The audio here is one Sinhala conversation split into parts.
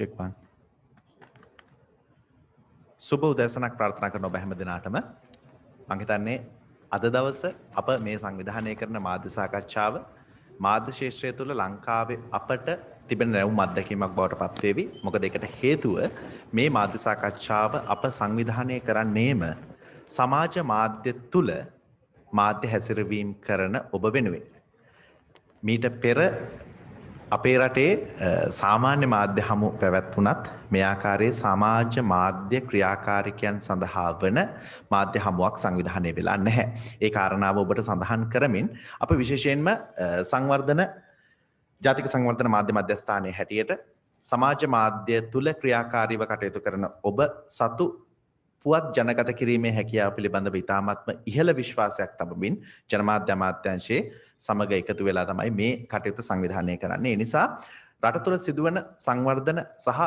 Check one. සුබ උදෑසනක් ප්‍රාර්ථනා කරන ඔබ හැම දිනාටම මම හිතන්නේ අද දවසේ අප මේ සංවිධානය කරන මාධ්‍ය සාකච්ඡාව මාධ්‍ය ශාස්ත්‍රය තුළ ලංකාවේ අපට තිබෙන නැවුම් අත්දැකීමක් බවට පත් වේවි. මොකද ඒකට හේතුව මේ මාධ්‍ය සාකච්ඡාව අප සංවිධානය කරන්නේම සමාජ මාධ්‍ය තුළ මාධ්‍ය හැසිරවීම කරන ඔබ වෙනුවෙන්. මීට පෙර අපේ රටේ සාමාන්‍ය මාධ්‍ය හමු පැවැත්වුණත් මේ ආකාරයේ සමාජ මාධ්‍ය ක්‍රියාකාරිකයන් සඳහා වන මාධ්‍ය හමුවක් සංවිධානය වෙලා නැහැ. ඒ කාරණාව ඔබට සඳහන් කරමින් අප විශේෂයෙන්ම ජාතික සංවර්ධන මාධ්‍ය මධ්‍යස්ථානයේ හැටියට සමාජ මාධ්‍ය තුල ක්‍රියාකාරීව කටයුතු කරන ඔබ සතු පුවත් ජනගත කිරීමේ හැකියාව පිළිබඳව ඉතාමත්ම ඉහළ විශ්වාසයක් තබමින් ජනමාධ්‍ය අමාත්‍යාංශයේ සමග එකතු වෙලා තමයි මේ කටයුතු සංවිධානය කරන්නේ. ඒ නිසා රට තුළ සිදුවන සංවර්ධන සහ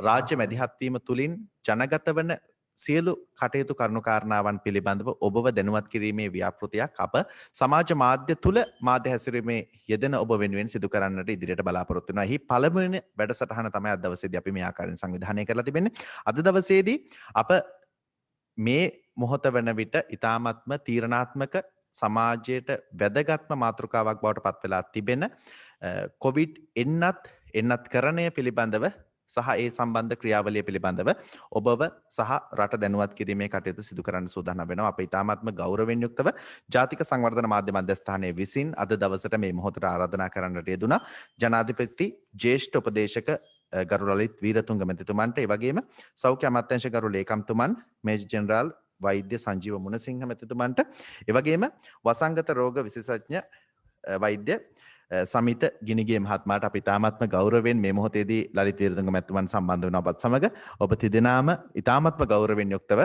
රාජ්‍ය මැදිහත් වීම තුලින් ජනගත වන සියලු කටයුතු කරුණු කාරණාවන් පිළිබඳව ඔබව දැනුවත් කිරීමේ ව්‍යාපෘතියක් අප සමාජ මාධ්‍ය තුල මාධ්‍ය හැසිරීමේ යෙදෙන ඔබ වෙනුවෙන් සිදු කරන්නට ඉදිරියට බලාපොරොත්තු වෙනවා. එහි පළමුවෙනි වැඩසටහන තමයි අද දවසේදී අපි මේ ආකාරයෙන් සංවිධානය කරලා තිබෙන්නේ. අද දවසේදී අප මේ මොහොත වන විට ඉතාමත්ම තීරණාත්මක සමාජයට වැදගත්ම මාතෘකාවක් බවට පත් වෙලා තිබෙන කොවිඩ් එන්නත් කරණය පිළිබඳව සහ ඒ සම්බන්ධ ක්‍රියාවලිය පිළිබඳව ඔබව සහ රට දැනුවත් කිරීමේ කටයුතු සිදු කරන්න සූදානම් වෙනවා. අප ඉතාමත්ම ගෞරවයෙන් යුක්තව ජාතික සංවර්ධන මාධ්‍ය මධ්‍යස්ථානයේ විසින් අද දවසට මේ මොහොතට ආරාධනා කරන්නට යෙදුණා ජනාධිපති ජ්‍යෙෂ්ඨ උපදේශක ගරු ලලිත් වීරතුංග මැතිතුමන්ට, ඒ වගේම සෞඛ්‍ය අමාත්‍යාංශ ගරු ලේකම්තුමන් මේජර් ජෙනරාල් වෛද්‍ය සංජීව මුණසිංහ මැතිතුමන්ට, ඒ වගේම වසංගත රෝග විශේෂඥ වෛද්‍ය සමිත ගිනිගේ මහත්මයාට අපි ඉතාමත්ම ගෞරවයෙන් මේ මොහොතේදී ලලිත් වීරතුංග මැතිතුමන් සම්බන්ධ වෙන ඔබත් සමග ඔබ තිදෙනාම ඉතාමත්ම ගෞරවයෙන් යුක්තව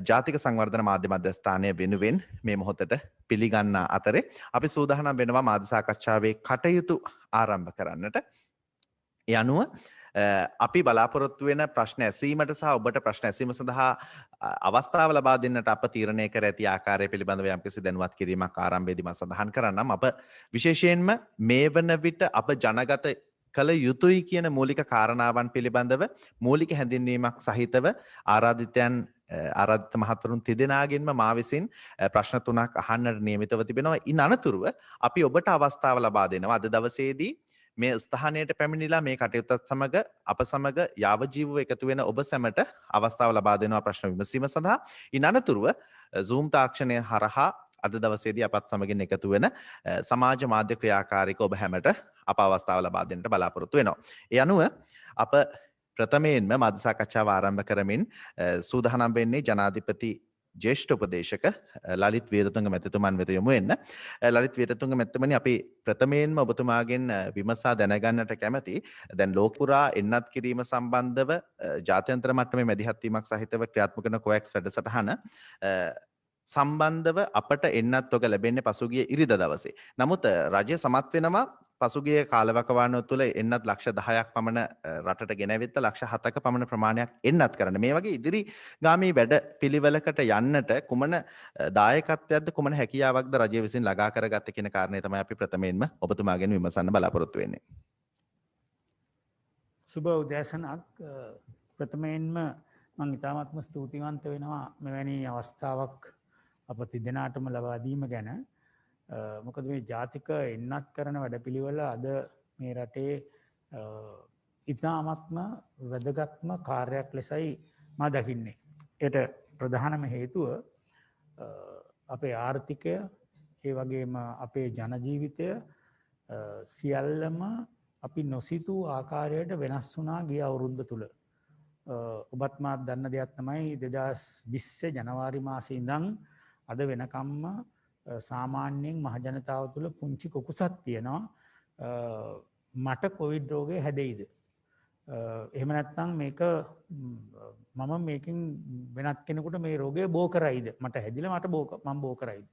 ජාතික සංවර්ධන මාධ්‍ය මධ්‍යස්ථානය වෙනුවෙන් මේ මොහොතට පිළිගන්නා අතරේ අපි සූදානම් වෙනවා මාධ්‍ය සාකච්ඡාවේ කටයුතු ආරම්භ කරන්නට. ඒ අනුව අපි බලාපොරොත්තු වෙන ප්‍රශ්න ඇසීමට සහ ඔබට ප්‍රශ්න ඇසීම සඳහා අවස්ථාව ලබා දෙන්නට අප තීරණය කර ඇති ආකාරය පිළිබඳව යම්කිසි දැනුවත් කිරීමක් ආරම්භයේදී මම සඳහන් කරන්නම්. අප විශේෂයෙන්ම මේ වන විට අප ජනගත කළ යුතුයි කියන මූලික කාරණාවන් පිළිබඳව මූලික හැඳින්වීමක් සහිතව ආරාධිත මහත්වරුන් තිදෙනාගෙන්ම මා විසින් ප්‍රශ්න 3ක් අහන්නට නියමිතව තිබෙනවා. ඉන් අනතුරුව අපි ඔබට අවස්ථාව ලබා දෙනවා අද දවසේදී මේ ස්ථානයට පැමිණිලා මේ කටයුත්තත් සමග අප සමග යාවජීවව එකතු වෙන ඔබ සැමට අවස්ථාව ලබා දෙනවා ප්‍රශ්න විමසීම සඳහා. ඉන් අනතුරුව Zoom තාක්ෂණය හරහා අද දවසේදී අපත් සමගින් එකතු වෙන සමාජ මාධ්‍ය ක්‍රියාකාරික ඔබ හැමට අප අවස්ථාව ලබා දෙන්නට බලාපොරොත්තු වෙනවා. ඒ අනුව අප ප්‍රථමයෙන්ම මාධ්‍ය සාකච්ඡාව ආරම්භ කරමින් සූදානම් වෙන්නේ ජනාධිපති ජ්‍යෙෂ්ඨ උපදේශක ලලිත් වීරතුංග මැතිතුමන් වෙත යමු වෙන්න. ලලිත් වීරතුංග මැතිතුමනි, අපි ප්‍රථමයෙන්ම ඔබතුමාගෙන් විමසා දැනගන්නට කැමති දැන් ලෝක පුරා එන්නත් කිරීම සම්බන්ධව ජාත්‍යන්තර මට්ටමේ මැදිහත් වීමක් සහිතව ක්‍රියාත්මක කරන COVAX වැඩසටහන සම්බන්ධව අපට එන්නත් ඔක ලැබෙන්නේ පසුගිය ඉරිදා දවසේ. නමුත් රජය සමත් වෙනවා පසුගිය කාලවකවානුව තුළ එන්නත් ලක්ෂ 10ක් පමණ රටට ගෙනවිත්ත ලක්ෂ 7ක පමණ ප්‍රමාණයක් එන්නත් කරන්න. මේ වගේ ඉදිරි ගාමී වැඩ පිළිවෙලකට යන්නට කුමන දායකත්වයක්ද කුමන හැකියාවක්ද රජය විසින් ළඟා කරගත්තේ කියන කාරණය තමයි අපි ප්‍රථමයෙන්ම ඔබතුමාගෙන් විමසන්න බලාපොරොත්තු වෙන්නේ. සුබ උදෑසනක්. ප්‍රථමයෙන්ම මම ඉතාමත්ම ස්තුතිවන්ත වෙනවා මෙවැනි අවස්ථාවක් අප තිදෙනාටම ලබා දීම ගැන. මොකද මේ ජාතික එන්නත් කරන වැඩපිළිවෙල අද මේ රටේ ඉතාමත්ම වැදගත්ම කාර්යයක් ලෙසයි මා දකින්නේ. ඒට ප්‍රධානම හේතුව අපේ ආර්ථිකය, ඒ වගේම අපේ ජන ජීවිතය සියල්ලම අපි නොසිතූ ආකාරයට වෙනස් වුණා ගිය අවුරුද්ද තුල. ඔබත් මාත් දන්න දෙයක් තමයි 2020 ජනවාරි මාසේ ඉඳන් අද වෙනකම්ම සාමාන්‍යයෙන් මහජනතාව තුළ පුංචි කුකුසක් තියෙනවා මට කොවිඩ් රෝගය හැදෙයිද, එහෙම නැත්නම් මේක මම මේකෙන් වෙනත් කෙනෙකුට මේ රෝගය බෝ කරයිද, මට හැදිලා මම බෝ කරයිද,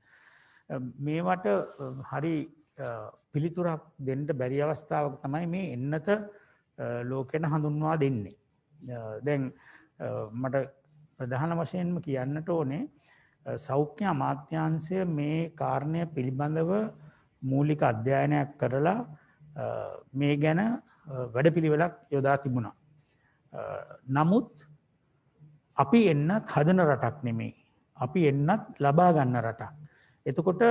මේවට හරි පිළිතුරක් දෙන්න බැරි අවස්ථාවක් තමයි මේ එන්නත ලෝකෙට හඳුන්වා දෙන්නේ. දැන් මට ප්‍රධාන වශයෙන්ම කියන්නට ඕනේ සෞඛ්‍ය අමාත්‍යාංශය මේ කාරණය පිළිබඳව මූලික අධ්‍යයනයක් කරලා මේ ගැන වැඩපිළිවෙලක් යොදා තිබුණා. නමුත් අපි එන්නත් හදන රටක් නෙමෙයි. අපි එන්නත් ලබා ගන්න රටක්. එතකොට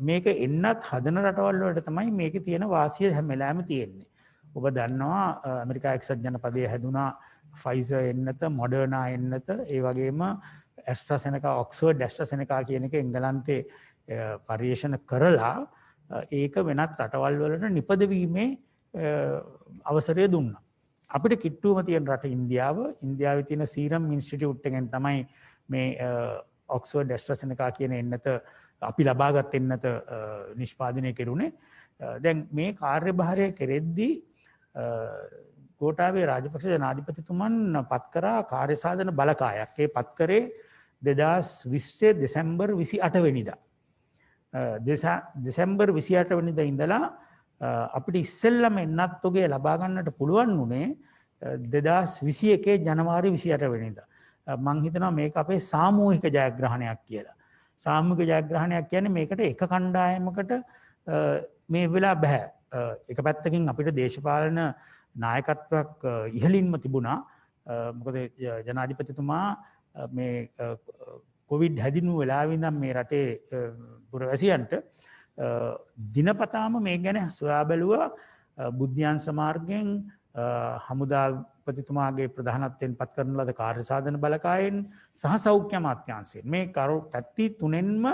මේක එන්නත් හදන රටවල් වලට තමයි මේකේ තියෙන වාසිය හැම වෙලාවෙම තියෙන්නේ. ඔබ දන්නවා ඇමරිකා එක්සත් ජනපදයේ හැදුනා ෆයිසර් එන්නත, මොඩර්නා එන්නත, ඒ වගේම ඇස්ට්‍රාසෙනකා, ඔක්ස්ෆර්ඩ් ඇස්ට්‍රාසෙනකා කියන එක එංගලන්තේ පර්යේෂණ කරලා ඒක වෙනත් රටවල් වලට නිපදවීමේ අවසරය දුන්නා. අපිට කිට්ටුවම තියෙන රට ඉන්දියාව. ඉන්දියාවේ තියෙන සීරම් ඉන්ස්ටිටියුට් එකෙන් තමයි මේ ඔක්ස්ෆර්ඩ් ඇස්ට්‍රාසෙනකා කියන එන්නත අපි ලබාගත් එන්නත නිෂ්පාදනය කෙරුණේ. දැන් මේ කාර්යභාරය කෙරෙද්දී ගෝඨාභය රාජපක්ෂ ජනාධිපතිතුමන් පත් කරා කාර්යසාධන බලකායක්. ඒ පත් කරේ 2020 දෙසැම්බර් 28 වෙනිදා. දෙසැම්බර් 28 වෙනිදා ඉඳලා අපිට ඉස්සෙල්ලම එන්නත් ඔගේ ලබා ගන්නට පුළුවන් වුණේ 2021 ජනවාරි 28 වෙනිදා. මං හිතනවා මේක අපේ සාමූහික ජයග්‍රහණයක් කියලා. සාමූහික ජයග්‍රහණයක් කියන්නේ මේකට එක කණ්ඩායමකට මේ වෙලා බෑ. එක පැත්තකින් අපිට දේශපාලන නායකත්වයක් ඉහළින්ම තිබුණා. මොකද ජනාධිපතිතුමා මේ කොවිඩ් හැදිනු වෙලාවේ ඉඳන් මේ රටේ පුරවැසියන්ට දිනපතාම මේ ගැන සොයා බැලුවා. බුද්ධ්‍යංශ සමාර්ගයෙන් හමුදාපතිතුමාගේ ප්‍රධානත්වයෙන් පත් කරන ලද කාර්යසාධන බලකායෙන් සහ සෞඛ්‍ය අමාත්‍යාංශයෙන් මේ පැති තුනෙන්ම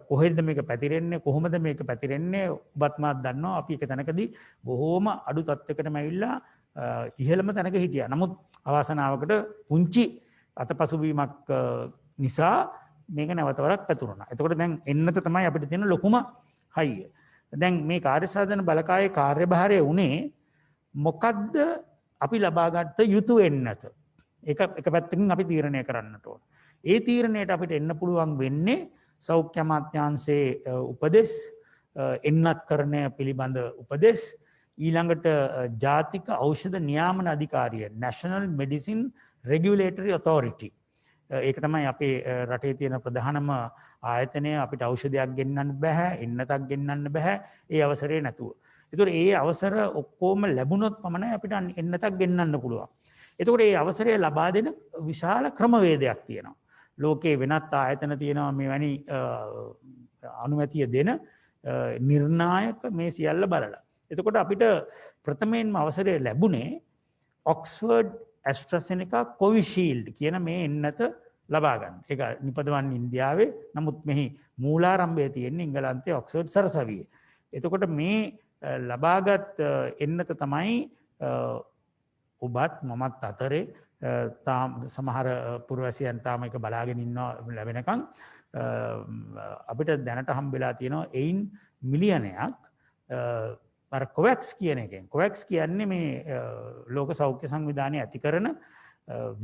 කොහෙද මේක පැතිරෙන්නේ, කොහොමද මේක පැතිරෙන්නේ, ඔබත් මාත් දන්නවා. අපි එක තැනකදී බොහෝම අඩු තත්ත්වයකටම ඇවිල්ලා ඉහළම තැනක හිටියා. නමුත් අවාසනාවකට පුංචි අතපසුවීමක් නිසා මේක නැවතවරක් පැතුරුණා. එතකොට දැන් එන්නත තමයි අපිට තියෙන ලොකුම හයිය. දැන් මේ කාර්යසාධන බලකායේ කාර්යභාරය උනේ මොකද්ද අපි ලබාගත්ත යුතු එන්නත. එක පැත්තකින් අපි තීරණය කරන්නට ඕන. ඒ තීරණයට අපිට එන්න පුළුවන් වෙන්නේ සෞඛ්‍ය අමාත්‍යාංශයේ උපදෙස්, එන්නත්කරණය පිළිබඳ උපදෙස්, ඊළඟට ජාතික ඖෂධ නියාමන අධිකාරිය National Medicine Regulatory Authority. ඒක තමයි අපේ රටේ තියෙන ප්‍රධානම ආයතනය. අපිට ඖෂධයක් ගෙන්නන්න බෑ, එන්නතක් ගෙන්නන්න බෑ ඒ අවසරේ නැතුව. ඒතකොට ඒ අවසර ඔක්කොම ලැබුණොත් පමණයි අපිට එන්නතක් ගෙන්නන්න පුළුවන්. එතකොට ඒ අවසරය ලබා දෙන විශාල ක්‍රමවේදයක් තියෙනවා. ලෝකේ වෙනත් ආයතන තියෙනවා මෙවැනි අනුමැතිය දෙන නිර්ණායක මේ සියල්ල බලලා. එතකොට අපිට ප්‍රථමයෙන්ම අවසරය ලැබුණේ ඔක්ස්ෆර්ඩ් ඇස්ට්‍රාසෙනෙකා කොවිෂීල්ඩ් කියන මේ එන්නත ලබා ගන්න. ඒක නිපදවන්නේ ඉන්දියාවේ. නමුත් මෙහි මූලාරම්භය තියෙන්නේ ඉංගලන්තයේ ඔක්ස්ෆර්ඩ් සරසවියේ. එතකොට මේ ලබාගත් එන්නත තමයි ඔබත් මමත් අතරේ සමහර පුරවැසියන් තාම එක බලාගෙන ඉන්නවා ලැබෙනකන් අපිට දැනට හම්බෙලා තියෙනවා 1 මිලියනයක් අර කොවැක්ස් කියන එකෙන්. කොවැක්ස් කියන්නේ මේ ලෝක සෞඛ්‍ය සංවිධානය ඇති කරන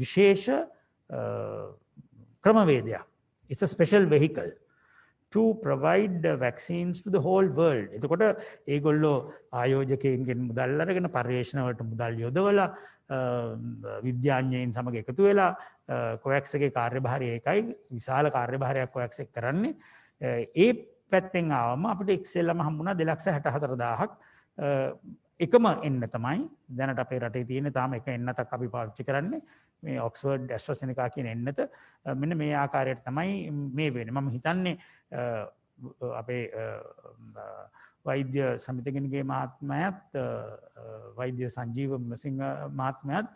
විශේෂ ක්‍රමවේදයක්. It's a special vehicle to provide vaccines to the whole world. එතකොට ඒගොල්ලෝ ආයෝජකයින්ගෙන් මුදල් අරගෙන පර්යේෂණ වලට මුදල් යොදවලා විද්‍යාඥයින් සමග එකතු වෙලා කොවැක්ස් එකේ කාර්යභාරය ඒකයි. විශාල කාර්යභාරයක් කොවැක්ස් එක කරන්නේ. ඒ පැත්තෙන් ආවම අපිට එක්සෙල්ලම හම්බුණා 2,64,000ක්. එකම එන්න තමයි දැනට අපේ රටේ තියෙන තාම එක එන්නතක් අපි පාවිච්චි කරන්නේ. මේ ඔක්ස්ෆර්ඩ් ඇස්ට්‍රාසෙනෙකා කියන එන්නත මෙන්න මේ ආකාරයට තමයි මේ වෙන්නේ. මම හිතන්නේ අපේ වෛද්‍ය සමිතිගෙනගේ මහත්මයාත් වෛද්‍ය සංජීව විමසිංහ මහත්මයාත්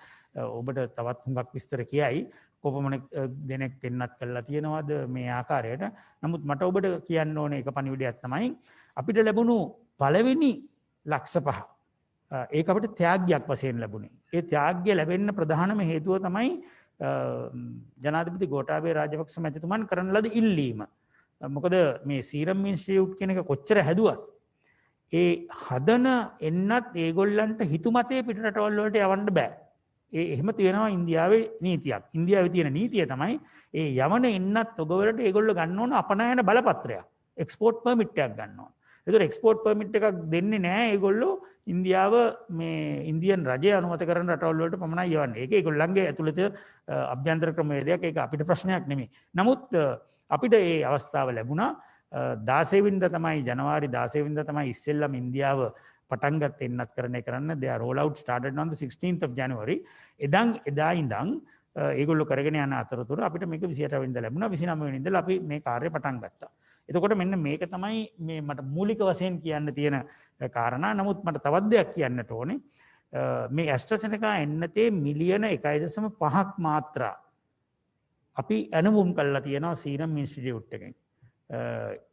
ඔබට තවත් හුඟක් විස්තර කියයි. කොපමණ දෙනෙක් එන්නත් කළා තියෙනවද මේ ආකාරයට. නමුත් මට ඔබට කියන්න ඕනේ එක පණිවිඩයක් තමයි අපිට ලැබුණු පළවෙනි ලක්ෂ 5 ඒක අපිට ත්‍යාගයක් වශයෙන් ලැබුණේ. ඒ ත්‍යාගය ලැබෙන්න ප්‍රධානම හේතුව තමයි ජනාධිපති ගෝඨාභය රාජපක්ෂ මැතිතුමන් කරන ලද ඉල්ලීම. මොකද මේ සීරම් ඉන්ස්ටිටියුට් කියන එක කොච්චර හැදුවත් ඒ හදන එන්නත් ඒගොල්ලන්ට හිතුමතේ පිටරටවල් වලට යවන්න බෑ. ඒ එහෙම තියෙනවා ඉන්දියාවේ නීතියක්. ඉන්දියාවේ තියෙන නීතිය තමයි ඒ යවන එන්නත් ඔගවලට ඒගොල්ලෝ ගන්න ඕන අපනයන බලපත්‍රයක්. එක්ස්පෝර්ට් පර්මිට් එකක් ගන්න ඕන. ඒතර එක්ස්පෝර්ට් පර්මිට් එකක් දෙන්නේ නැහැ ඒගොල්ලෝ ඉන්දියාව මේ ඉන්දියන් රජය අනුමත කරන රටවල් වලට පමණයි යවන්නේ. ඒක ඒගොල්ලන්ගේ ඇතුළත අභ්‍යන්තර ක්‍රමවේදයක්. ඒක අපිට ප්‍රශ්නයක් නෙමෙයි. නමුත් අපිට මේ අවස්ථාව ලැබුණා දාසේවින්ද තමයි ජනවාරි 16 වෙනිදා තමයි ඉස්සෙල්ලම ඉන්දියාව පටන් ගත්තේ එන්නත් කරන්න their rollout started on the 16th of January. එදා ඉඳන් ඒගොල්ලෝ කරගෙන යන අතරතුර අපිට මේක 28 වෙනිදා ලැබුණා. 29 වෙනිදා අපි මේ කාර්යය පටන් ගත්තා. එතකොට මෙන්න මේක තමයි මේ මට මූලික වශයෙන් කියන්න තියෙන කාරණා. නමුත් මට තවත් දෙයක් කියන්නට ඕනේ. මේ ඇස්ට්‍රාසෙනෙකා එන්නතේ මිලියන 1.5ක් මාත්‍රා අපි ඇනවුම් කළා තියෙනවා සීරම් ඉන්ස්ටිටියුට් එකෙන්.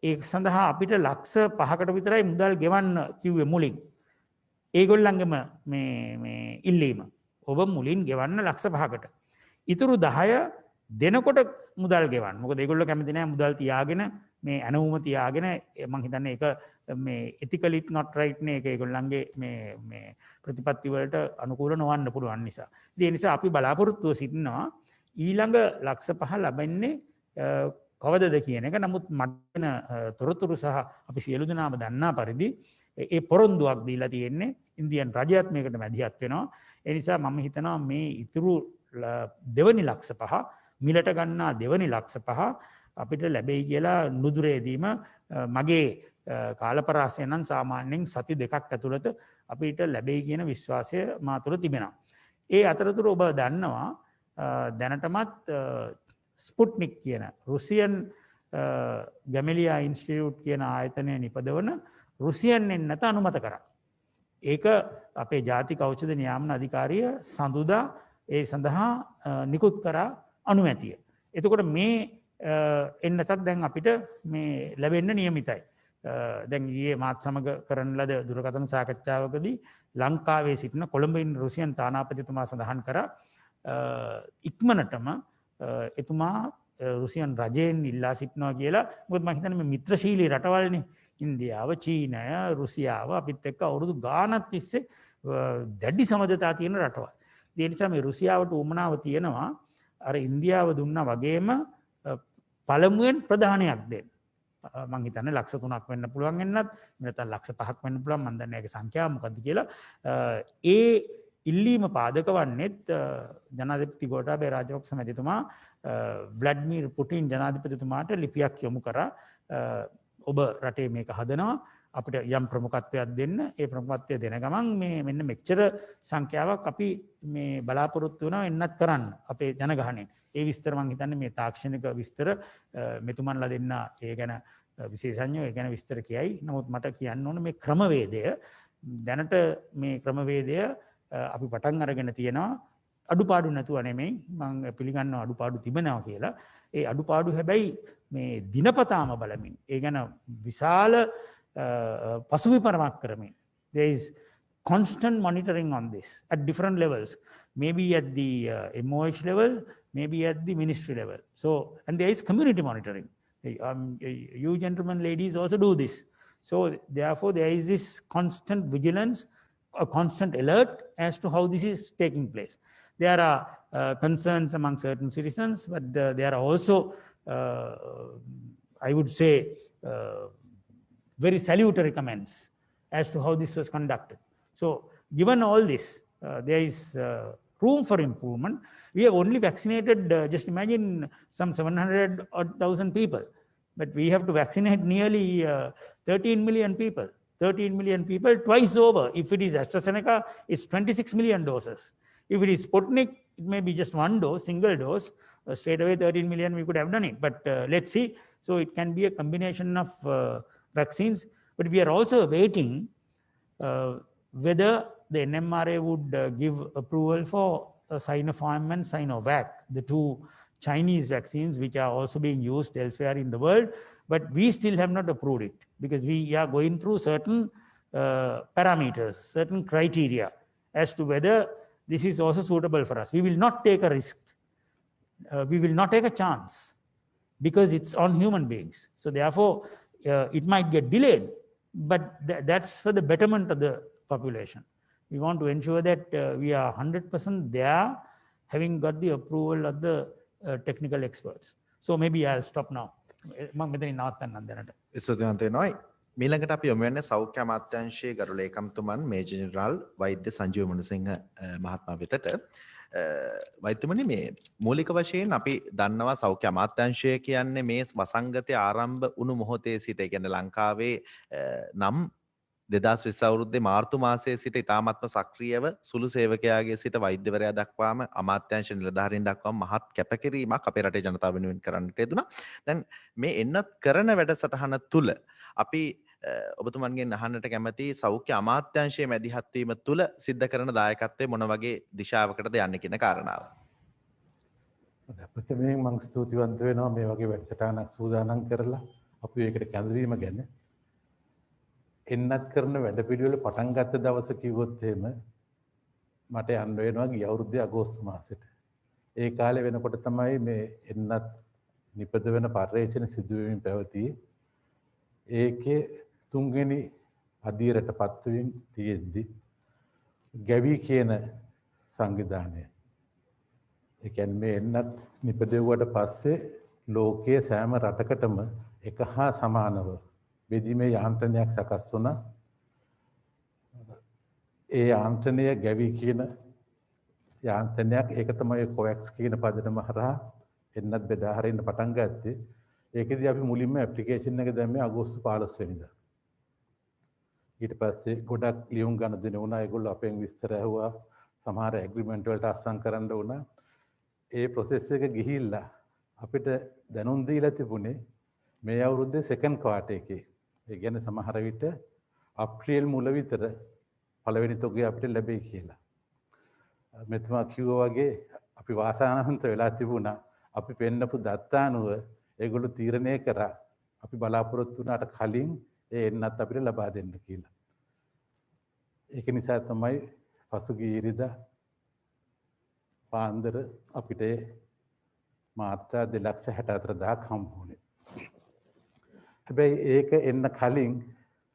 ඒක සඳහා අපිට ලක්ෂ 5කට විතරයි මුදල් ගෙවන්න කිව්වේ මුලින්. ඒගොල්ලන්ගේම මේ ඉල්ලීම. ඔබ මුලින් ගෙවන්න ලක්ෂ 5කට. ඉතුරු 10 දෙනකොට මුදල් ගෙවන්න. මොකද ඒගොල්ලෝ කැමති නැහැ මුදල් තියාගෙන මේ ඇනවුම තියාගෙන මම හිතන්නේ ඒක මේ ethically not right නේ ඒක ඒගොල්ලන්ගේ මේ ප්‍රතිපත්ති වලට අනුකූල නොවන්න පුළුවන් නිසා. ඒ නිසා අපි බලාපොරොත්තුව සිටිනවා ඊළඟ ලක්ෂ 5 ලැබෙන්නේ කවදද කියන එක. නමුත් මට තොරතුරු සහ අපි සියලු දෙනාම දන්නා පරිදි ඒ පොරොන්දුවක් දීලා තියෙන්නේ ඉන්දියන් රජයත් මේකට මැදිහත් වෙනවා. ඒ නිසා මම හිතනවා මේ ඉතුරු දෙවනි ලක්ෂ 5 මිලට ගන්නා දෙවනි ලක්ෂ 5 අපිට ලැබෙයි කියලා නුදුරේදීම මගේ කාලපරාසය නම් සාමාන්‍යයෙන් සති 2ක් ඇතුළත අපිට ලැබෙයි කියන විශ්වාසය මා තුළ තිබෙනවා. ඒ අතරතුර ඔබ දන්නවා දැනටමත් ස්පුට්නික් කියන රුසියන් ගැමලියා ඉන්ස්ටිටියුට් කියන ආයතනය නිපදවන රුසියන් එන්නත අනුමත කරා. ඒක අපේ ජාතික ඖෂධ නියාමන අධිකාරිය සඳුදා ඒ සඳහා නිකුත් කරා අනුමැතිය. එතකොට මේ එන්නතත් දැන් අපිට මේ ලැබෙන්න නියමිතයි. දැන් ඊයේ මාත් සමග කරන ලද දුරකථන සාකච්ඡාවකදී ලංකාවේ සිටින කොළඹින් රුසියන් තානාපතිතුමා සඳහන් කරා ඉක්මනටම එතුමා රුසියන් රජයෙන් ඉල්ලා සිටිනවා කියලා. මොකද මම හිතන්නේ මේ මිත්‍රශීලී රටවල්නේ ඉන්දියාව, චීනය, රුසියාව අපිත් එක්ක අවුරුදු ගාණක් තිස්සේ දැඩි සමගතා තියෙන රටවල්. ඒ නිසා මේ රුසියාවට උවමනාව තියෙනවා අර ඉන්දියාව දුන්නා වගේම පළමුවෙන් ප්‍රධානයක් දෙන්න. මං හිතන්නේ ලක්ෂ 3ක් වෙන්න පුළුවන් වෙන්නත් නැත්නම් ලක්ෂ 5ක් වෙන්න පුළුවන්. මම දන්නේ ඒකේ සංඛ්‍යාව මොකක්ද කියලා. ඒ ඉල්ලීම පාදක වන්නේත් ජනාධිපති ගෝඨාභය රාජපක්ෂ මැතිතුමා ව්ලාඩිමිර් පුටින් ජනාධිපතිතුමාට ලිපියක් යොමු කරා. ඔබ රටේ මේක හදනවා අපිට යම් ප්‍රමුඛත්වයක් දෙන්න. ඒ ප්‍රමුඛත්වය දෙන ගමන් මේ මෙන්න මෙච්චර සංඛ්‍යාවක් අපි මේ බලාපොරොත්තු වෙනවා එන්නත් කරන්න අපේ ජනගහණයෙන්. ඒ විස්තර මම හිතන්නේ මේ තාක්ෂණික විස්තර මෙතුමන්ලා දෙන්න ඒ ගැන විශේෂඥයෝ ඒ ගැන විස්තර කියයි. නමුත් මට කියන්න ඕන මේ ක්‍රමවේදය දැනට මේ ක්‍රමවේදය අපි පටන් අරගෙන තියෙනවා. අඩුපාඩු නැතුව නෙමෙයි මම පිළිගන්නවා අඩුපාඩු තිබෙනවා කියලා. ඒ අඩුපාඩු හැබැයි මේ දිනපතාම බලමින් ඒ ගැන විශාල පසුවිපරමක් කරමින් there is constant monitoring on this at different levels, maybe at the MOH level, maybe at the ministry level. So and there is community monitoring. You gentlemen, ladies also do this. So therefore there is this constant vigilance, a constant alert as to how this is taking place. There are concerns among certain citizens, but there are also I would say very salutary comments as to how this was conducted. So given all this, there is room for improvement. We have only vaccinated, just imagine, some 700,000 people, but we have to vaccinate nearly 13 million people. 13 million people twice over. If it is AstraZeneca, it's 26 million doses. If it is Sputnik, it may be just one dose, single dose. Straight away 13 million, we could have done it. But let's see. So it can be a combination of vaccines. But we are also waiting whether the NMRA would give approval for Sinopharm and Sinovac, the two Chinese vaccines which are also being used elsewhere in the world. But we still have not approved it because we are going through certain parameters, certain criteria as to whether this is also suitable for us. We will not take a risk. We will not take a chance because it's on human beings. So therefore, it might get delayed, but that's for the betterment of the population. We want to ensure that we are 100% there, having got the approval of the technical experts. So maybe I'll stop now. ස්තුතිවන්ත වෙනවායි. මීළඟට අපි යොමු වෙන්නේ සෞඛ්‍ය අමාත්‍යාංශයේ ගරු ලේකම්තුමන් මේජර් ජෙනරාල් වෛද්‍ය සංජීව මුණසිංහ මහත්මයා වෙතට. වෛද්‍යමනි මේ මූලික වශයෙන් අපි දන්නවා සෞඛ්‍ය අමාත්‍යාංශය කියන්නේ මේ වසංගතය ආරම්භ වුණු මොහොතේ සිට ඒ කියන්නේ ලංකාවේ නම් 2020 අවුරුද්දේ මාර්තු මාසයේ සිට ඉතාමත්ම සක්‍රියව සුළු සේවකයාගේ සිට වෛද්‍යවරයා දක්වාම අමාත්‍යාංශ නිලධාරීන් දක්වාම මහත් කැපකිරීමක් අපේ රටේ ජනතාව වෙනුවෙන් කරන්නට යෙදුණා. දැන් මේ එන්නත් කරන වැඩසටහන තුල අපි ඔබතුමන්ගෙන් අහන්නට කැමති සෞඛ්‍ය අමාත්‍යාංශයේ මැදිහත් වීම තුල සිද්ධ කරන දායකත්වය මොන වගේ දිශාවකටද යන්නේ කියන කාරණාව. ප්‍රථමයෙන් මම ස්තුතිවන්ත වෙනවා මේ වගේ වැඩසටහනක් සූදානම් කරලා අපි ඒකට කැඳවීම ගැන. එන්නත් කරන වැඩපිළිවෙල පටන් ගත්ත දවස කිව්වොත් එහෙම මට යන්න වෙනවා ගිය අවුරුද්දේ අගෝස්තු මාසෙට. ඒ කාලේ වෙනකොට තමයි මේ එන්නත් නිපද වෙන පර්යේෂණ සිදුවීම් පැවතියේ. ඒකේ තුන්වෙනි අධීරට පත්වීම් තියෙද්දි ගැවි කියන සංවිධානය. ඒ කියන්නේ මේ එන්නත් නිපදෙව්වට පස්සේ ලෝකයේ සෑම රටකටම එක හා සමානව බෙදීමේ යාන්ත්‍රණයක් සකස් වුණා. ඒ යාන්ත්‍රණය ගැවි කියන යාන්ත්‍රණයක් ඒක තමයි කොවැක්ස් කියන පදනම හරහා එන්නත් බෙදා හරින්න පටන් ගත්තේ. ඒකෙදි අපි මුලින්ම ඇප්ලිකේෂන් එක දැම්මේ අගෝස්තු 15 වෙනිදා. ඊට පස්සේ ගොඩක් ලියුම් ගණන් වුණා. ඒගොල්ලෝ අපෙන් විස්තර ඇහුවා. සමහර ඇග්‍රීමන්ට් වලට අත්සන් කරන්න වුණා. ඒ ප්‍රොසෙස් එක ගිහිල්ලා අපිට දැනුම් දීලා තිබුණේ මේ අවුරුද්දේ සෙකන්ඩ් ක්වාටර් එකේ. ඒ කියන්නේ සමහර විට අප්‍රේල් මුල විතර පළවෙනි තොගය අපිට ලැබෙයි කියලා. මෙතුමා කිව්වා වගේ අපි වාසනාවන්ත වෙලා තිබුණා. අපි පෙන්නපු දත්තානුව ඒගොල්ලෝ තීරණය කරා අපි බලාපොරොත්තු වුණාට කලින් ඒ එන්නත් අපිට ලබා දෙන්න කියලා. ඒක නිසා තමයි පසුගිය ඉරිදා පාන්දර අපිට මාත්‍රා 2,64,000ක් හම්බ වුණේ. හැබැයි ඒක එන්න කලින්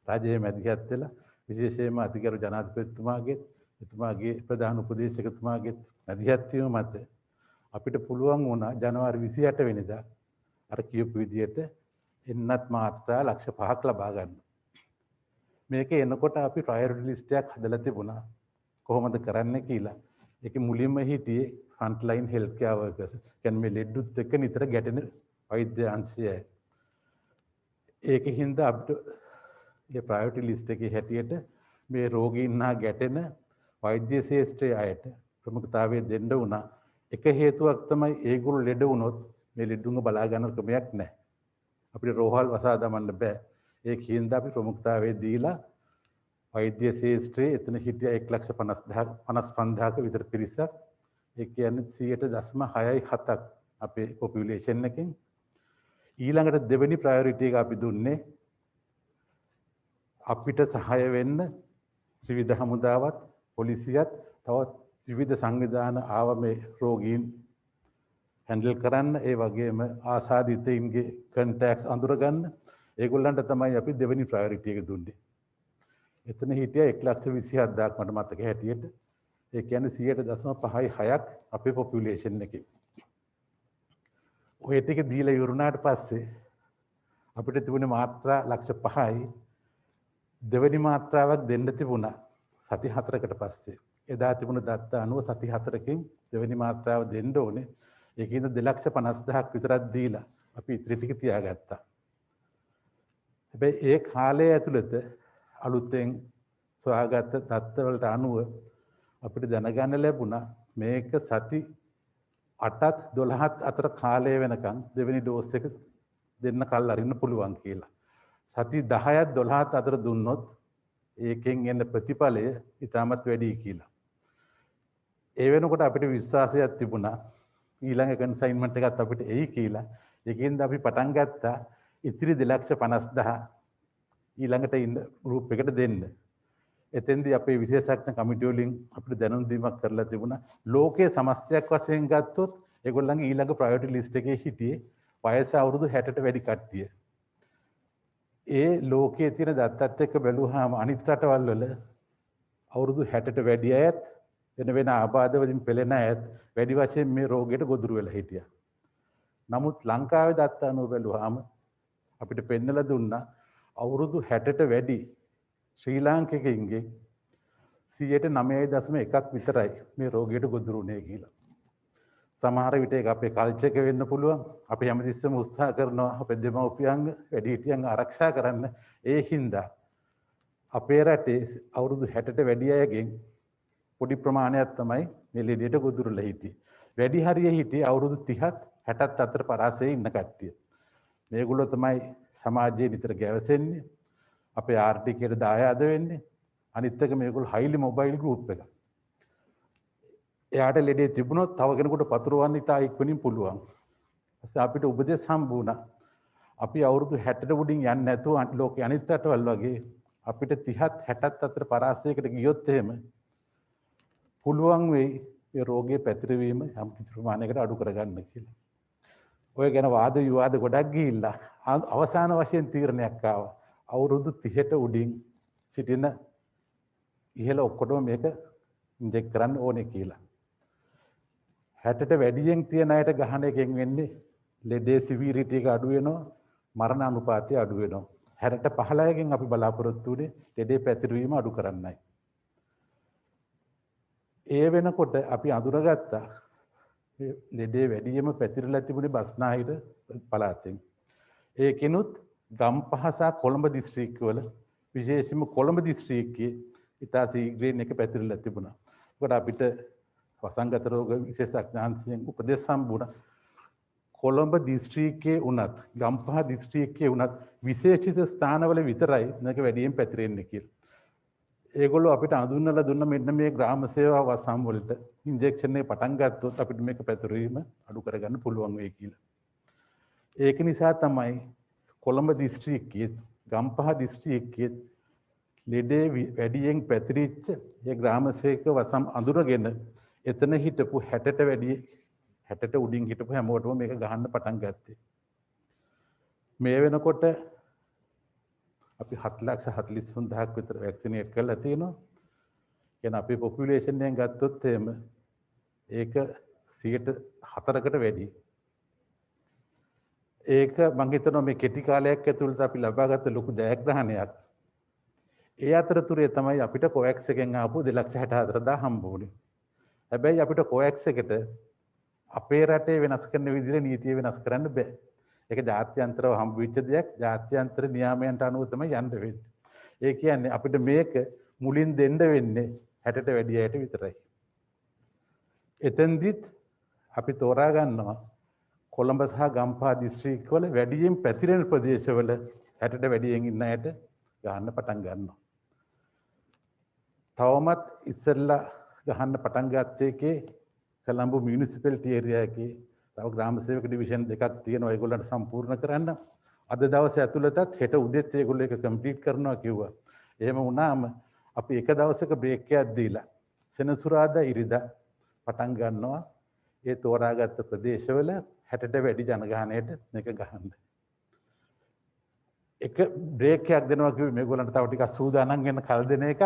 රජයේ මැදිහත් වෙලා විශේෂයෙන්ම අධිකරු ජනාධිපතිතුමාගේ එතුමාගේ ප්‍රධාන උපදේශකතුමාගේ මැදිහත් වීම මත අපිට පුළුවන් වුණා ජනවාරි 28 වෙනිදා අර කියපු විදිහට එන්නත් මාත්‍රා 5,00,000ක් ලබා ගන්න. මේක එනකොට අපි ප්‍රයොරිටි ලිස්ට් එකක් හදලා තිබුණා. කොහොමද කරන්න කියලා. ඒක මුලින්ම හිටියේ front line health care workers. කියන්නේ මේ ලෙඩුත් එක්ක නිතර ගැටෙන වෛද්‍ය අංශයයි. ඒකින්ද අපිට මේ ප්‍රයොරිටි ලිස්ට් එකේ හැටියට මේ රෝගීන් හා ගැටෙන වෛද්‍ය ශාස්ත්‍රයේ අයට ප්‍රමුඛතාවය දෙන්න උනා. එක හේතුවක් තමයි ඒගොල්ලෝ ලෙඩ වුණොත් මේ ලෙඩුන්ව බලා ගන්න ක්‍රමයක් නැහැ. අපිට රෝහල් වසා දමන්න බෑ. ඒකින්ද අපි ප්‍රමුඛතාවය දීලා වෛද්‍ය ශාස්ත්‍රයේ එතන හිටිය 1,50,000ක විතර පිරිසක්. ඒ කියන්නේ 0.67ක් අපේ පොපියුලේෂන් එකෙන්. ඊළඟට දෙවෙනි ප්‍රයොරිටි එක අපි දුන්නේ අපිට සහාය වෙන්න ත්‍රිවිධ හමුදාවත් පොලිසියත් තවත් විවිධ සංවිධාන ආව මේ රෝගීන් හැන්ඩල් කරන්න. ඒ වගේම ආසාදිතයින්ගේ කන්ටැක්ට්ස් අඳුරගන්න. ඒගොල්ලන්ට තමයි අපි දෙවෙනි ප්‍රයොරිටි එක දුන්නේ. එතන හිටියා 1,27,000ක් මට මතක හැටියට. ඒ කියන්නේ 0.56ක් අපේ පොපියුලේෂන් එකේ. ඔය ටික දීලා ඉවරුනාට පස්සේ අපිට තිබුණේ මාත්‍රා 5,00,000යි. දෙවෙනි මාත්‍රාවක් දෙන්න තිබුණා සති 4කට පස්සේ. එදා තිබුණ දත්ත අනුව සති 4කින් දෙවෙනි මාත්‍රාව දෙන්න ඕනේ. ඒකින්ද 2,50,000ක් විතරක් දීලා අපි ඉතිරි ටික තියාගත්තා. හැබැයි ඒ කාලය ඇතුළත අලුතෙන් සොයාගත්ත දත්ත වලට අනුව අපිට දැනගන්න ලැබුණා මේක සති 8ත් 12ත් අතර කාලය වෙනකන් දෙවෙනි ඩෝස් එක දෙන්න කල් අරින්න පුළුවන් කියලා. සති 10ත් 12ත් අතර දුන්නොත් ඒකෙන් එන ප්‍රතිඵලය ඉතාමත් වැඩි කියලා. ඒ වෙනකොට අපිට විශ්වාසයක් තිබුණා ඊළඟ කන්සයින්මන්ට් එකත් අපිට එයි කියලා. ඒකින්ද අපි පටන් ගත්තා ඉතිරි 2,50,000 ඊළඟට ඉන්න ගෲප් එකට දෙන්න. එතෙන්දී අපේ විශේෂඥ කමිටුව වලින් අපිට දැනුම් දීමක් කරලා තිබුණා. ලෝකයේ සමස්තයක් වශයෙන් ගත්තොත් ඒගොල්ලන්ගේ ඊළඟ ප්‍රයොරිටි ලිස්ට් එකේ හිටියේ වයස අවුරුදු 60ට වැඩි කට්ටිය. ඒ ලෝකයේ තියෙන දත්තත් එක්ක බැලුවාම අනිත් රටවල් වල අවුරුදු 60ට වැඩි අයත් වෙන වෙන ආබාධ වලින් පෙළෙන අයත් වැඩි වශයෙන් මේ රෝගයට ගොදුරු වෙලා හිටියා. නමුත් ලංකාවේ දත්ත අනුව බැලුවාම අපිට පෙන්නලා දුන්නා අවුරුදු 60ට වැඩි ශ්‍රී ලාංකිකයින්ගේ 9.1% විතරයි මේ රෝගයට ගොදුරු වුණේ කියලා. සමහර විට ඒක අපේ කල්චර් එක වෙන්න පුළුවන්. අපි හැමතිස්සෙම උත්සාහ කරනවා අපේ දෙමව්පියන්ගේ වැඩිහිටියන් ආරක්ෂා කරන්න. ඒ හින්දා අපේ රටේ අවුරුදු 60ට වැඩි අයගෙන් පොඩි ප්‍රමාණයක් තමයි මේ ලෙඩේට ගොදුරුලා හිටියේ. වැඩි හරිය හිටියේ අවුරුදු 30ත් 60ත් අතර පරාසයේ ඉන්න කට්ටිය. මේගොල්ලෝ තමයි සමාජයේ නිතර ගැවසෙන්නේ. අපේ ආර්ථිකයට දායාද වෙන්නේ. අනිත් එක මේගොල්ලෝ highly mobile group එක. එයාට ලෙඩේ තිබුණොත් තව කෙනෙකුට පතුරවන්න ඉතා ඉක්මනින් පුළුවන්. අපිට උපදෙස් හම්බ වුණා. අපි අවුරුදු 60ට උඩින් යන්නේ නැතුව ලෝකේ අනිත් රටවල් වගේ අපිට 30ත් 60ත් අතර පරාසයකට ගියොත් එහෙම පුළුවන් වෙයි මේ රෝගයේ පැතිරවීම යම් කිසි ප්‍රමාණයකට අඩු කරගන්න කියලා. ඔය ගැන වාද විවාද ගොඩක් ගිහිල්ලා අවසාන වශයෙන් තීරණයක් ආවා. අවුරුදු 30ට උඩින් සිටින ඉහළ ඔක්කොටම මේක ඉන්ජෙක්ට් කරන්න ඕනේ කියලා. 60ට වැඩියෙන් තියෙන අයට ගහන එකෙන් වෙන්නේ ලෙඩේ සිවිරිටි එක අඩු වෙනවා, මරණ අනුපාතය අඩු වෙනවා. 60ට 15කින් අපි බලාපොරොත්තු වෙන්නේ ලෙඩේ පැතිරවීම අඩු කරන්නයි. ඒ වෙනකොට අපි අඳුරගත්තා ලෙඩේ වැඩියෙන්ම පැතිරලා තිබුණේ බස්නාහිර පළාතෙන්. ඒකිනුත් ගම්පහ සහ කොළඹ දිස්ත්‍රික්කවල විශේෂයෙන්ම කොළඹ දිස්ත්‍රික්කයේ ඉතා ශීඝ්‍රයෙන් එක පැතිරලා තිබුණා. මොකද අපිට වසංගත රෝග විශේෂඥාන්සයෙන් උපදෙස් හම්බුණා. කොළඹ දිස්ත්‍රික්කයේ උනත් ගම්පහ දිස්ත්‍රික්කයේ උනත් විශේෂිත ස්ථානවල විතරයි මේක වැඩියෙන් පැතිරෙන්නේ කියලා. ඒගොල්ලෝ අපිට අඳුන්වලා දුන්න මෙන්න මේ ග්‍රාම සේවා වසම් වලට ඉන්ජෙක්ෂන් එක පටන් ගත්තොත් අපිට මේක පැතිරීම අඩු කරගන්න පුළුවන් වෙයි කියලා. ඒක නිසා තමයි කොළඹ දිස්ත්‍රික්කයේ ගම්පහ දිස්ත්‍රික්කයේ ලෙඩේ වැඩියෙන් පැතිරිච්ච ඒ ග්‍රාම සේවක වසම් අඳුරගෙන එතන හිටපු 60ට වැඩි 60ට උඩින් හිටපු හැමෝටම මේක ගහන්න පටන් ගත්තේ. මේ වෙනකොට අපි 7,43,000ක් විතර වැක්සිනේට් කරලා තියෙනවා. කියන අපේ පොපියුලේෂන් එකෙන් ගත්තොත් එහෙම ඒක 4%කට වැඩි. ඒක මම හිතනවා මේ කෙටි කාලයක් ඇතුළත අපි ලබාගත් ලොකු ජයග්‍රහණයක්. ඒ අතරතුරේ තමයි අපිට කොවැක්ස් එකෙන් ආපු 2,64,000 හම්බ වුණේ. හැබැයි අපිට කොවැක්ස් එකට අපේ රටේ වෙනස් කරන විදිහට නීතිය වෙනස් කරන්න බෑ. ඒක ජාත්‍යන්තරව හම්බ වෙච්ච දෙයක්. ජාත්‍යන්තර නියාමයන්ට අනුව තමයි යන්න වෙන්නේ. ඒ කියන්නේ අපිට මේක මුලින් දෙන්න වෙන්නේ 60ට වැඩි අයට විතරයි. එතෙන්දිත් අපි තෝරා ගන්නවා කොළඹ සහ ගම්පහ දිස්ත්‍රික්කවල වැඩියෙන් පැතිරෙන ප්‍රදේශවල 60ට වැඩියෙන් ඉන්න අයට ගහන්න පටන් ගන්නවා. තවමත් ඉස්සෙල්ලා ගහන්න පටන් ගත්තේ එකේ කොළඹ මියුනිසිපැලිටි ඒරියා එකේ තව ග්‍රාම සේවක ඩිවිෂන් දෙකක් තියෙනවා ඒගොල්ලන්ට සම්පූර්ණ කරන්න. අද දවසේ ඇතුළතත් හෙට උදේත් ඒගොල්ලෝ ඒක කම්ප්ලීට් කරනවා කිව්වා. එහෙම වුණාම අපි එක දවසක බ්‍රේක් එකක් දීලා සෙනසුරාදා ඉරිදා පටන් ගන්නවා ඒ තෝරාගත්ත ප්‍රදේශවල 60ට වැඩි ජනගහනයට මේක ගහන්න. එක බ්‍රේක් එකක් දෙනවා කිව්වේ මේගොල්ලන්ට තව ටිකක් සූදානම් වෙන්න කල් දෙන එකක්.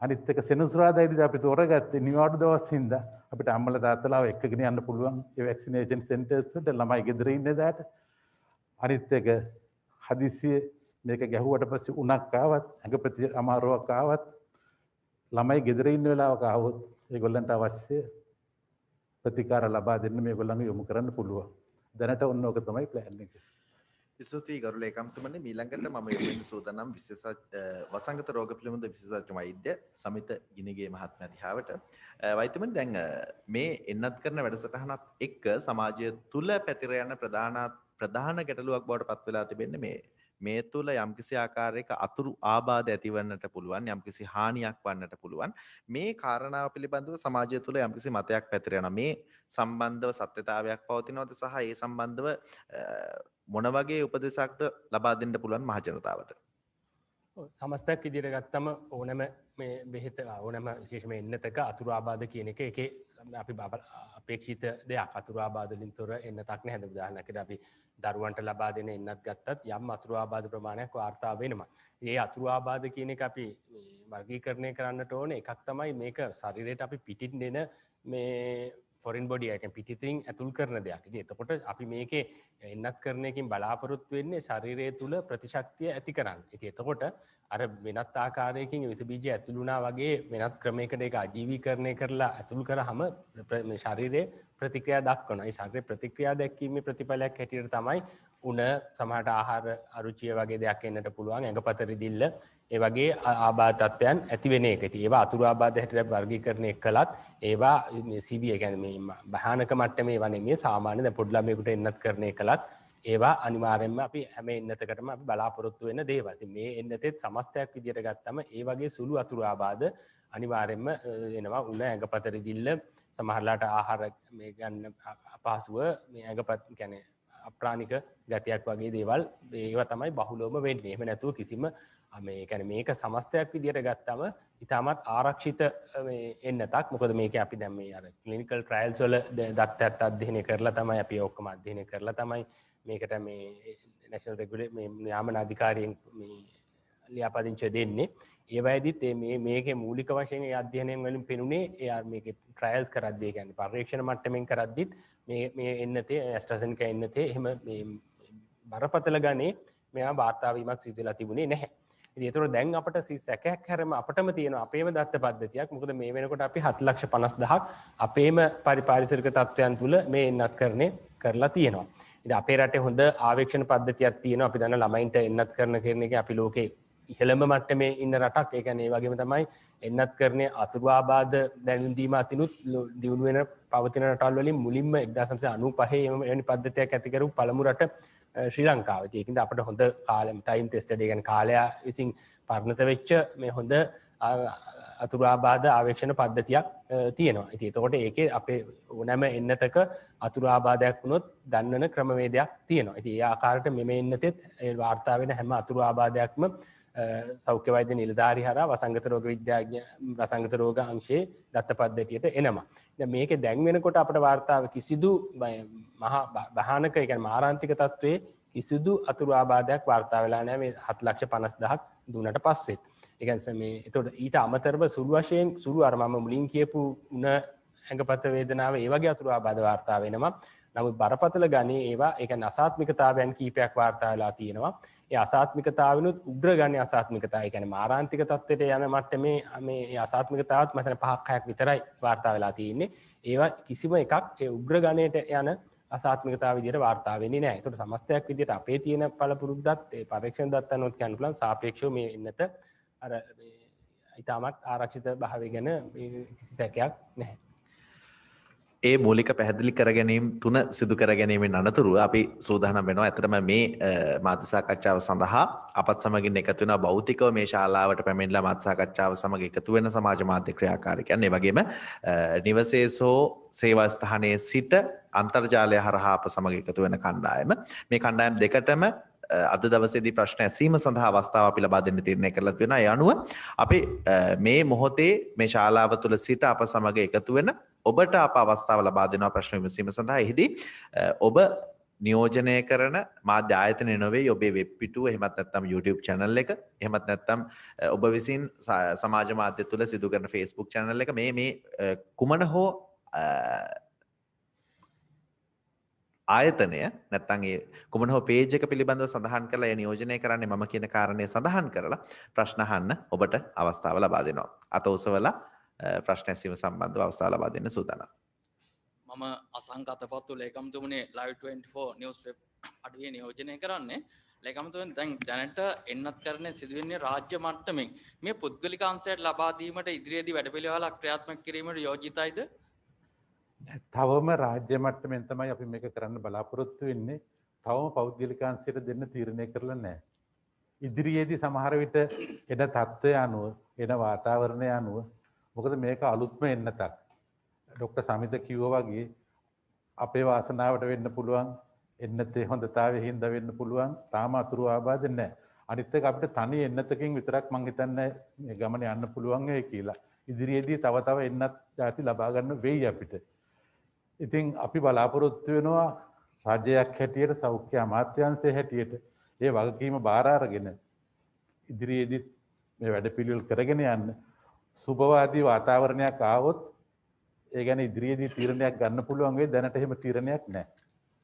අනිත් එක සෙනසුරාදා ඉරිදා අපි තෝරාගත්තේ නිවාඩු දවස් හින්දා අපිට අම්මලා තාත්තලාව එක්කගෙන යන්න පුළුවන් ඒ වැක්සිනේෂන් සෙන්ටර්ස් වලට ළමයි ගෙදර ඉන්නේ දාට. අනිත් එක හදිසියෙ මේක ගැහුවට පස්සේ උණක් ආවත් ඇඟ අමාරුවක් ආවත් ළමයි ගෙදර ඉන්න වෙලාවක ආවොත් ඒගොල්ලන්ට අවශ්‍ය ප්‍රතිකාර ලබා දෙන්න මේගොල්ලන්ව යොමු කරන්න පුළුවන්. දැනට ඔන්න ඕක තමයි ප්ලෑන් එක. ස්තුතියි ගරු ලේකම්තුමනි. ඊළඟට මම යොමු වෙන්න සූදානම් වසංගත රෝග පිළිබඳ විශේෂඥ වෛද්‍ය සමිත ගිනිගේ මහත්මයා දිහාවට. වෛද්‍යමනි දැන් මේ එන්නත් කරන වැඩසටහනත් එක්ක සමාජය තුල පැතිර යන ප්‍රධාන ගැටලුවක් බවට පත් වෙලා තිබෙන්නේ මේ තුල යම්කිසි ආකාරයක අතුරු ආබාධ ඇතිවන්නට පුළුවන්, යම්කිසි හානියක් වන්නට පුළුවන්. මේ කාරණාව පිළිබඳව සමාජය තුළ යම්කිසි මතයක් පැතිර යනවා. මේ සම්බන්ධව සත්‍යතාවයක් පවතිනවද සහ ඒ සම්බන්ධව මොන වගේ උපදෙසක්ද ලබා දෙන්න පුළුවන් මහජනතාවට? සමස්තයක් ඉදිරියට ගත්තම ඕනෑම මේ බෙහෙත ඕනෑම විශේෂයෙන්ම එන්නතක අතුරු ආබාධ කියන එක ඒකේ අපි අපේක්ෂිත දෙයක්. අතුරු ආබාධ වලින් තොර එන්නතක් නැහැ. උදාහරණයකට අපි දරුවන්ට ලබා දෙන එන්නත් ගත්තත් යම් අතුරු ආබාධ ප්‍රමාණයක් වාර්තා වෙනවා. මේ අතුරු ආබාධ කියන එක අපි වර්ගීකරණය කරන්නට ඕනේ. එකක් තමයි මේක ශරීරයට අපි පිටින් දෙන මේ ෆොරින් බොඩි එක පිටිතින් ඇතුල් කරන දෙයක්. ඉතින් එතකොට අපි මේකේ එන්නත් කරන එකකින් බලාපොරොත්තු වෙන්නේ ශරීරය තුල ප්‍රතිශක්තිය ඇති කරන්න. ඉතින් එතකොට අර වෙනත් ආකාරයකින් විස බීජ ඇතුළු වුණා වගේ වෙනත් ක්‍රමයකට ඒක ආජීවීකරණය කරලා ඇතුල් කරාම මේ ශරීරයේ ප්‍රතික්‍රියා දක්වනවා. ඒ ශරීරයේ ප්‍රතික්‍රියා දැක්වීමේ ප්‍රතිඵලයක් හැටියට තමයි උණ සමහරට ආහාර අරුචිය වගේ දෙයක් එන්නට පුළුවන්. ඇඟපත රිදිල්ල ඒ වගේ ආබාධ තත්ත්වයන් ඇති වෙන එක. ඉතින් ඒවා අතුරු ආබාධ හැටියට වර්ගීකරණය කළත් ඒවා මේ CBA කියන්නේ මේ භයානක මට්ටමේ ඒවා නෙමෙයි. සාමාන්‍ය දැන් පොඩි ළමයෙකුට එන්නත් කරණය කළත් ඒවා අනිවාර්යෙන්ම අපි හැම එන්නතකටම අපි බලාපොරොත්තු වෙන දේවල්. ඉතින් මේ එන්නතෙත් සමස්තයක් විදියට ගත්තම ඒ වගේ සුළු අතුරු ආබාධ අනිවාර්යෙන්ම එනවා. උණ ඇඟපත රිදිල්ල සමහරලාට ආහාර මේ ගන්න අපහසුව මේ ඇඟපත කියන්නේ අප්‍රාණික ගතියක් වගේ දේවල් ඒවා තමයි බහුලවම වෙන්නේ. එහෙම නැතුව කිසිම මේ කියන්නේ මේක සමස්තයක් විදියට ගත්තම ඉතාමත් ආරක්ෂිත මේ එන්නතක්. මොකද මේක අපි දැන් මේ අර ක්ලිනිකල් ට්‍රයල්ස් වල දත්තත් අධ්‍යයනය කරලා තමයි අපි ඔක්කොම අධ්‍යයනය කරලා තමයි මේකට මේ නැෂනල් රෙගුලේටර් මේ නියාමන අධිකාරියෙන් මේ ලියාපදිංචිය දෙන්නේ. ඒ වගේදීත් මේ මේකේ මූලික වශයෙන් ඒ අධ්‍යයනයෙන් වලින් පෙනුනේ ඒ මේකේ ට්‍රයල්ස් කරද්දී ඒ කියන්නේ පරීක්ෂණ මට්ටමින් කරද්දීත් මේ එන්නතේ ඇස්ට්‍රාසෙනිකා එන්නතේ එහෙම මේ බරපතල ගණේ මෙයා වාර්තා වීමක් සිදු වෙලා තිබුණේ නැහැ. ඉතින් ඒතකොට දැන් අපිට සැකයක් හැරම අපිටම තියෙන අපේම දත්ත පද්ධතියක්. මොකද මේ වෙනකොට අපි 7,50,000ක් අපේම පරිපාරිසරික තත්ත්වයන් තුල මේ එන්නත් කරන්නේ කරලා තියෙනවා. ඉතින් අපේ රටේ හොඳ ආවේක්ෂණ පද්ධතියක් තියෙනවා. අපි දන්න ළමයින්ට එන්නත් කරන එක අපි ලෝකේ ඉහළම මට්ටමේ ඉන්න රටක්. ඒ කියන්නේ ඒ වගේම තමයි එන්නත් කරන්නේ අතුරු ආබාධ දැනුම් දීම අතිනුත් දියුණු වෙන පවතින රටවල් වලින් මුලින්ම 1995 එවැනි පද්ධතියක් ඇති කරපු පළමු රට ශ්‍රී ලංකාව. ඒකින්ද අපිට හොඳ කාලෙම ටයිම් ටෙස්ටඩ් කියන්නේ කාලය විසින් පරිණත වෙච්ච මේ හොඳ අතුරු ආබාධ ආවේක්ෂණ පද්ධතියක් තියෙනවා. ඉතින් එතකොට ඒකේ අපේ ඕනෑම එන්නතක අතුරු ආබාධයක් වුණොත් දන්නන ක්‍රමවේදයක් තියෙනවා. ඉතින් ඒ ආකාරයට මෙමෙ එන්නතෙත් ඒ වාර්තා වෙන හැම අතුරු ආබාධයක්ම සෞඛ්‍ය වෛද්‍ය නිලධාරී හරහා වසංගත රෝග විද්‍යාඥ වසංගත රෝග අංශයේ දත්ත පද්ධතියට එනවා. දැන් මේකේ දැන් වෙනකොට අපිට වාර්තාව කිසිදු මහා භයානක ඒ කියන්නේ මාරාන්තික තත්වයේ කිසිදු අතුරු ආබාධයක් වාර්තා වෙලා නැහැ මේ 7,50,000ක් දුන්නට පස්සේ. ඒ කියන්නේ මේ ඒතකොට ඊට අමතරව සුළු වශයෙන් සුළු අර මම මුලින් කියපු උණ ඇඟපත වේදනාව ඒ වගේ අතුරු ආබාධ වාර්තා වෙනවා. නමුත් බරපතල ගණේ ඒවා ඒ කියන්නේ අසාත්මිකතාවයන් කීපයක් වාර්තා වෙලා තියෙනවා. ඒ අසාත්මිකතාවිනුත් උග්‍ර ගණයේ අසාත්මිකතාවය කියන්නේ මාරාන්තික තත්ත්වයට යන මට්ටමේ මේ අසාත්මිකතාවත් මතන 5-6ක් විතරයි වාර්තා වෙලා තියෙන්නේ. ඒවා කිසිම එකක් ඒ උග්‍ර ගණයට යන අසාත්මිකතාව විදිහට වාර්තා වෙන්නේ නැහැ. ඒකට සමස්තයක් විදිහට අපේ තියෙන පළපුරුද්දත් ඒ පරීක්ෂණ දත්ත අනුව කියන්න පුළුවන් සාපේක්ෂව මේ එන්නත අර ඊටමත් ආරක්ෂිත භාවය ගැන කිසි සැකයක් නැහැ. ඒ මූලික පැහැදිලි කර ගැනීම තුන සිදු කර ගැනීමෙන් අනතුරුව අපි සූදානම් වෙනවා. ඇත්තටම මේ මාධ්‍ය සාකච්ඡාව සඳහා අපත් සමගින් එකතු වෙන භෞතිකව මේ ශාලාවට පැමිණලා මාධ්‍ය සාකච්ඡාව සමග එකතු වෙන සමාජ මාධ්‍ය ක්‍රියාකාරිකයන්, ඒ වගේම නිවසේ සෝ සේවා ස්ථානයේ සිට අන්තර්ජාලය හරහා අප සමග එකතු වෙන කණ්ඩායම. මේ කණ්ඩායම් දෙකටම අද දවසේදී ප්‍රශ්න ඇසීම සඳහා අවස්ථාව අපි ලබා දෙන්න තීරණය කරලා තියෙනවා. ඒ අනුව අපි මේ මොහොතේ මේ ශාලාව තුළ සිට අප සමග එකතු වෙන ඔබට අප අවස්ථාව ලබා දෙනවා ප්‍රශ්න විමසීම සඳහා. එහිදී ඔබ නියෝජනය කරන මාධ්‍ය ආයතනය නොවේ ඔබේ වෙබ් පිටුව, එහෙමත් නැත්නම් YouTube channel එක, එහෙමත් නැත්නම් ඔබ විසින් සමාජ මාධ්‍ය තුළ සිදු කරන Facebook channel එක, මේ කුමන හෝ ආයතනය නැත්නම් ඒ කුමන හෝ පේජ් එක පිළිබඳව සඳහන් කරලා ඒ නියෝජනය කරන්නේ මම කියන කාරණේ සඳහන් කරලා ප්‍රශ්න අහන්න ඔබට අවස්ථාව ලබා දෙනවා. අත ඔසවලා ප්‍රශ්න ඇසීම සම්බන්ධව අවස්ථාව ලබා දෙන්න සූදානම්. මම අසංකතපත්තු ලේකම්තුමනේ Live 24 නිවුස් වෙබ් අඩුවේ නියෝජනය කරන්නේ. ලේකම්තුමනි දැන් දැනට එන්නත් කරන්නේ සිදුවෙන්නේ රාජ්‍ය මට්ටමින්. මේ පුද්ගලික අංශයට ලබා දීමට ඉදිරියේදී වැඩපිළිවෙලක් ක්‍රියාත්මක කිරීමට යෝජිතයිද? තවම රාජ්‍ය මට්ටමින් තමයි අපි මේක කරන්න බලාපොරොත්තු වෙන්නේ. තවම පෞද්ගලික අංශයට දෙන්න තීරණය කරලා නැහැ. ඉදිරියේදී සමහර විට එන තත්ත්වය අනුව, එන වාතාවරණය අනුව, මොකද මේක අලුත්ම එන්නතක්. ඩොක්ටර් සමිත කිව්වා වගේ අපේ වාසනාවට වෙන්න පුළුවන්, එන්නතේ හොඳතාවයේ හින්දා වෙන්න පුළුවන්, තාම අතුරු ආබාධ නැහැ. අනිත් එක අපිට තනි එන්නතකින් විතරක් මං හිතන්නේ මේ ගමන යන්න පුළුවන් වෙයි කියලා. ඉදිරියේදී තව එන්නත් ಜಾති ලබා ගන්න වෙයි අපිට. ඉතින් අපි බලාපොරොත්තු වෙනවා රාජ්‍යයක් හැටියට, සෞඛ්‍ය අමාත්‍යාංශයේ හැටියට ඒ වගකීම බාර අරගෙන ඉදිරියේදී මේ වැඩපිළිවෙල කරගෙන යන්න සුබවාදී වාතාවරණයක් ආවොත් ඒ ගැන ඉදිරියේදී තීරණයක් ගන්න පුළුවන් වෙයි. දැනට එහෙම තීරණයක් නැහැ.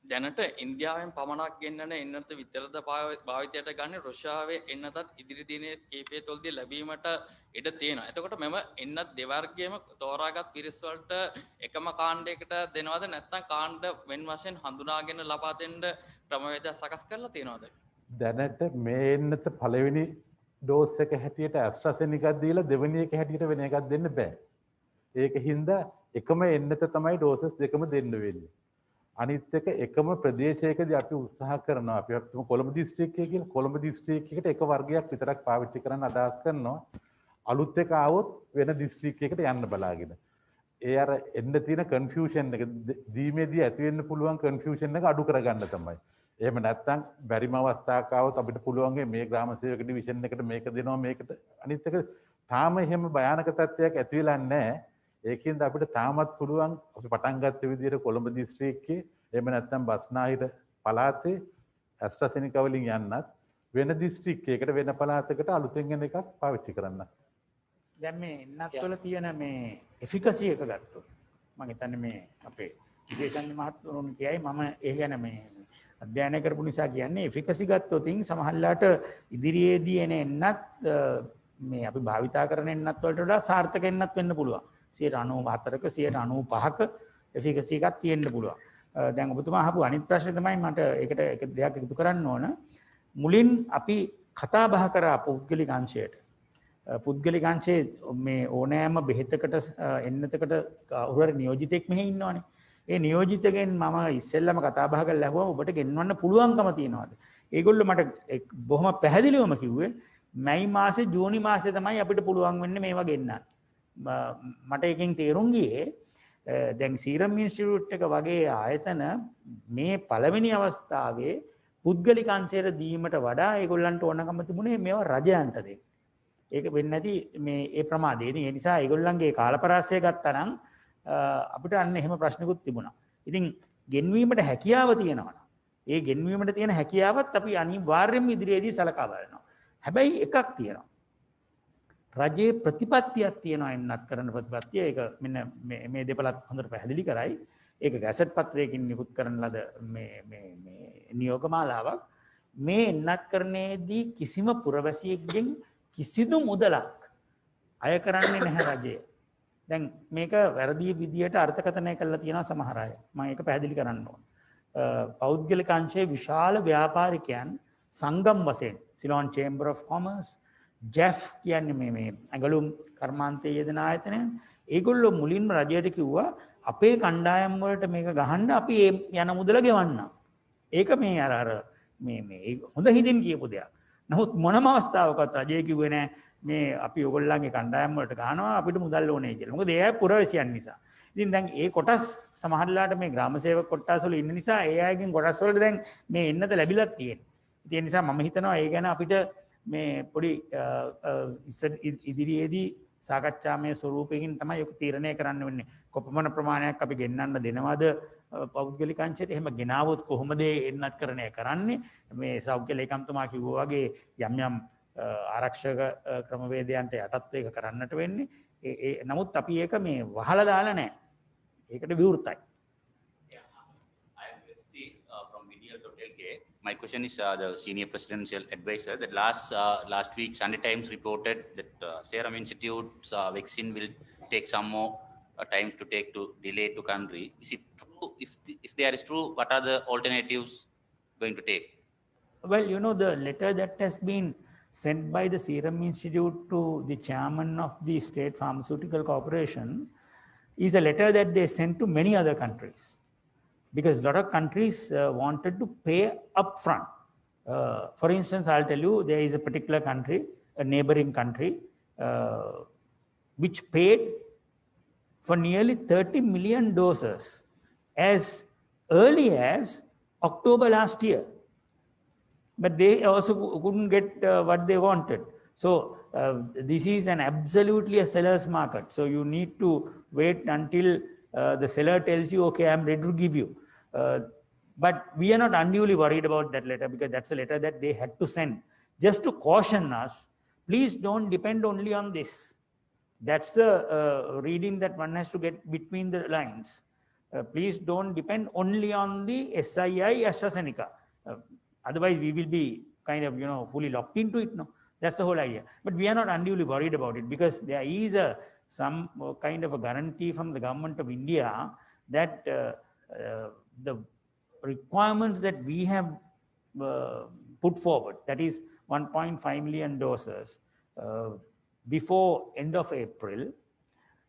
දැනට ඉන්දියාවෙන් පමණක් ගෙන්නන එන්නත විතරද භාවිතයට ගන්න රුසියාවේ එන්නතත් ඉදිරි දිනේ කීපය තුළදී ලැබීමට ඉඩ තියෙනවා. එතකොට මෙම එන්නත් දෙවර්ගයේම තෝරාගත් පිරිස් වලට එකම කාණ්ඩයකට දෙනවද නැත්නම් කාණ්ඩ වෙන වශයෙන් හඳුනාගෙන ලබා දෙන්න ක්‍රමවේදයක් සකස් කරලා තියෙනවද? දැනට මේ එන්නත පළවෙනි ඩෝස් එක හැටියට ඇස්ට්‍රාසෙනිකක් දීලා දෙවෙනි එක හැටියට වෙන එකක් දෙන්න බෑ. ඒක හින්දා එකම එන්නත තමයි ඩෝසස් දෙකම දෙන්න වෙන්නේ. අනිත් එක එකම ප්‍රදේශයකදී අපි උත්සාහ කරනවා අපි හිතමු කොළඹ දිස්ත්‍රික්කය කියලා. කොළඹ දිස්ත්‍රික්කයකට එක වර්ගයක් විතරක් පාවිච්චි කරන්න අදහස් කරනවා. අලුත් එක ආවොත් වෙන දිස්ත්‍රික්කයකට යන්න බලාගෙන. ඒ අර එන්න තියෙන කන්ෆියුෂන් එක දීමේදී ඇති වෙන්න පුළුවන් කන්ෆියුෂන් එක අඩු කරගන්න තමයි. එහෙම නැත්නම් බැරිම අවස්ථාවක් ආවොත් අපිට පුළුවන් මේ ග්‍රාම සේවක ඩිවිෂන් එකට මේක දෙනවා මේකට අනිත් එක තාම එහෙම භයානක තත්ත්වයක් ඇති වෙලා නැහැ. ඒකින්ද අපිට තාමත් පුළුවන් අපි පටන් ගත්ත විදිහට කොළඹ දිස්ත්‍රික්කයේ එහෙම නැත්නම් බස්නාහිර පළාතේ ඇස්ට්‍රාසෙනිකා වලින් යන්නත් වෙන දිස්ත්‍රික්කයකට වෙන පළාතකට අලුතෙන් එන එකක් පාවිච්චි කරන්න. දැන් මේ එන්නත් වල තියෙන මේ එෆිකසි එක ගත්තොත් මම හිතන්නේ මේ අපේ විශේෂඥ මහත්වරුන් කියයි මම ඒ ගැන මේ අධ්‍යයනය කරපු නිසා කියන්නේ එෆිකසි ගත්තොත් සමහරලාට ඉදිරියේදී එන එන්නත් මේ අපි භාවිතා කරන එන්නත් වලට වඩා සාර්ථක එන්නත් වෙන්න පුළුවන්. 94ක 95ක එෆිකසි එකක් තියෙන්න පුළුවන්. දැන් ඔබතුමා අහපු අනිත් ප්‍රශ්නේ තමයි මට ඒකට එක දෙයක් එකතු කරන්න ඕන. මුලින් අපි කතා බහ කරා පෞද්ගලික අංශයට. පුද්ගලික අංශයේ මේ ඕනෑම බෙහෙතකට එන්නතකට උරර නියෝජිතෙක් මෙහි ඉන්නවනේ. ඒ නියෝජිතගෙන් මම ඉස්සෙල්ලම කතා බහ කරලා ඇහුවා ඔබට ගෙන්වන්න පුළුවන්කම තියනවාද? ඒගොල්ලෝ මට බොහොම පැහැදිලිවම කිව්වේ මැයි මාසේ ජූනි මාසේ තමයි අපිට පුළුවන් වෙන්නේ මේවා ගෙන්නන්න. මට එකෙන් තේරුම් ගියේ දැන් සීරම් ඉන්ස්ටිටියුට් එක වගේ ආයතන මේ පළවෙනි අවස්ථාවේ පුද්ගලික අංශයට දීමට වඩා ඒගොල්ලන්ට ඕනකම තිබුණේ මේවා රජයන්ට දෙන්න. ඒක වෙන්නේ නැති මේ ඒ ප්‍රමාදේ. ඉතින් ඒ නිසා ඒගොල්ලන්ගේ කාලපරාසය ගත්තා නම් අපිට අන්න එහෙම ප්‍රශ්නකුත් තිබුණා. ඉතින් ගෙන්වීමට හැකියාව තියෙනවා. ඒ ගෙන්වීමට තියෙන හැකියාවත් අපි අනිවාර්යයෙන්ම ඉදිරියේදී සලකා බලනවා. හැබැයි එකක් තියෙනවා. රජයේ ප්‍රතිපත්තියක් තියෙනවා එන්නත් කරන ප්‍රතිපත්තිය. ඒක මෙන්න මේ දෙපළත් හොඳට පැහැදිලි කරයි. ඒක ගැසට් පත්‍රයකින් නිකුත් කරන ලද මේ නියෝගමාලාවක්. මේ එන්නත් කරන්නේදී කිසිම පුරවැසියෙක්ගෙන් කිසිදු මුදලක් අය කරන්නේ නැහැ රජය. දැන් මේක වැරදි විදියට අර්ථකථනය කරලා තියෙනවා සමහර අය. මම ඒක පැහැදිලි කරන්න ඕන. පෞද්ගලික අංශයේ විශාල ව්‍යාපාරිකයන් සංගම් වශයෙන් සිලෝන් චේම්බර් ඔෆ් කොමර්ස් ජෙෆ් කියන්නේ මේ ඇඟලුම් කර්මාන්තයේ යෙදෙන ආයතනය. ඒගොල්ලෝ මුලින්ම රජයට කිව්වා අපේ කණ්ඩායම් වලට මේක ගහන්න අපි යන මුදල ගෙවන්න. ඒක මේ අර මේ හොඳ හිතින් කියපු දෙයක්. නමුත් මොනම අවස්ථාවකවත් රජය කිව්වේ නැහැ මේ අපි ඔයගොල්ලන්ගේ කණ්ඩායම් වලට ගහනවා අපිට මුදල් ඕනේ කියලා. මොකද ඒ අය පුරවැසියන් නිසා. ඉතින් දැන් ඒ කොටස් සමහරලාට මේ ග්‍රාම සේවක කොටස් වල ඉන්න නිසා ඒ අයගෙන් කොටස් වලට දැන් මේ එන්නත ලැබිලා තියෙනවා. ඉතින් ඒ නිසා මම හිතනවා ඒ ගැන අපිට මේ පොඩි ඉදිරියේදී සාකච්ඡාමය ස්වරූපයකින් තමයි ඔක තීරණය කරන්න වෙන්නේ. කොපමණ ප්‍රමාණයක් අපි ගෙන්නන්න දෙනවද පෞද්ගලික අංශයට? එහෙම ගෙනාවොත් කොහොමද එන්නත් කරණය කරන්නේ? මේ සෞඛ්‍ය ලේකම්තුමා කිව්වා වගේ යම් යම් ආරක්ෂක ක්‍රමවේදයන්ට යටත් ඒක කරන්නට වෙන්නේ. නමුත් අපි ඒක මේ වහලා දාලා නැහැ. ඒකට විවෘතයි. My question is the senior presidential advisor that last week Sunday Times reported that Serum Institute's vaccine will take some more times to take to delay to country. Is it true? If there is true, what are the alternatives going to take? Well, you know, the letter that has been sent by the Serum Institute to the chairman of the State Pharmaceutical Corporation is a letter that they sent to many other countries. Because a lot of countries wanted to pay upfront. For instance, I'll tell you, there is a particular country, a neighboring country, which paid for nearly 30 million doses as early as October last year. But they also couldn't get what they wanted. So this is an absolutely a seller's market. So you need to wait until the seller tells you, okay, I'm ready to give you. But we are not unduly worried about that letter because that's a letter that they had to send just to caution us. Please don't depend only on this. That's the reading that one has to get between the lines. Please don't depend only on the SII AstraZeneca. Otherwise, we will be kind of, fully locked into it. No, that's the whole idea. But we are not unduly worried about it because there is some kind of a guarantee from the government of India that the requirements that we have put forward, that is 1.5 million doses before end of April,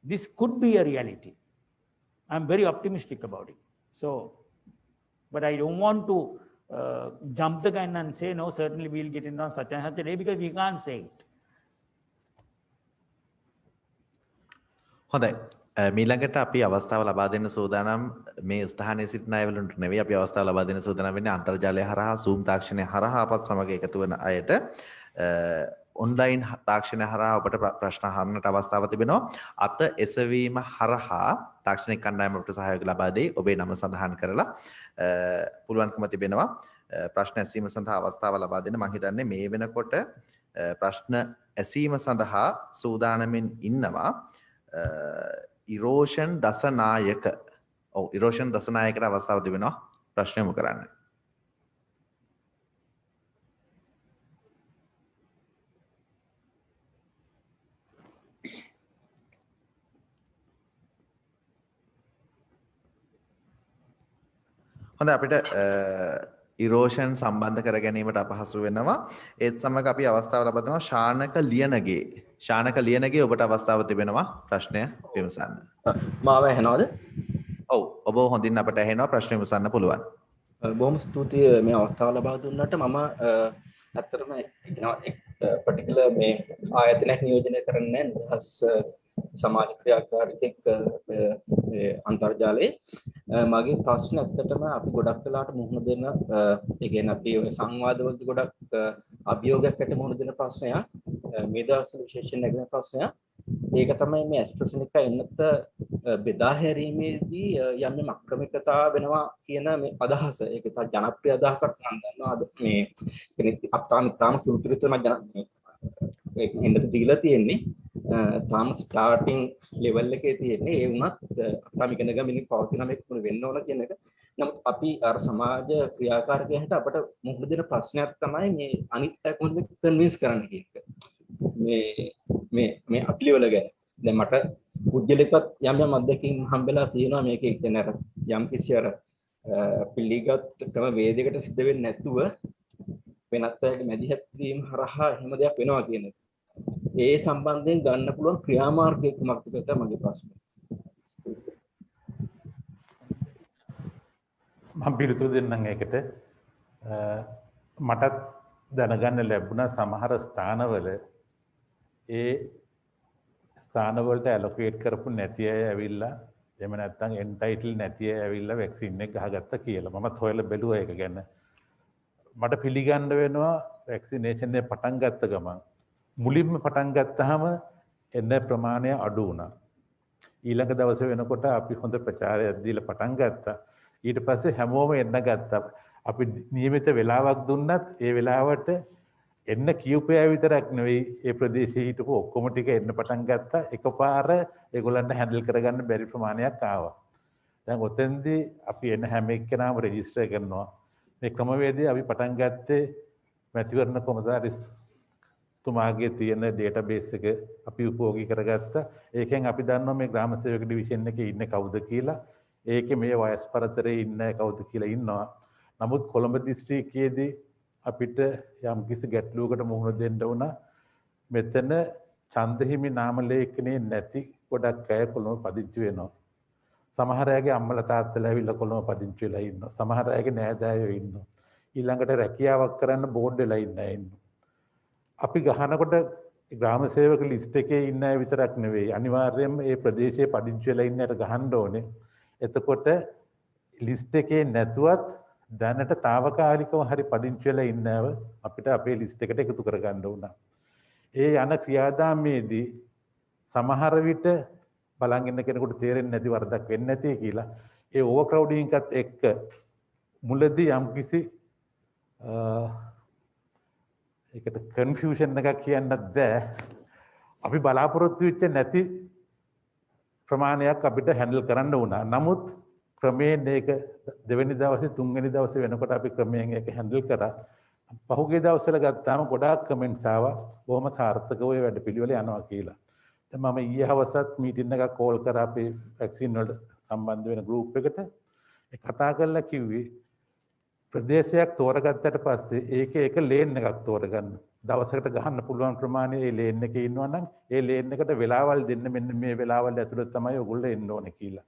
this could be a reality. I'm very optimistic about it. So, but I don't want to jump the gun and say, no, certainly we'll get it on such and such a day, because we can't say it. හොඳයි. මීළඟට අපි අවස්ථාව ලබා දෙන්න සූදානම් මේ ස්ථානයේ සිටින අයවලුන්ට නෙවෙයි, අපි අවස්ථාව ලබා දෙන්න සූදානම් වෙන්නේ අන්තර්ජාලය හරහා Zoom තාක්ෂණය හරහා අපත් සමග එකතු වෙන අයට. ඔන්ලයින් තාක්ෂණය හරහා ඔබට ප්‍රශ්න අහන්නට අවස්ථාව තිබෙනවා. අත එසවීම හරහා තාක්ෂණික කණ්ඩායම අපට සහයෝගය ලබා දෙයි. ඔබේ නම සඳහන් කරලා පුළුවන්කම තිබෙනවා ප්‍රශ්න ඇසීම සඳහා අවස්ථාව ලබා දෙන්න. මම හිතන්නේ මේ වෙනකොට ප්‍රශ්න ඇසීම සඳහා සූදානමින් ඉන්නවා ඉරෝෂන් දසනායක. ඔව්, ඉරෝෂන් දසනායකට අවස්ථාව තිබෙනවා ප්‍රශ්න යොමු කරන්න. හොඳ, අපිට ඉරෝෂන් සම්බන්ධ කර ගැනීමට අපහසු වෙනවා. ඒත් සමග අපි අවස්ථාව ලබා දෙනවා ශානක ලියනගේ. ශානක ලියනගේ ඔබට අවස්ථාව තිබෙනවා ප්‍රශ්නය විමසන්න. මාව ඇහෙනවද? ඔව්, ඔබ හොඳින් අපට ඇහෙනවා. ප්‍රශ්න විමසන්න පුළුවන්. බොහොම ස්තුතියි මේ අවස්ථාව ලබා දුන්නට. මම ඇත්තටම පර්ටිකුලර් මේ ආයතනයක් නියෝජනය කරන්නේ නිදහස් සමාජ ක්‍රියාකාරිකෙක් අන්තර්ජාලයේ. මගේ ප්‍රශ්න ඇත්තටම අපි ගොඩක් වෙලාට මුහුණ දෙන ඒ කියන්නේ අපි සංවාදවලදී ගොඩක් අභියෝගයකට මුහුණ දෙන ප්‍රශ්නයක්, මේ දවස්වල විශේෂයෙන් නැගෙන ප්‍රශ්නයක්. ඒක තමයි මේ ඇස්ට්‍රොසෙනිකා එන්නත බෙදා හැරීමේදී යම් අක්‍රමිකතා වෙනවා කියන මේ අදහස. ඒක තා ජනප්‍රිය අදහසක් මම දන්නවා. අද මේ තාම සුළු පිළිතුරක් ඒක එන්නත දීලා තියෙන්නේ. තාම ස්ටාර්ටින් ලෙවල් එකේ තියෙන්නේ. ඒ වුණත් අපි ඉගෙන ගමින් පවතින මේක මොන වෙන්න ඕන කියන එක. නමුත් අපි අර සමාජ ක්‍රියාකාරකයන්ට අපට මුහුණ දෙන ප්‍රශ්නයක් තමයි මේ අනිත් අය කොහොමද කන්වින්ස් කරන්න කියන එක. මේ අපි ලෙවල ගැන. දැන් මට පුද්ගලිකවත් යම් අත්දැකීම් හම්බෙලා තියෙනවා මේකේ. කියන්නේ අර යම් කිසි අර පිළිගත් ක්‍රම වේදයකට සිද්ධ වෙන්නේ නැතුව වෙනත් අයගේ මැදිහත් වීම හරහා එහෙම දෙයක් වෙනවා කියන එක. ඒ සම්බන්ධයෙන් ගන්න පුළුවන් ක්‍රියාමාර්ගය කුමක්ද කියලා මගේ ප්‍රශ්නය. මම පිළිතුරු දෙන්නම් ඒකට. මටත් දැනගන්න ලැබුණා සමහර ස්ථානවල ඒ ස්ථානවලට ඇලොකේට් කරපු නැති අය ඇවිල්ලා, එහෙම නැත්නම් එන්ටයිටල් නැති අය ඇවිල්ලා වැක්සින් එක ගහගත්තා කියලා. මමත් හොයලා බැලුවා ඒක ගැන. මට පිළිගන්න වෙනවා වැක්සිනේෂන් එක පටන් ගත්ත ගමන් මුලින්ම පටන් ගත්තාම එන්න ප්‍රමාණය අඩු වුණා. ඊළඟ දවසේ වෙනකොට අපි හොඳ ප්‍රචාරයක් දීලා පටන් ගත්තා. ඊට පස්සේ හැමෝම එන්න ගත්තා. අපි නියමිත වෙලාවක් දුන්නත් ඒ වෙලාවට එන්න කියූපය විතරක් නෙවෙයි, ඒ ප්‍රදේශයේ හිටපු ඔක්කොම ටික එන්න පටන් ගත්තා. එකපාර ඒගොල්ලන්ට හැන්ඩල් කරගන්න බැරි ප්‍රමාණයක් ආවා. දැන් ඔතෙන්දී අපි එන්න හැම එක්කෙනාම රෙජිස්ටර් කරනවා. මේ ක්‍රමවේදය අපි පටන් ගත්තේ මැතිවරණ කොමසාරිස් තුමාගේ තියෙන ඩේටාබේස් එක අපි උපයෝගී කරගත්තා. ඒකෙන් අපි දන්නවා මේ ග්‍රාම සේවක ඩිවිෂන් එකේ ඉන්නේ කවුද කියලා. ඒකේ මේ වයස් පරතරයේ ඉන්න කවුද කියලා ඉන්නවා. නමුත් කොළඹ දිස්ත්‍රික්කයේදී අපිට යම් කිසි ගැටලුවකට මුහුණ දෙන්න වුණා. මෙතන ඡන්දහිමි නාම ලේඛනයේ නැති ගොඩක් අය කොළඹ පදිංචි වෙනවා. සමහර අයගේ අම්මලා තාත්තලා ඇවිල්ලා කොළඹ පදිංචි වෙලා ඉන්නවා. සමහර අයගේ නෑදෑයෝ ඉන්නවා. ඊළඟට රැකියාවක් කරන්න බෝඩ් වෙලා ඉන්න අය ඉන්නවා. අපි ගහනකොට ග්‍රාම සේවක ලිස්ට් එකේ ඉන්න අය විතරක් නෙවෙයි, අනිවාර්යයෙන්ම මේ ප්‍රදේශයේ පදිංචි වෙලා ඉන්න අයට ගහන්න ඕනේ. එතකොට ලිස්ට් එකේ නැතුවත් දැනට తాවකාලිකව හරි පදිංචි වෙලා ඉන්නව අපිට අපේ ලිස්ට් එකට එකතු කරගන්න උනා. ඒ යන ක්‍රියාදාමයේදී සමහර විට බලන් ඉන්න කෙනෙකුට තේරෙන්නේ නැති වරදක් වෙන්නේ නැති කියලා ඒ ඕවර්ක්‍රවුඩින් එකත් එක්ක මුලදී යම්කිසි ඒකට කන්ෆියුෂන් එකක් කියන්නත් බෑ. අපි බලාපොරොත්තු වෙච්ච නැති ප්‍රමාණයක් අපිට හැන්ඩල් කරන්න වුණා. නමුත් ක්‍රමයෙන් ඒක දෙවෙනි දවසේ තුන්වෙනි දවසේ වෙනකොට අපි ක්‍රමයෙන් ඒක හැන්ඩල් කරා. පහුගිය දවස්වල ගත්තාම ගොඩාක් කමෙන්ට්ස් ආවා බොහොම සාර්ථකව ඒ වැඩපිළිවෙල යනවා කියලා. දැන් මම ඊයේ හවසත් මීටින් එකක් කෝල් කරා අපේ වැක්සින් වලට සම්බන්ධ වෙන ගෲප් එකට. ඒ කතා කරලා කිව්වේ ප්‍රදේශයක් තෝරගත්තට පස්සේ ඒකේ එක ලේන් එකක් තෝරගන්න. දවසකට ගහන්න පුළුවන් ප්‍රමාණය ඒ ලේන් එකේ ඉන්නවා නම් ඒ ලේන් එකට වෙලාවල් දෙන්න මෙන්න මේ වෙලාවල් ඇතුළත තමයි ඔයගොල්ලෝ එන්න ඕනේ කියලා.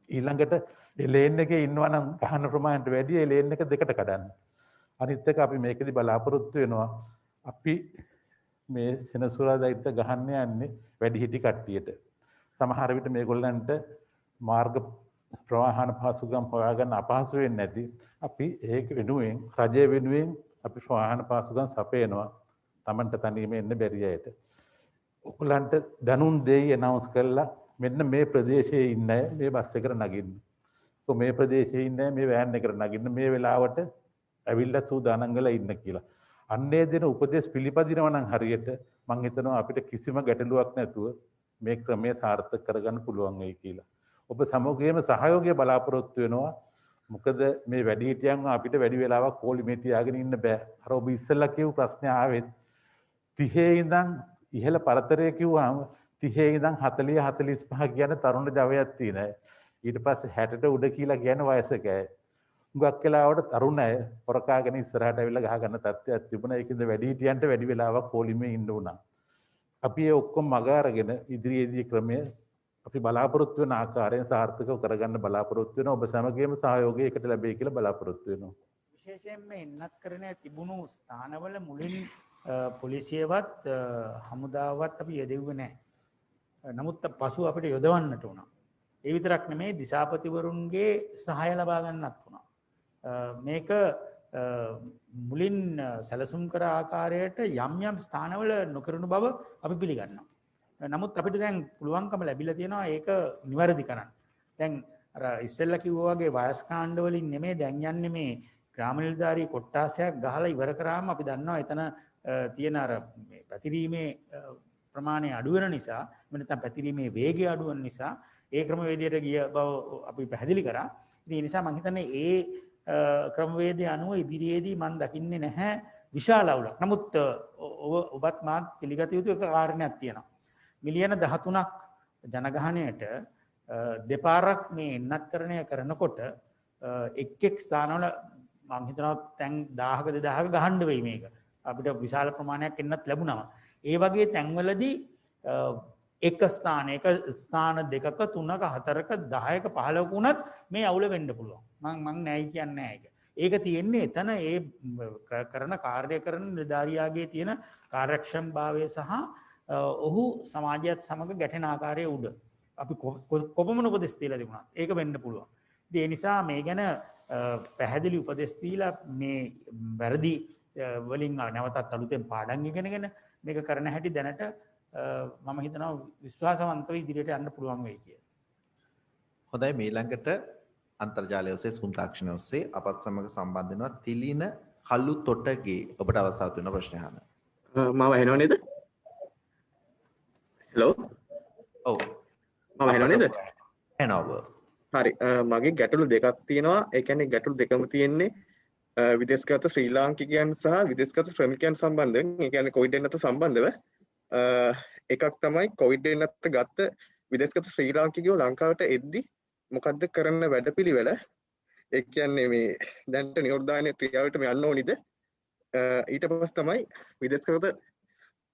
ඊළඟට ඒ ලේන් එකේ ඉන්නවා නම් ගහන ප්‍රමාණයට වැඩි ඒ ලේන් එක දෙකට කඩන්න. අනිත් එක අපි මේකෙදි බලාපොරොත්තු වෙනවා අපි මේ සෙනසුරාදා ඉත ගහන්න යන්නේ වැඩිහිටි කට්ටියට. සමහර විට මේගොල්ලන්ට මාර්ග ප්‍රවාහන පහසුකම් හොයාගන්න අපහසු වෙන්නේ නැති අපි ඒක වෙනුවෙන් රජය වෙනුවෙන් අපි ප්‍රවාහන පහසුකම් සපයනවා Tamanට තනියම එන්න බැරි අයට. ඔයගොල්ලන්ට දැනුම් දෙයි අනවුන්ස් කළා මෙන්න මේ ප්‍රදේශයේ ඉන්න අය මේ බස් එකට නගින්න. මේ ප්‍රදේශයේ ඉන්න අය මේ වෑන් එකට නගින්න මේ වෙලාවට ඇවිල්ලා සූදානම් වෙලා ඉන්න කියලා. අන්නේ දෙන උපදේශ පිළිපදිනවා නම් හරියට මම හිතනවා අපිට කිසිම ගැටලුවක් නැතුව මේ ක්‍රමය සාර්ථක කරගන්න පුළුවන් වෙයි කියලා. ඔබ සමගියම සහයෝගය බලාපොරොත්තු වෙනවා. මොකද මේ වැඩිහිටියන් අපිට වැඩි වෙලාවක් කෝලිමේ තියාගෙන ඉන්න බෑ. අර ඔබ ඉස්සෙල්ලා කියපු ප්‍රශ්නේ ආවෙත් 30 ඉඳන් ඉහළ පරතරය කිව්වම 30 ඉඳන් 40 45 කියන තරුණ ජවයක් තියෙනවා. ඊට පස්සේ 60ට උඩ කියලා කියන වයසකයි. හුඟක් වෙලාවට තරුණ අය පොරකාගෙන ඉස්සරහට ඇවිල්ලා ගහ ගන්න තත්ත්වයක් තිබුණා. ඒකෙන්ද වැඩිහිටියන්ට වැඩි වෙලාවක් පොලිමේ ඉන්න උනා. අපි ඒ ඔක්කොම මග අරගෙන ඉදිරියේදී ක්‍රමය අපි බලාපොරොත්තු වෙන ආකාරයෙන් සාර්ථකව කරගන්න බලාපොරොත්තු වෙනවා. ඔබ සමගියම සහයෝගය එකට ලැබෙයි කියලා බලාපොරොත්තු වෙනවා. විශේෂයෙන්ම එන්නත් කරන්නේ තිබුණු ස්ථානවල මුලින් පොලිසියවත් හමුදාවත් අපි යෙදෙව්වේ නැහැ. නමුත් පසු අපිට යොදවන්නට වුණා. ඒ විතරක් නෙමෙයි දිසාපතිවරුන්ගේ සහාය ලබා ගන්නත් වුණා. මේක මුලින් සැලසුම් කර ආකාරයට යම් යම් ස්ථානවල නොකරනු බව අපි පිළිගන්නවා. නමුත් අපිට දැන් පුළුවන්කම ලැබිලා තියෙනවා ඒක නිවැරදි කරන්න. දැන් අර ඉස්සෙල්ලා කිව්වා වගේ වයස් කාණ්ඩ වලින් නෙමෙයි දැන් යන්නේ මේ ග්‍රාම නිලධාරී කොට්ටාසයක් ගහලා ඉවර කරාම අපි දන්නවා එතන තියෙන අර පැතිරීමේ ප්‍රමාණය අඩු වෙන නිසා නැත්නම් පැතිරීමේ වේගය අඩු වෙන නිසා ඒ ක්‍රමවේදයට ගිය බව අපි පැහැදිලි කරා. ඉතින් ඒ නිසා මම හිතන්නේ ඒ ක්‍රමවේදය අනුව ඉදිරියේදී මම දකින්නේ නැහැ විශාල අවුලක්. නමුත් ඔබත් මාත් පිළිගත යුතු එක කාරණයක් තියෙනවා. මිලියන 13ක් ජනගහනයට දෙපාරක් මේ එන්නත්කරණය කරනකොට එක් ස්ථානවල මම හිතනවා තැන් 1000ක 2000ක ගහන්න වෙයි මේක. අපිට විශාල ප්‍රමාණයක් එන්නත් ලැබුණා. ඒ වගේ තැන්වලදී එක ස්ථානයක ස්ථාන දෙකක තුනක හතරක 10ක 15ක වුණත් මේ අවුල වෙන්න පුළුවන්. මම නෑයි කියන්නේ නෑ ඒක. ඒක තියෙන්නේ එතන ඒ කරන කාර්ය කරන නිලධාරියාගේ තියෙන කාර්යක්ෂමභාවය සහ ඔහු සමාජයත් සමග ගැටෙන ආකාරයේ උඩ. අපි කොපමණ උපදෙස් දීලා තිබුණා. ඒක වෙන්න පුළුවන්. ඉතින් ඒ නිසා මේ ගැන පැහැදිලි උපදෙස් දීලා මේ වැරදි වලින් නැවතත් අලුතෙන් පාඩම් ඉගෙනගෙන මේක කරන හැටි දැනට මම හිතනවා විශ්වාසවන්තව ඉදිරියට යන්න පුළුවන් වෙයි කියලා. හොඳයි මේ ළඟට අන්තර්ජාලය ඔස්සේ සුන් තාක්ෂණය ඔස්සේ අපත් සමග සම්බන්ධ වෙනවා තිලින කළු තොටගේ ඔබට අවස්ථාව තියෙන ප්‍රශ්න අහන්න. මම ඇහෙනව නේද? හෙලෝ. ඔව්. මම ඇහෙනව නේද? ඇහෙනවා. හරි. මගේ ගැටලු දෙකක් තියෙනවා. ඒ කියන්නේ ගැටලු දෙකම තියෙන්නේ විදේශගත ශ්‍රී ලාංකිකයන් සහ විදේශගත ශ්‍රමිකයන් සම්බන්ධයෙන්. ඒ කියන්නේ කොවිඩ් එන්නත් සම්බන්ධව. එකක් තමයි කොවිඩ් එන්නත් ගත්ත විදේශගත ශ්‍රී ලාංකිකයෝ ලංකාවට එද්දි මොකද්ද කරන්න වැඩපිළිවෙල? ඒ කියන්නේ මේ දැන්ට නියෝගදායන ක්‍රියාවට මේ යන්න ඕනිද? ඊට පස්සේ තමයි විදේශගත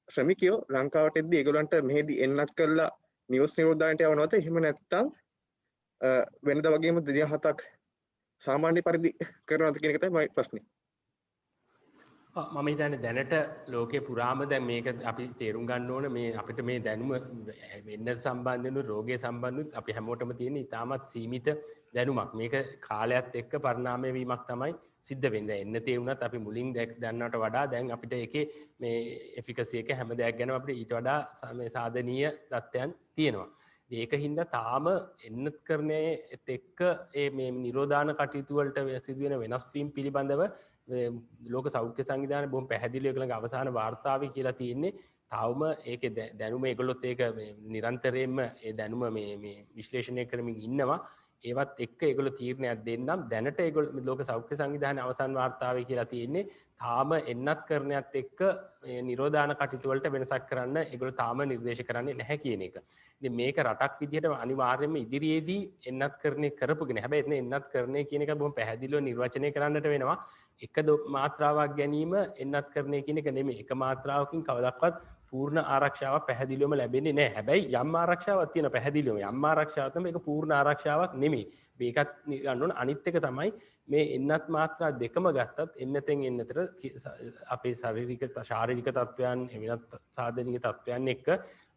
ශ්‍රමිකයෝ ලංකාවට එද්දි ඒගොල්ලන්ට මෙහෙදි එන්නත් කරලා නිවුස් නිරෝධායනට යවනවද? එහෙම නැත්නම් වෙනද වගේම දින 7ක් සාමාන්‍ය පරිදි කරනවද කියන එක තමයි ප්‍රශ්නේ. මම හිතන්නේ දැනට ලෝකේ පුරාම දැන් මේක අපි තේරුම් ගන්න ඕන මේ අපිට මේ දැනුම වෙන්න සම්බන්ධ වෙන රෝගය සම්බන්ධුත් අපි හැමෝටම තියෙන ඉතාමත් සීමිත දැනුමක්. මේක කාලයත් එක්ක පරිණාමය වීමක් තමයි සිද්ධ වෙන්නේ. එන්න තේරුණත් අපි මුලින් දැන්නට වඩා දැන් අපිට ඒකේ මේ එෆිකසි එක හැම දෙයක් ගැන අපිට ඊට වඩා මේ සාධනීය තත්ත්වයන් තියෙනවා. ඒක හින්දා තාම එන්නත් කරන්නේත් එක්ක මේ නිරෝධාන කටයුතු වලට සිදුවෙන වෙනස් වීම පිළිබඳව ලෝක සෞඛ්‍ය සංවිධානය බොහොම පැහැදිලිව ළඟ අවසාන වාර්තාවේ කියලා තියෙන්නේ තවම ඒක දැනුම ඒගොල්ලොත් ඒක නිරන්තරයෙන්ම ඒ දැනුම මේ විශ්ලේෂණය කරමින් ඉන්නවා. ඒවත් එක්ක ඒගොල්ලෝ තීරණයක් දෙන්නම්. දැනට ඒගොල්ලෝ ලෝක සෞඛ්‍ය සංවිධානයේ අවසන් වාර්තාවේ කියලා තියෙන්නේ තාම එන්නත් කරණයත් එක්ක නිරෝධාන කටයුතු වලට වෙනසක් කරන්න ඒගොල්ලෝ තාම නිර්දේශ කරන්නේ නැහැ කියන එක. ඉතින් මේක රටක් විදිහට අනිවාර්යයෙන්ම ඉදිරියේදී එන්නත් කරණය කරපුගෙන. හැබැයි එතන එන්නත් කරණය කියන එක බොහොම පැහැදිලිව නිර්වචනය කරන්නට වෙනවා. එක මාත්‍රාවක් ගැනීම එන්නත් කරණය කියන එක නෙමෙයි. එක මාත්‍රාවකින් කවදාවත් පූර්ණ ආරක්ෂාවක් පැහැදිලිවම ලැබෙන්නේ නැහැ. හැබැයි යම් ආරක්ෂාවක් තියෙන පැහැදිලිවම යම් ආරක්ෂාවක් තමයි ඒක පූර්ණ ආරක්ෂාවක් නෙමෙයි. මේකත් ගන්න ඕන. අනිත් එක තමයි මේ එන්නත් මාත්‍රා දෙකම ගත්තත් එන්නතෙන් එන්නතර අපේ ශාරීරික තත්ත්වයන් එවනත් සාධනික තත්ත්වයන් එක්ක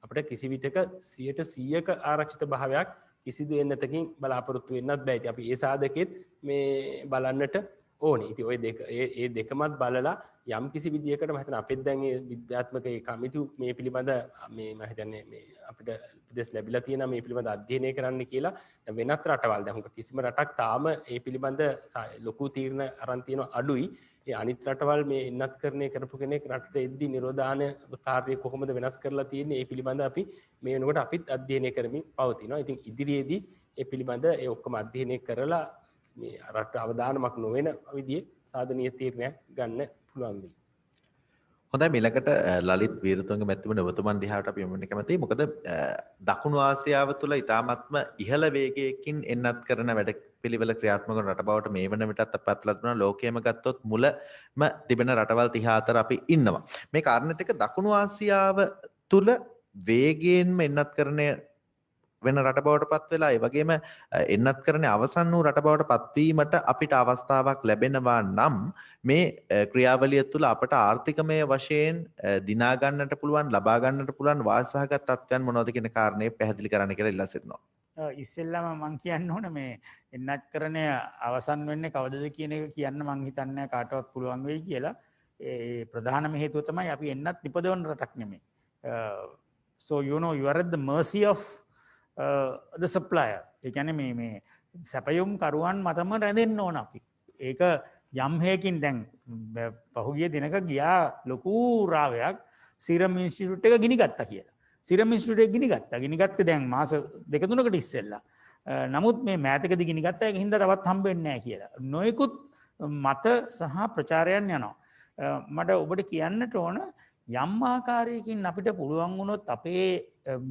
අපිට කිසි විටක 100% ආරක්ෂිත භාවයක් කිසිදු එන්නතකින් බලාපොරොත්තු වෙන්නත් බෑ. ඉතින් අපි ඒ සාධකෙත් මේ බලන්නට ඕනේ. ඉතින් ওই දෙක ඒ දෙකමත් බලලා යම් කිසි විදියකට මම හිතන්නේ අපිත් දැන් මේ විද්‍යාත්මක ඒ කමිටු මේ පිළිබඳ මේ මම හිතන්නේ මේ අපිට උපදෙස් ලැබිලා තියෙනවා මේ පිළිබඳ අධ්‍යයනය කරන්න කියලා. වෙනත් රටවල් දැන් කිසිම රටක් තාම ඒ පිළිබඳ ලොකු තීරණ අරන් තියෙනවා අඩුයි. ඒ අනිත් රටවල් මේ එන්නත්කරණය කරපු කෙනෙක් රටට එද්දී නිරෝධාන කාර්යය කොහොමද වෙනස් කරලා තියෙන්නේ ඒ පිළිබඳ අපි මේ වෙනකොට අපිත් අධ්‍යයනය කරමින් පවතිනවා. ඉතින් ඉදිරියේදී ඒ පිළිබඳ ඒ ඔක්කොම අධ්‍යයනය කරලා මේ රට අවදානමක් නොවන විදිහේ සාධනීය තීරණයක් ගන්න පුළුවන් වෙයි. හොඳයි ඊළඟට ලලිත් වීරතුංග මැතිතුමනි ඔබතුමන් දිහාට අපි යොමු වෙන්න කැමතියි. මොකද දකුණු ආසියාව තුළ ඉතාමත්ම ඉහළ වේගයකින් එන්නත් කරන වැඩ පිළිවෙල ක්‍රියාත්මක වන රට බවට මේ වන විටත් අපත් ලැබුණා. ලෝකයේම ගත්තොත් මුලම තිබෙන රටවල් 34 අපි ඉන්නවා. මේ කාරණෙත් එක්ක දකුණු ආසියාව තුළ වේගයෙන්ම එන්නත් කරන වෙන රට බවට පත් වෙලා ඒ වගේම එන්නත් කරන්නේ අවසන් වූ රට බවට පත්වීමට අපිට අවස්ථාවක් ලැබෙනවා නම් මේ ක්‍රියාවලිය තුළ අපට ආර්ථිකමය වශයෙන් දිනා ගන්නට පුළුවන් ලබා ගන්නට පුළුවන් වාසසහගත තත්ත්වයන් මොනවද කියන කාරණේ පැහැදිලි කරන්න කියලා ඉල්ලා සිටිනවා. ඉස්සෙල්ලාම මම කියන්න ඕන මේ එන්නත් කරණය අවසන් වෙන්නේ කවදද කියන එක කියන්න මං හිතන්නේ කාටවත් පුළුවන් වෙයි කියලා. ඒ ප්‍රධානම හේතුව තමයි අපි එන්නත් නිපදවන රටක් නෙමෙයි. So you know you are at the mercy of the supplier. ඒ කියන්නේ මේ සැපයුම් කරුවන් මතම රැඳෙන්න ඕන අපි. ඒක යම් හේකින් දැන් පහුගිය දිනක ගියා ලොකු රාවයක් සීරම් ඉන්ස්ටිටියුට් එක ගිනි ගත්තා කියලා. සීරම් ඉන්ස්ටිටියුට් එක ගිනි ගත්තා. ගිනි ගත්තේ දැන් මාස 2-3කට ඉස්සෙල්ලා. නමුත් මේ මෑතකදී ගිනි ගත්තා ඒක හින්දා තවත් හම්බෙන්නේ නැහැ කියලා. නොයෙකුත් මත සහ ප්‍රචාරයන් යනවා. මට ඔබට කියන්නට ඕන යම් ආකාරයකින් අපිට පුළුවන් වුණොත් අපේ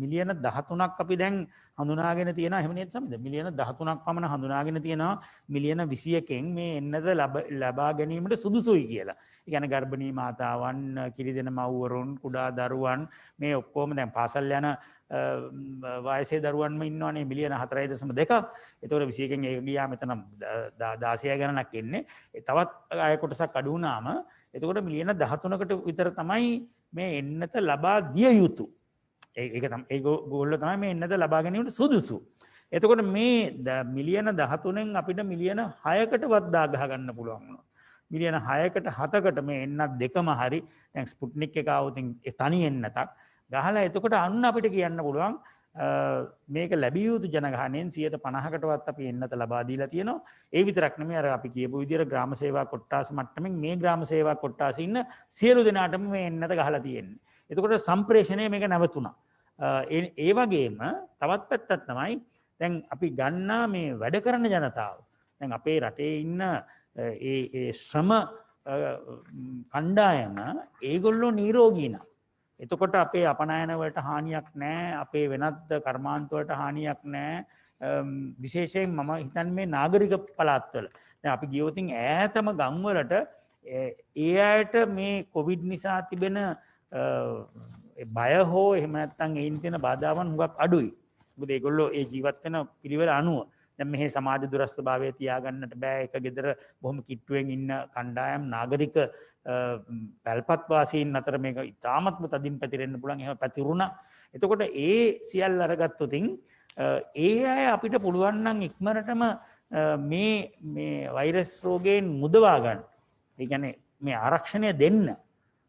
මිලියන 13ක් අපි දැන් හඳුනාගෙන තියෙනවා. එහෙම නේද සමිද? මිලියන 13ක් පමණ හඳුනාගෙන තියෙනවා. මිලියන 21කින් මේ එන්නද ලබා ගැනීමට සුදුසුයි කියලා. ඒ කියන්නේ ගර්භණී මාතාවන්, කිරිදෙන මව්වරුන්, කුඩා දරුවන් මේ ඔක්කොම දැන් පාසල් යන වයසේ දරුවන්ම ඉන්නවනේ මිලියන 4.2ක්. ඒතකොට 21කින් ඒක ගියා මෙතන 16 ගණනක් එන්නේ. තවත් අය කොටසක් අඩු වුණාම එතකොට මිලියන 13කට විතර තමයි මේ එන්නත ලබා දිය යුතු. ඒ ගෝල්ල තමයි මේ එන්නත ලබා ගැනීමට සුදුසු. එතකොට මේ මිලියන 13න් අපිට මිලියන 6කට වද්දා ගහ ගන්න පුළුවන් වුණා. මිලියන 6කට 7කට මේ එන්නත් දෙකම හරි දැන් ස්පුට්නික් එක આવුතින් තනි එන්නතක් ගහලා එතකොට අන්න අපිට කියන්න පුළුවන් මේක ලැබිය යුතු ජනගහනයෙන් 50%කටවත් අපි එන්නත ලබා දීලා තියෙනවා. ඒ විතරක් නෙමෙයි අර අපි කියපු විදිහට ග්‍රාම සේවා කොට්ටාස මට්ටමින් මේ ග්‍රාම සේවා කොට්ටාසෙ ඉන්න සියලු දෙනාටම මේ එන්නත ගහලා තියෙන්නේ. එතකොට සම්ප්‍රේෂණය මේක නැවතුණා. ඒ වගේම තවත් පැත්තක් තමයි දැන් අපි ගන්නා මේ වැඩ කරන ජනතාව. දැන් අපේ රටේ ඉන්න ඒ ශ්‍රම කණ්ඩායම ඒගොල්ලෝ නිරෝගී නම් එතකොට අපේ අපනයන වලට හානියක් නැහැ, අපේ වෙනත් කර්මාන්ත වලට හානියක් නැහැ. විශේෂයෙන් මම හිතන්නේ මේ නාගරික පළාත්වල. දැන් අපි ගියොතින් ඈතම ගම් වලට ඒ අයට මේ කොවිඩ් නිසා තිබෙන බය හෝ එහෙම නැත්නම් ඒන් තියෙන බාධාවන් හුඟක් අඩුයි. මොකද ඒගොල්ලෝ ඒ ජීවත් වෙන පිළිවෙල අනුව දැන් මෙහි සමාජ දුරස්ථභාවය තියාගන්නට බෑ. එක ගෙදර බොහොම කිට්ටුවෙන් ඉන්න කණ්ඩායම් නාගරික පැල්පත් වාසීන් අතර මේක ඉතාමත්ම තදින් පැතිරෙන්න පුළුවන්. එහෙම පැතිරුණා. එතකොට ඒ සියල්ල අරගත්තොතින් ඒ අය අපිට පුළුවන් නම් ඉක්මනටම මේ වෛරස් රෝගයෙන් මුදවා ගන්න. ඒ කියන්නේ මේ ආරක්ෂණය දෙන්න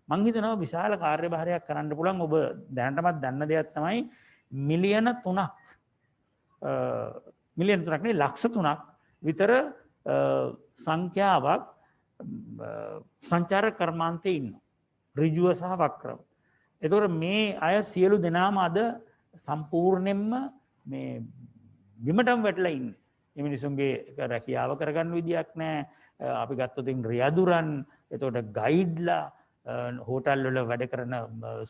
මං හිතනවා විශාල කාර්යභාරයක් කරන්න පුළුවන්. ඔබ දැනටමත් දන්න දෙයක් තමයි මිලියන 3ක් නෙවෙයි ලක්ෂ 3ක් විතර සංඛ්‍යාවක් සංචාරක කර්මාන්තයේ ඉන්නවා. ඍජුව සහ වක්‍රව. එතකොට මේ අය සියලු දෙනාම අද සම්පූර්ණයෙන්ම මේ බිමටම වැටලා ඉන්නේ. මේ මිනිසුන්ගේ රැකියාව කරගන්න විදියක් නැහැ. අපි ගත්තොත් රියදුරන්, එතකොට ගයිඩ්ලා, හෝටල් වල වැඩ කරන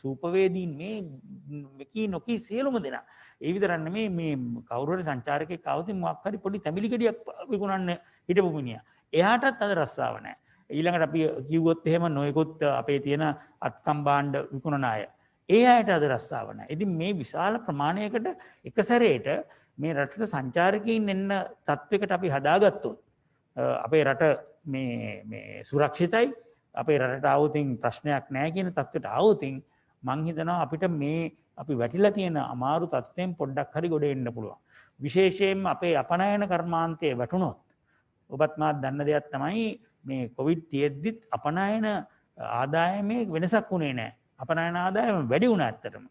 සූපවේදීන්, මේ කී නොකී සියලුම දෙනා. ඒ විතරක් නෙමෙයි මේ කවුරු හරි සංචාරකයෙක් ආවොත් මොකක් හරි පොඩි තැඹිලි ගෙඩියක් විකුණන්න හිටපු මිනිහා. එයාටත් අද රස්සාව නැහැ. ඊළඟට අපි කිව්වොත් එහෙම නොයෙකුත් අපේ තියෙන අත්කම් භාණ්ඩ විකුණන අය. ඒ අයට අද රස්සාව නැහැ. ඉතින් මේ විශාල ප්‍රමාණයකට එක සැරේට මේ රටට සංචාරකයන් එන්න තත්වයකට අපි හදාගත්තොත් අපේ රට මේ සුරක්ෂිතයි, අපේ රටට ආවොතින් ප්‍රශ්නයක් නැහැ කියන තත්වයට ආවොතින් මං හිතනවා අපිට මේ අපි වැටිලා තියෙන අමාරු තත්ත්වයෙන් පොඩ්ඩක් හරි ගොඩ එන්න පුළුවන්. විශේෂයෙන්ම අපේ අපනයන කර්මාන්තයේ වැටුණොත්, ඔබත් මාත් දන්න දෙයක් තමයි මේ කොවිඩ් තියෙද්දිත් අපනයන ආදායමේ වෙනසක් වුණේ නැහැ. අපනයන ආදායම වැඩි වුණා ඇත්තටම.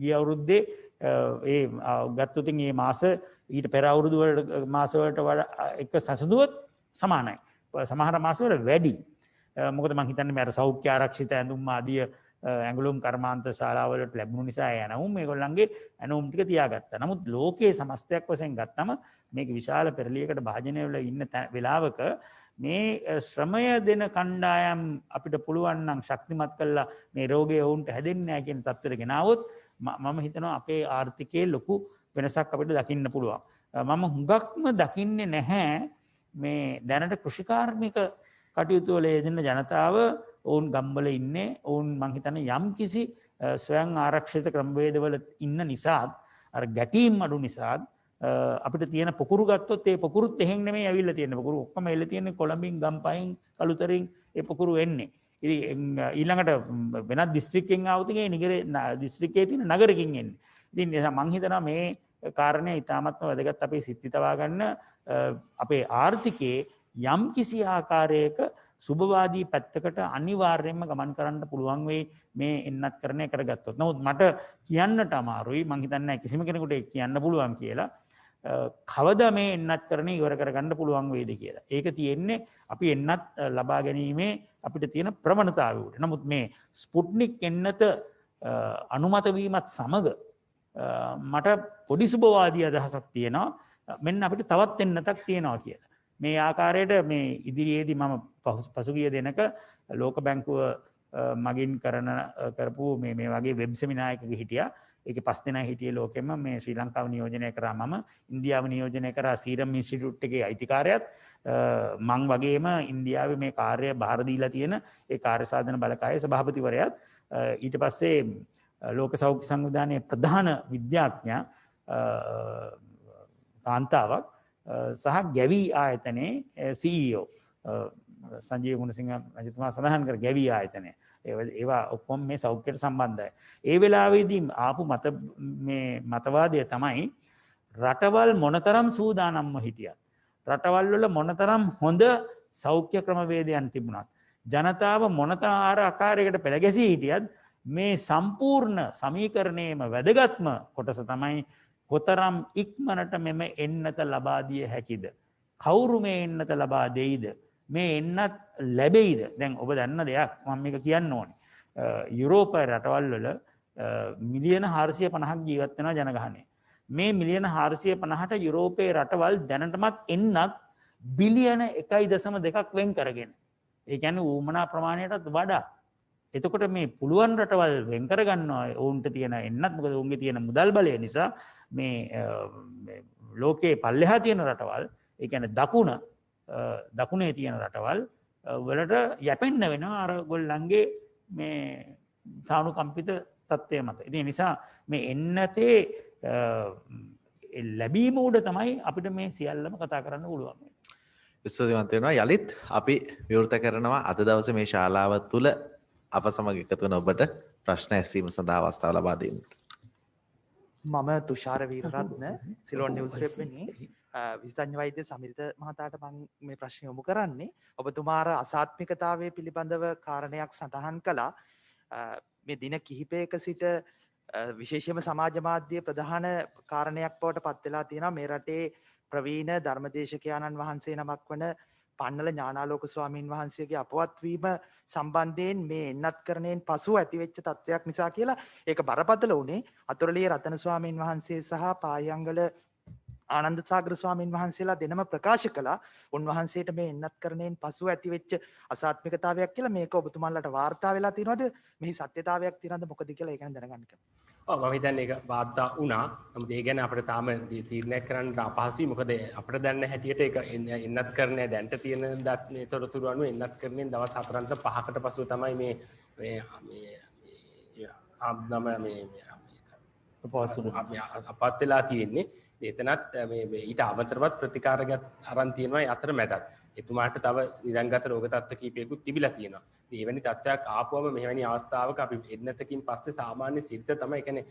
ගිය අවුරුද්දේ ඒ ගත්තොතින් මේ මාස ඊට පෙර අවුරුදු වල මාස වලට වඩා එක සසඳුවොත් සමානයි. සමහර මාසවල වැඩි. මොකද මං හිතන්නේ මේ අර සෞඛ්‍ය ආරක්ෂිත ඇඳුම් ආදිය ඇඟලුම් කර්මාන්ත ශාලාවලට ලැබුණු නිසා ඇනවුම් මේගොල්ලන්ගේ ඇනවුම් ටික තියාගත්තා. නමුත් ලෝකයේ සමස්තයක් වශයෙන් ගත්තම මේක විශාල පෙරලියකට භාජනය වෙලා ඉන්න වෙලාවක මේ ශ්‍රමය දෙන කණ්ඩායම් අපිට පුළුවන් නම් ශක්තිමත් කළා මේ රෝගය වුන්ට හැදෙන්නේ නැහැ කියන තත්ත්වයට ගෙනාවොත් මම හිතනවා අපේ ආර්ථිකයේ ලොකු වෙනසක් අපිට දකින්න පුළුවන්. මම හුඟක්ම දකින්නේ නැහැ මේ දැනට කෘෂිකාර්මික කටයුතු වල යෙදෙන ජනතාව, ඔවුන් ගම්වල ඉන්නේ, ඔවුන් මං හිතන්නේ යම් කිසි ස්වයං ආරක්ෂිත ක්‍රමවේදවල ඉන්න නිසාත්, අර ගැටීම් අඩු නිසාත් අපිට තියෙන පොකුරු ගත්තොත් ඒ පොකුරුත් එහෙන් නෙමෙයි ඇවිල්ලා තියෙන්නේ. පොකුරු ඔක්කොම එල්ල තියෙන්නේ කොළඹින්, ගම්පහින්, කළුතරින් ඒ පොකුරු එන්නේ. ඉතින් ඊළඟට වෙනත් දිස්ත්‍රික්කෙන් ආවොත් ඒ නිගර දිස්ත්‍රික්කයේ තියෙන නගරකින් එන්නේ. ඉතින් මං හිතනවා මේ කාරණේ ඉතාමත්ම වැදගත් අපේ සිත් තබා ගන්න අපේ ආර්ථිකයේ යම් කිසි ආකාරයක සුබවාදී පැත්තකට අනිවාර්යයෙන්ම ගමන් කරන්න පුළුවන් වෙයි මේ එන්නත් කරණය කරගත්තොත්. නමුත් මට කියන්නට අමාරුයි, මං හිතන්නේ කිසිම කෙනෙකුට කියන්න පුළුවන් කියලා කවදා මේ එන්නත් කරණය ඉවර කරගන්න පුළුවන් වේද කියලා. ඒක තියෙන්නේ අපි එන්නත් ලබා ගැනීමේ අපිට තියෙන ප්‍රවණතාවය උඩ. නමුත් මේ ස්පුට්නික් එන්නත අනුමත වීමත් සමග මට පොඩි සුබවාදී අදහසක් තියෙනවා. මෙන්න අපිට තවත් එන්නතක් තියෙනවා කියලා. මේ ආකාරයට මේ ඉදිරියේදී මම පසුගිය දෙනක ලෝක බැංකුව මගින් කරපු මේ වගේ වෙබ් සෙමිනාර් එකක හිටියා. ඒකේ 5 දෙනා හිටියේ ලෝකෙම. මේ ශ්‍රී ලංකාව නියෝජනය කරා මම, ඉන්දියාව නියෝජනය කරා සීරම් ඉන්ස්ටිටියුට් එකේ අයිතිකාරයත්, මං වගේම ඉන්දියාවේ මේ කාර්ය බාර දීලා තියෙන ඒ කාර්ය සාධන බලකායේ සභාපතිවරයාත්, ඊට පස්සේ ලෝක සෞඛ්‍ය සංවිධානයේ ප්‍රධාන විද්‍යාඥයා කාන්තාවක් සහ ගැවි ආයතනයේ CEO සංජීව ගුණසිංහ මහත්මයා සඳහන් කර ගැවි ආයතනය. ඒවා ඔක්කොම මේ සෞඛ්‍යයට සම්බන්ධයි. ඒ වෙලාවේදී ආපු මතවාදය තමයි රටවල් මොනතරම් සූදානම්ව හිටියත්, රටවල් වල මොනතරම් හොඳ සෞඛ්‍ය ක්‍රමවේදයන් තිබුණත්, ජනතාව මොනතරම් ආකාරයකට පෙළගැසී හිටියත් මේ සම්පූර්ණ සමීකරණයේම වැදගත්ම කොටස තමයි කොතරම් ඉක්මනට මෙම එන්නත ලබා දිය හැකිද? කවුරු මේ එන්නත ලබා දෙයිද? මේ එන්නත් ලැබෙයිද? දැන් ඔබ දන්න දෙයක් මම මේක කියන්න ඕනේ. යුරෝප රටවල් වල මිලියන 450ක් ජීවත් වෙනවා ජනගහනය. මේ මිලියන 450ට යුරෝපයේ රටවල් දැනටමත් එන්නත් බිලියන 1.2ක් වෙන් කරගෙන. ඒ කියන්නේ ඌමනා ප්‍රමාණයටත් වඩා. එතකොට මේ පුළුවන් රටවල් වෙන් කරගන්නවා ඔවුන්ට තියෙන එන්නත්. මොකද ඔවුන්ගේ තියෙන මුදල් බලය නිසා මේ ලෝකයේ පල්ලෙහා තියෙන රටවල්, ඒ කියන්නේ දකුණේ තියෙන රටවල් වලට යැපෙන්න වෙනවා අර ගොල්ලන්ගේ මේ සානුකම්පිත තත්ත්වය මත. ඉතින් නිසා මේ එන්නතේ ලැබීම උඩ තමයි අපිට මේ සියල්ලම කතා කරන්න පුළුවන්. විශ්වවිද්‍යාලය වෙනවා යලිත් අපි විවෘත කරනවා අද දවසේ මේ ශාලාව තුල අප සමග එකතු වෙන ඔබට ප්‍රශ්න ඇසීම සඳහා අවස්ථාව ලබා දෙන්න. මම තුෂාර වීරරත්න සිලෝන් නිවුස් වෙබ්බිනේ විශේෂඥ වෛද්‍ය සමිත මහතාට මම මේ ප්‍රශ්න යොමු කරන්නේ. ඔබතුමාර අසාත්මිකතාවයේ පිළිබඳව කාරණයක් සඳහන් කළා. මේ දින කිහිපයක සිට විශේෂයෙන්ම සමාජ මාධ්‍ය ප්‍රධාන කාරණයක් බවට පත් වෙලා තියෙනවා මේ රටේ ප්‍රවීණ ධර්මදේශකයාණන් වහන්සේ නමක් වන පන්නල ඥානාලෝක ස්වාමීන් වහන්සේගේ අපවත්වීම සම්බන්ධයෙන් මේ එන්නත්කරණයෙන් පසු ඇතිවෙච්ච තත්ත්වයක් නිසා කියලා ඒක බරපතල වුණේ අතුරලිය රතන ස්වාමීන් වහන්සේ සහ පායංගල ආනන්ද සාගර ස්වාමීන් වහන්සේලා දෙනම ප්‍රකාශ කළා උන්වහන්සේට මේ එන්නත්කරණයෙන් පසු ඇතිවෙච්ච අසාත්මිකතාවයක් කියලා මේක ඔබතුමාලට වාර්තා වෙලා තියෙනවද මෙහි සත්‍යතාවයක් තියෙනවද මොකද කියලා ඒක ගැන දැනගන්න කැමතියි. මම හිතන්නේ ඒක වාර්තා වුණා. නමුත් ඒ ගැන අපිට තාම තීරණයක් කරන්න අපහසුයි. මොකද අපිට දැනන හැටියට ඒක එන්නත්කරණය දැන්ට තියෙන තොරතුරු අනුව එන්නත්කරණයෙන් දවස් 4කට 5කට පසු තමයි මේ අපත් වෙලා තියෙන්නේ. එතනත් ඊට අමතරවත් ප්‍රතිකාරයක් අරන් තියෙනවා අතර මැදත්. එතුමාට තව නිරංගත රෝග තත්ත්ව කීපයකුත් තිබිලා තියෙනවා. එවැනි තත්ත්වයක් ආපුවම මෙවැනි අවස්ථාවක අපි එන්නතකින් පස්සේ සාමාන්‍ය සිද්ධ තමයි. ඒ කියන්නේ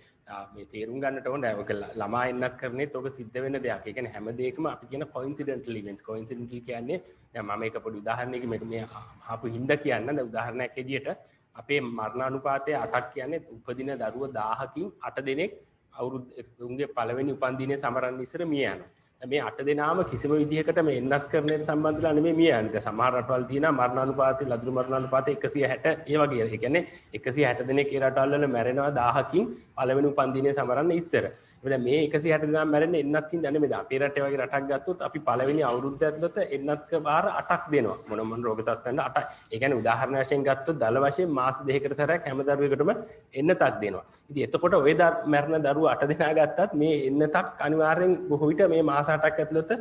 මේ තේරුම් ගන්නට ඕන ඔක ළමා එන්නත් කරන්නේත් ඔක සිද්ධ වෙන දෙයක්. ඒ කියන්නේ හැම දෙයකම අපි කියන කොයින්සිඩන්ටල් ඉවෙන්ට්ස්. කොයින්සිඩන්ටල් කියන්නේ දැන් මම එක පොඩි උදාහරණයකින් මේ ආපු හින්දා කියන්න. දැන් උදාහරණයක් ඇදියට අපේ මරණානුපාතය 8ක් කියන්නේ උපදින දරුවෝ 1000කින් 8 දෙනෙක් අවුරුද්දේ පළවෙනි උපන්දිනේ සමරන්න ඉස්සර මිය යනවා. මේ 8 දෙනාම කිසිම විදිහකට මේ එන්නත්කරණයට සම්බන්ධලා නෙමෙයි මිය යන්නේ. සමහර රටවල් තියෙනවා මරණානුපාතය ලදරු මරණානුපාතය 160 ඒ වගේ. ඒ කියන්නේ 160 දෙනෙක් ඒ රටවල් වල මැරෙනවා 1000කින් පළවෙනි උපන්දිනේ සමරන්න ඉස්සර. දැන් මේ 160 දෙනා මැරෙන්නේ එන්නත් හින්දා නෙමෙයි. අපේ රටේ වගේ රටක් ගත්තොත් අපි පළවෙනි අවුරුද්ද ඇතුළත එන්නත්ක වාර 8ක් දෙනවා. මොන රෝග තත්ත්වයන්ට 8යි. ඒ කියන්නේ උදාහරණ වශයෙන් ගත්තොත් දල වශයෙන් මාස 2කට සැරයක් හැම දරුවෙකුටම එන්නතක් දෙනවා. ඉතින් එතකොට ඔය මැරෙන දරුවෝ 8 දෙනා ගත්තත් මේ එන්නතක් අනිවාර්යෙන් බොහෝ විට මේ මාස 8ක් ඇතුළත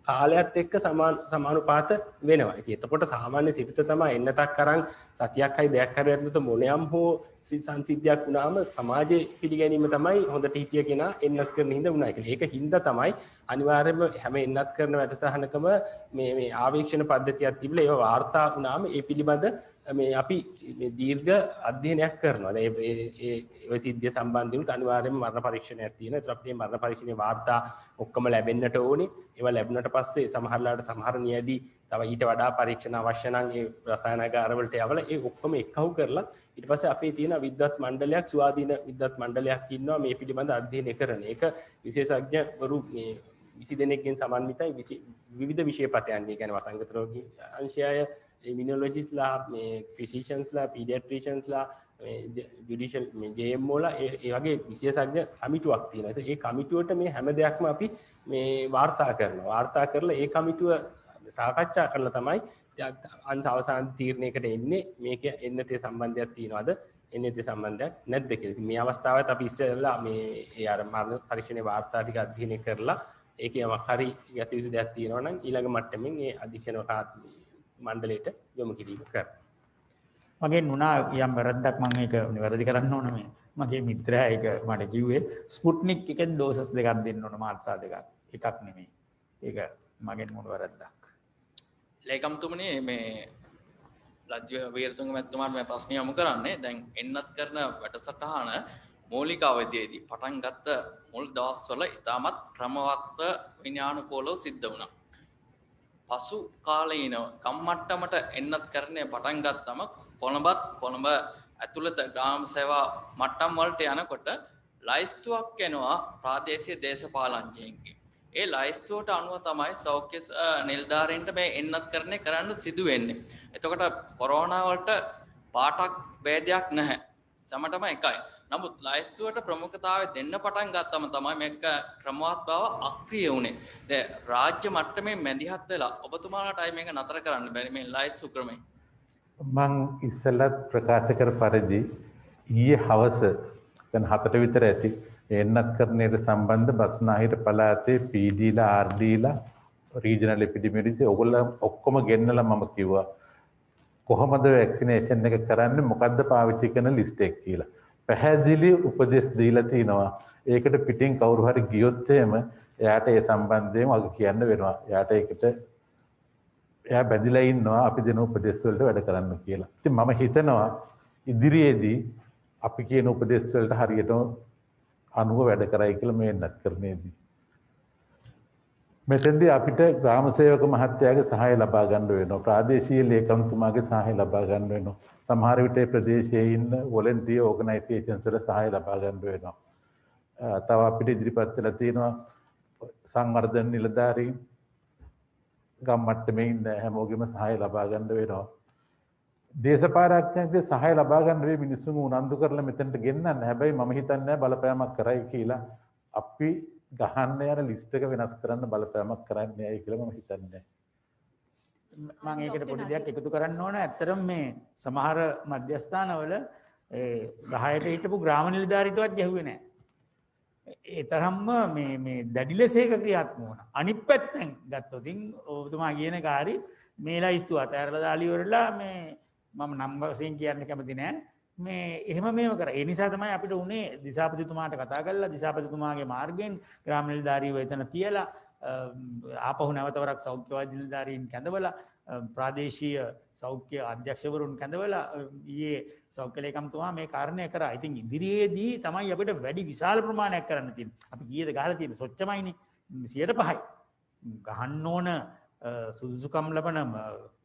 කාලයත් එක්ක සමානුපාත වෙනවා. ඉතින් එතකොට සාමාන්‍ය සිරිත තමයි එන්නතක් අරන් සතියක් හරි දෙයක් හරි ඇතුළත මොනියම් හෝ සංසිද්ධියක් වුණාම සමාජයේ පිළිගැනීම තමයි හොඳට හිටිය කෙනා එන්නත් කරන හින්දා වුණා කියලා. ඒක හින්දා තමයි අනිවාර්යයෙන්ම හැම එන්නත් කරන වැඩසටහනකම මේ ආවේක්ෂණ පද්ධතියක් තිබිලා ඒව වාර්තා වුණාම ඒ පිළිබඳ මේ අපි දීර්ඝ අධ්‍යයනයක් කරනවා. ඒ සිද්ධිය සම්බන්ධයෙන් අනිවාර්යයෙන්ම මරණ පරීක්ෂණයක් තියෙනවා. ඒතර අපිට මේ මරණ පරීක්ෂණේ වාර්තා ඔක්කොම ලැබෙන්නට ඕනේ. ඒවා ලැබුණට පස්සේ සමහරලාට සමහර නියදී තව ඊට වඩා පරීක්ෂණ අවශ්‍ය නම් ඒ රසායනාගාර වලට යවලා ඒ ඔක්කොම එකහු කරලා ඊට පස්සේ අපේ තියෙන විද්වත් මණ්ඩලයක් ස්වාධීන විද්වත් මණ්ඩලයක් ඉන්නවා මේ පිළිබඳ අධ්‍යයනය කරන. ඒක විශේෂඥවරු මේ 20 දෙනෙක්ගෙන් සමන්විතයි විවිධ විෂය පතයන්. ඒ කියන්නේ වසංගත රෝගී අංශය immunologistලා මේ physiciansලා pediatriciansලා ජුඩිෂල් මේ JM වල ඒ වගේ විශේෂඥ කමිටුවක් තියෙනවා. ඒ කමිටුවට මේ හැම දෙයක්ම අපි මේ වාර්තා කරනවා. වාර්තා කරලා ඒ කමිටුව සාකච්ඡා කරලා තමයි අවසාන තීරණයකට එන්නේ මේක එන්නතේ සම්බන්ධයක් තියනවාද එන්නතේ සම්බන්ධයක් නැද්ද කියලා. ඉතින් මේ අවස්ථාවත් අපි ඉස්සෙල්ලා මේ ඒ අර මරණ පරීක්ෂණේ වාර්තා ටික අධ්‍යයනය කරලා ඒකේ යමක් හරි යටි යුතු දෙයක් තියෙනවා නම් ඊළඟ මට්ටමින් ඒ අධීක්ෂණ මණ්ඩලයට යොමු කිරීම කරනවා. මගේ නුනා යම් වැරද්දක් මම ඒක නිවැරදි කරන්න ඕන මේ. මගේ මිත්‍රයා ඒක මට කිව්වේ ස්පුට්නික් එකෙන් ඩෝසස් දෙකක් දෙන්න ඕන මාත්‍රා දෙකක්. එකක් නෙමෙයි. ඒක මගෙන් මොන වැරද්දක්. ලේකම්තුමනි මේ ලජ්ජ වීරතුංග මැතිතුමාට මේ ප්‍රශ්නය යොමු කරන්නේ දැන් එන්නත් කරන වැඩසටහන මූලික අවධියේදී පටන් ගත්ත මුල් දවස්වල ඉතාමත් ක්‍රමවත්ව විඥානුකූලව සිද්ධ වුණා. පසු කාලීනව කම්මට්ටමට එන්නත් කරන්නේ පටන් ගත්තම කොළඹ ඇතුළත ග්‍රාම සේවා මට්ටම් වලට යනකොට ලයිස්තුවක් එනවා ප්‍රාදේශීය දේශපාලනඥයින්ගේ. ඒ ලයිස්තුවට අනුව තමයි සෞඛ්‍ය නිලධාරීන්ට මේ එන්නත් කරන්නේ කරන්න සිදු වෙන්නේ. එතකොට කොරෝනා වලට පාටක් ભેදයක් නැහැ. සමටම එකයි. නමුත් ලයිස්තුවට ප්‍රමුඛතාවය දෙන්න පටන් ගත්තම තමයි මේක ක්‍රමවත් බව අක්‍රිය වුණේ. දැන් රාජ්‍ය මට්ටමේ මැදිහත් වෙලා ඔබතුමාලාටයි මේක නතර කරන්න බැරි මේ ලයිස්තු ක්‍රමය. මං ඉස්සෙල්ලත් ප්‍රකාශ කර පරිදි ඊයේ හවස දැන් 7ට විතර ඇති එන්නත් කරන්නේට සම්බන්ධ බස්නාහිර පළාතේ පීඩීලා ආර්ඩීලා රීජනල් එපිඩිමියොලොජි ඔයගොල්ලෝ ඔක්කොම ගෙන්නලා මම කිව්වා කොහොමද වැක්සිනේෂන් එක කරන්නේ මොකද්ද පාවිච්චි කරන ලිස්ට් එක කියලා. පැහැදිලි උපදෙස් දීලා තිනවා. ඒකට පිටින් කවුරු හරි ගියොත් එහෙම එයාට ඒ සම්බන්ධයෙන් වග කියන්න වෙනවා. එයාට ඒකට එයා බැඳිලා ඉන්නවා අපි දෙන උපදෙස් වලට වැඩ කරන්න කියලා. ඉතින් මම හිතනවා ඉදිරියේදී අපි කියන උපදෙස් වලට හරියටම අනුව වැඩ කරයි කියලා මේ එන්නත් කරන්නේදී. මෙතෙන්දී අපිට ග්‍රාම සේවක මහත්තයාගේ සහාය ලබා ගන්න වෙනවා. ප්‍රාදේශීය ලේකම්තුමාගේ සහාය ලබා ගන්න වෙනවා. සමහර විට ප්‍රදේශයේ ඉන්න වොලන්ටියර් ඕගනයිසේෂන්ස් වල සහාය ලබා ගන්න වෙනවා. තව අපිට ඉදිරිපත් වෙලා තියෙනවා සංවර්ධන නිලධාරීන් ගම් මට්ටමේ ඉන්න හැමෝගෙම සහාය ලබා ගන්න වෙනවා. දේශපාලඥයන්ගේ සහාය ලබා ගන්න වෙයි මිනිස්සුන්ව උනන්දු කරලා මෙතනට ගෙන්නන්න. හැබැයි මම හිතන්නේ බලපෑමක් කරයි කියලා. අපි ගහන්න යන ලිස්ට් එක වෙනස් කරන්න බලපෑමක් කරන්නේ නැහැ කියලා මම හිතන්නේ. මම ඒකට පොඩි දෙයක් එකතු කරන්න ඕන. ඇත්තටම මේ සමහර මධ්‍යස්ථානවල සහායට හිටපු ග්‍රාම නිලධාරීටවත් ගැහුවේ නැහැ. ඒ තරම්ම මේ දැඩි ලෙස ඒක ක්‍රියාත්මක වුණා. අනිත් පැත්තෙන් ගත්තොත් ඔබතුමා කියන කාරි මේ ලයිස්තු අතහැරලා දාලා ඉවරලා මේ මම නම් වශයෙන් කියන්න කැමති නෑ. මේ එහෙම මේව කරා. ඒ නිසා තමයි අපිට උනේ දිසාපතිතුමාට කතා කරලා දිසාපතිතුමාගේ මාර්ගයෙන් ග්‍රාම නිලධාරීව එතන තියලා ආපහු නැවතවරක් සෞඛ්‍යවාදී නිලධාරීන් කැඳවලා ප්‍රාදේශීය සෞඛ්‍ය අධ්‍යක්ෂවරුන් කැඳවලා ඊයේ සෞඛ්‍ය ලේකම්තුමා මේ කාරණය කරා. ඉතින් ඉදිරියේදී තමයි අපිට වැඩි විශාල ප්‍රමාණයක් කරන්න තියෙන්නේ. අපි කීයද ගහලා තියෙන්නේ? සොච්චමයිනේ 105යි. ගහන්න ඕන සුදුසුකම් ලබන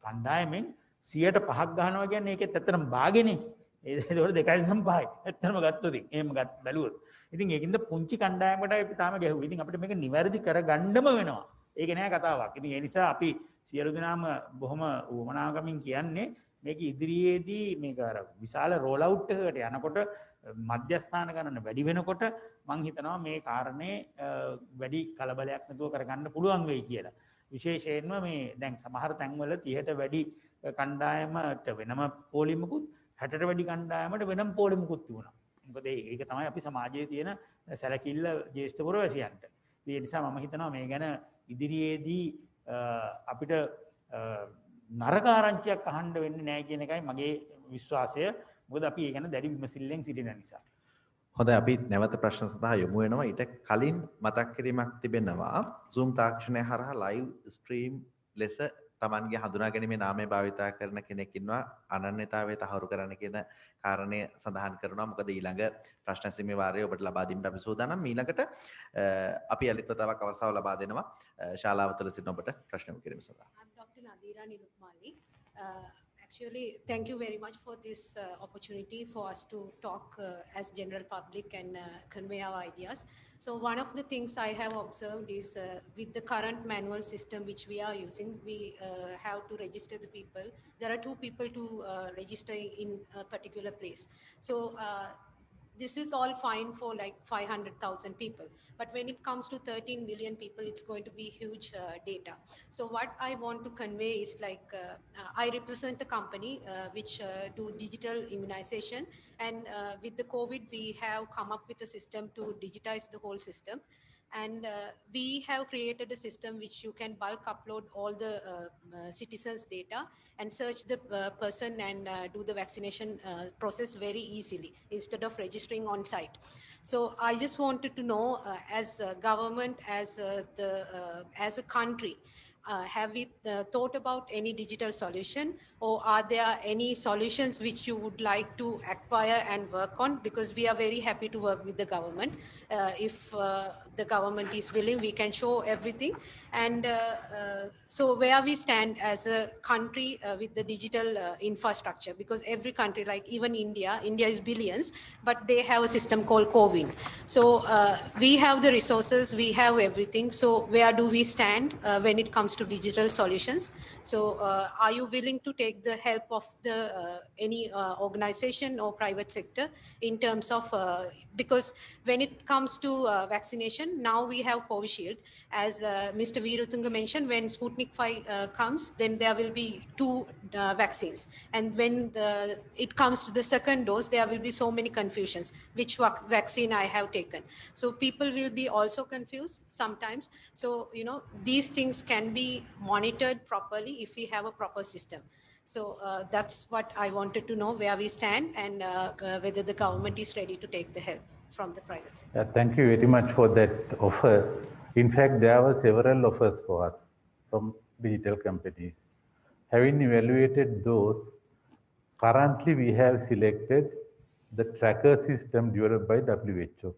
කණ්ඩායමෙන් 105ක් ගහනවා කියන්නේ ඒකෙත් ඇත්තටම භාගෙනේ. ඒකට 2.5යි. ඇත්තටම ගත්තොත් එහෙම බැලුවොත්. ඉතින් ඒකින්ද පුංචි කණ්ඩායමකට අපි තාම ගැහුවා. ඉතින් අපිට මේක නිවැරදි කරගන්නම වෙනවා. ඒක නෑ කතාවක්. ඉතින් ඒ නිසා අපි සියලු දෙනාම බොහොම උවමනාකමින් කියන්නේ මේක ඉදිරියේදී මේක අර විශාල රෝල් අවුට් එකකට යනකොට මධ්‍යස්ථාන ගණන වැඩි වෙනකොට මම හිතනවා මේ කාරණේ වැඩි කලබලයක් නැතුව කරගන්න පුළුවන් වෙයි කියලා. විශේෂයෙන්ම මේ දැන් සමහර තැන්වල 30ට වැඩි කණ්ඩායමට වෙනම පොලිමකුත් 60ට වැඩි කණ්ඩායමට වෙනම පොලිමකුත් තිබුණා. මොකද ඒක තමයි අපි සමාජයේ තියෙන සැලකිල්ල ජ්‍යෙෂ්ඨ පුරවැසියන්ට. ඒ නිසා මම හිතනවා මේ ගැන ඉදිරියේදී අපිට නරක ආරංචියක් අහන්න වෙන්නේ නැහැ කියන එකයි මගේ විශ්වාසය. මොකද අපි ඒ ගැන දැඩි විමසිල්ලෙන් සිටින නිසා. හොඳයි අපි නැවත ප්‍රශ්න සඳහා යොමු වෙනවා. ඊට කලින් මතක් කිරීමක් තිබෙනවා. Zoom තාක්ෂණය හරහා live stream ලෙස Tamanගේ හඳුනා ගැනීමේ නාමය භාවිතා කරන කෙනෙක් ඉන්නවා. අනන්‍යතාවය තහවුරු කරන්න කියන කාරණය සඳහන් කරනවා. මොකද ඊළඟ ප්‍රශ්න ඇසීමේ වාරයේ ඔබට ලබා දීමට අපි සූදානම්. ඊළඟට අපි අලිත් වතාවක් අවස්ථාව ලබා දෙනවා. ශාලාව තුළ සිටින ඔබට ප්‍රශ්න කිරීම සඳහා. I'm Dr. Nadira Nilupmali. Actually, thank you very much for this opportunity for us to talk as general public and convey our ideas. So one of the things I have observed is with the current manual system which we are using, we have to register the people. There are 2 people to register in a particular place. So this is all fine for like 500,000 people. But when it comes to 13 million people, it's going to be huge data. So what I want to convey is like, I represent a company which do digital immunization. And with the COVID, we have come up with a system to digitize the whole system. And we have created a system which you can bulk upload all the citizens' data and search the person and do the vaccination process very easily instead of registering on site. So I just wanted to know, as a government, as a country, have we thought about any digital solution, or are there any solutions which you would like to acquire and work on? Because we are very happy to work with the government. If the government is willing, we can show everything. And so where we stand as a country with the digital infrastructure, because every country, like even India is billions, but they have a system called CoWIN. So we have the resources, we have everything. So where do we stand when it comes to digital solutions? So are you willing to take the help of the any organization or private sector in terms of, because when it comes to vaccination, now we have Covishield. As Mr. Veeratunga mentioned, when Sputnik 5 comes, then there will be 2 vaccines. And when it comes to the second dose, there will be so many confusions, which vaccine I have taken. So people will be also confused sometimes. So, you know, these things can be monitored properly if we have a proper system. So that's what I wanted to know, where we stand and whether the government is ready to take the help from the private sector. Yeah, thank you very much for that offer. In fact, there were several offers for us from digital companies. Having evaluated those, currently we have selected the tracker system developed by WHO.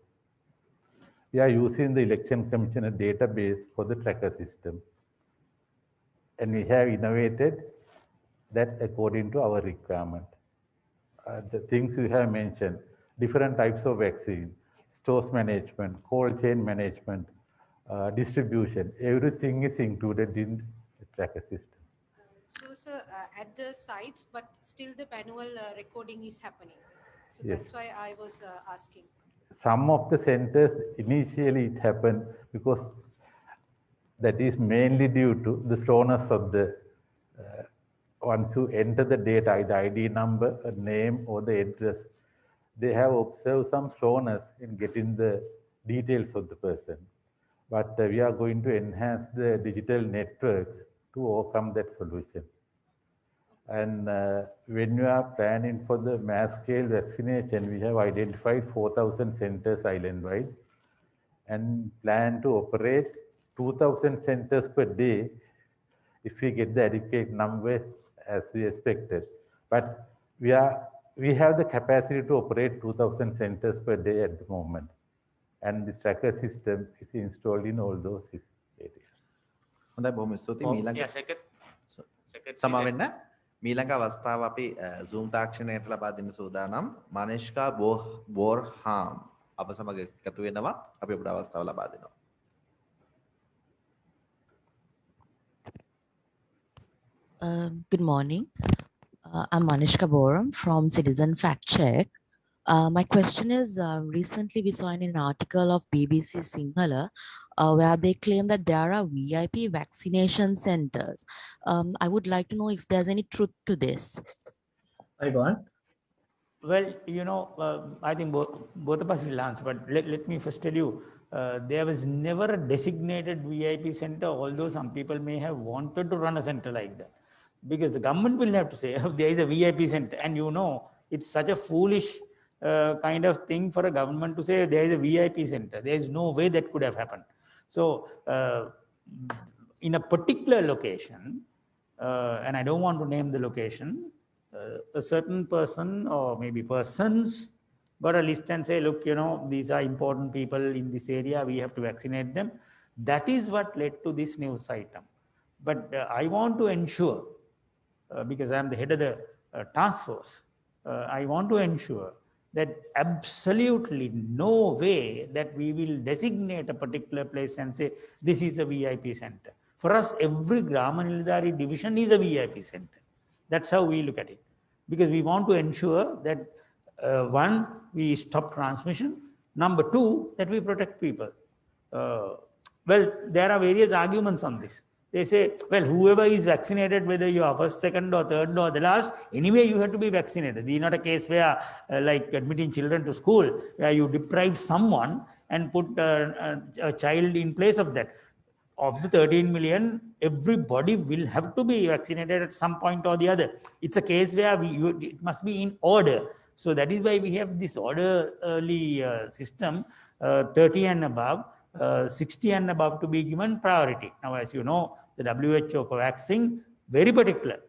We are using the Election Commissioner database for the tracker system. And we have innovated that according to our requirement. The things you have mentioned, different types of vaccine, stores management, cold chain management, distribution, everything is included in tracker system. So, sir, at the sites, but still the manual recording is happening. So Yes. that's why I was asking. Some of the centers, initially it happened because that is mainly due to the slowness of the, once you enter the data, the ID number, a name or the address, they have observed some slowness in getting the details of the person. But we are going to enhance the digital networks to overcome that solution. And when we are planning for the mass scale vaccination, we have identified 4,000 centers island-wide and plan to operate 2,000 centers per day if we get the adequate number as we expected. But we have the capacity to operate 2,000 centers per day at the moment. And the tracker system is installed in all those areas. හොඳයි බොහොම ස්තුතියි මීළඟ Yeah, secretary සමා වෙන්න මීළඟ අවස්ථාව අපි Zoom තාක්ෂණයට ලබා දෙන්න සූදානම් මනිෂ්කා බෝර්හාම් අප සමග එකතු වෙනවා අපි ඔබට අවස්ථාව ලබා දෙනවා. Good morning. I'm Manishka Boram from Citizen Fact Check. My question is, recently we saw in an article of BBC Sinhala where they claim that there are VIP vaccination centers. I would like to know if there's any truth to this. Well, you know, I think both of us will answer, but let me first tell you, there was never a designated VIP center, although some people may have wanted to run a center like that. Because the government will have to say, oh, there is a VIP center. And you know, it's such a foolish kind of thing for a government to say there is a VIP center. There is no way that could have happened. So in a particular location, and I don't want to name the location, a certain person or maybe persons got a list and say, look, you know, these are important people in this area, we have to vaccinate them. That is what led to this news item. But I want to ensure, because I am the head of the task force, I want to ensure that absolutely no way that we will designate a particular place and say, this is a VIP center. For us, every Grama Nilgiri division is a VIP center. That's how we look at it. Because we want to ensure that, one, we stop transmission. Number two, that we protect people. Well, there are various arguments on this. They say, well, whoever is vaccinated, whether you are first, second, or third, or the last, anyway, you have to be vaccinated. This is not a case where, like admitting children to school, where you deprive someone and put a child in place of that. Of the 13 million, everybody will have to be vaccinated at some point or the other. It's a case where it must be in order. So that is why we have this orderly system, 30 and above, 60 and above to be given priority. Now, as you know, the WHO Covaxing, very particular,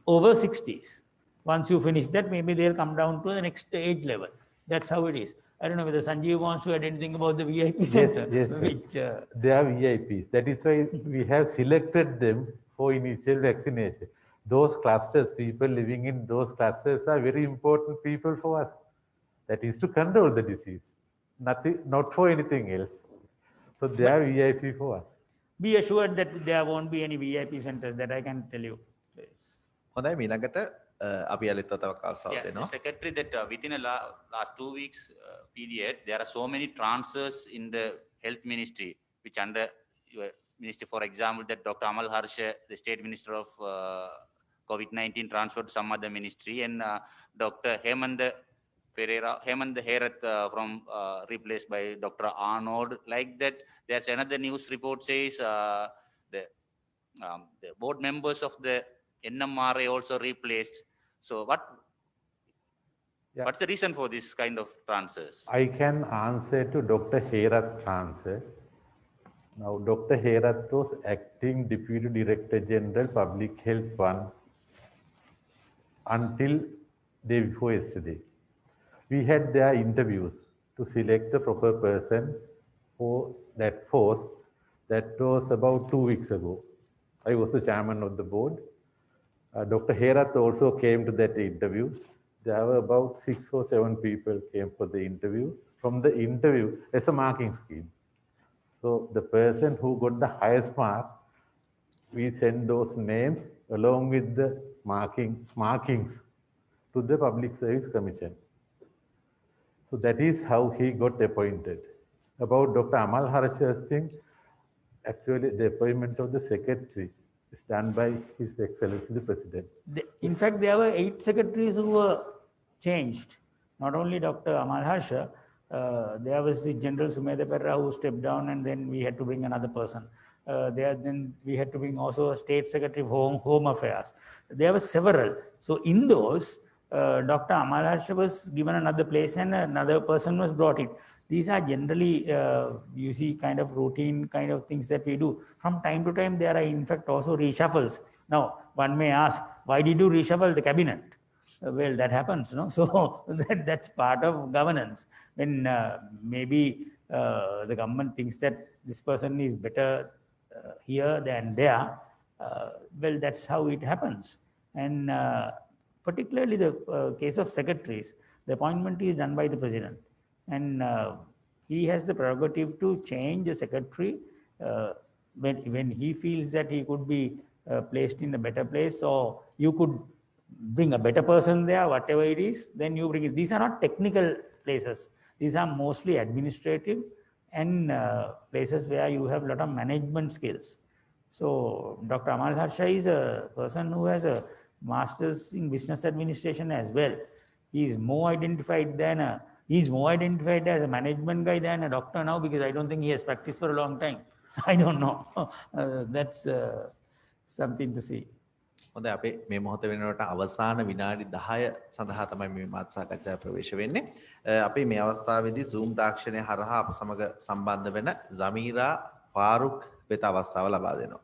over 60s. Once you finish that, maybe they'll come down to the next age level. That's how it is. I don't know whether Sanjeev wants to add anything about the VIP center. Yes, which, they are VIPs. That is why we have selected them for initial vaccination. Those clusters, people living in those clusters are very important people for us. That is to control the disease, nothing, not for anything else. So they are VIP for us. Be assured that there won't be any VIP centers, that I can tell you. හොඳයි මීළඟට අපි අලුත් තවක් අවස්ථාවක් Yeah, the දෙනවා. secretary, that within the last 2 weeks period, there are so many transfers in the health ministry, which under your ministry, for example, that Dr. Amal Harsha, the state minister of COVID-19, transferred to some other ministry, and Dr. Hemant Herath from replaced by Dr. Arnold. Like that, there's another news report says the board members of the NMRA also replaced. So what's the reason for this kind of transfers? I can answer to Dr. Herath's answer. Now, Dr. Herath was acting Deputy Director General Public Health 1 until day before yesterday. We had their interviews to select the proper person for that post. That was about 2 weeks ago. I was the chairman of the board. Dr. Herath also came to that interview. There were about 6 or 7 people came for the interview. From the interview, there's a marking scheme. So the person who got the highest mark we send those names along with the markings to the Public Service Commission. So that is how he got appointed. About Dr. Amal Harsha's thing, actually the appointment of the secretary is done by His Excellency the President. In fact, there were 8 secretaries who were changed. Not only Dr. Amal Harsha, there was the General Sumedha Perera who stepped down, and then we had to bring another person. Then we had to bring also a State Secretary of Home Affairs. There were several. So in those, Dr. Amal Harsha was given another place and another person was brought in. These are generally, you see, kind of routine kind of things that we do. From time to time, there are in fact also reshuffles. Now, one may ask, why did you reshuffle the cabinet? Well, that happens, no? So that's part of governance. When maybe the government thinks that this person is better here than there, well, that's how it happens. And particularly the case of secretaries, the appointment is done by the president. And he has the prerogative to change the secretary when he feels that he could be placed in a better place, or you could bring a better person there, whatever it is, then you bring it. These are not technical places. These are mostly administrative and places where you have a lot of management skills. So Dr. Amal Harsha is a person who has a master's in business administration as well. He is more identified as a management guy than a doctor now, because I don't think he has practiced for a long time. I don't know. That's something to see. හොඳයි අපේ මේ මොහොත වෙනකොට අවසාන විනාඩි 10 සඳහා තමයි මේ මාත් සාකච්ඡාව ප්‍රවේශ වෙන්නේ. අපි මේ අවස්ථාවේදී Zoom තාක්ෂණය හරහා අප සමග සම්බන්ධ වෙන ජමීරා ෆාරුක් වෙත අවස්ථාව ලබා දෙනවා.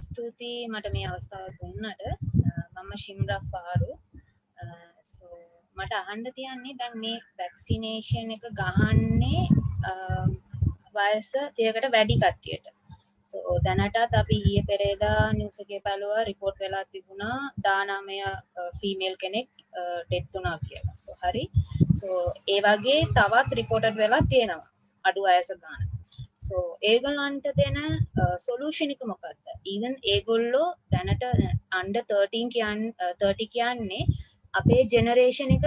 ස්තුතියි මට මේ අවස්ථාව දුන්නට. මම ශිම්රා ෆාරුක්. මට අහන්න තියන්නේ දැන් මේ වැක්සිනේෂන් එක ගහන්නේ වයස 30කට වැඩි කට්ටියට. So දැනටත් අපි ඊයේ පෙරේදා නිවුස් එකේ බලුවා report වෙලා තිබුණා 19 female කෙනෙක් death වුණා කියලා. So හරි. So ඒ වගේ තවත් reported වෙලා තියෙනවා අඩු වයස ගන්න. So ඒගොල්ලන්ට දෙන solution එක මොකක්ද? even ඒගොල්ලෝ දැනට under 30 කියන්නේ අපේ generation එක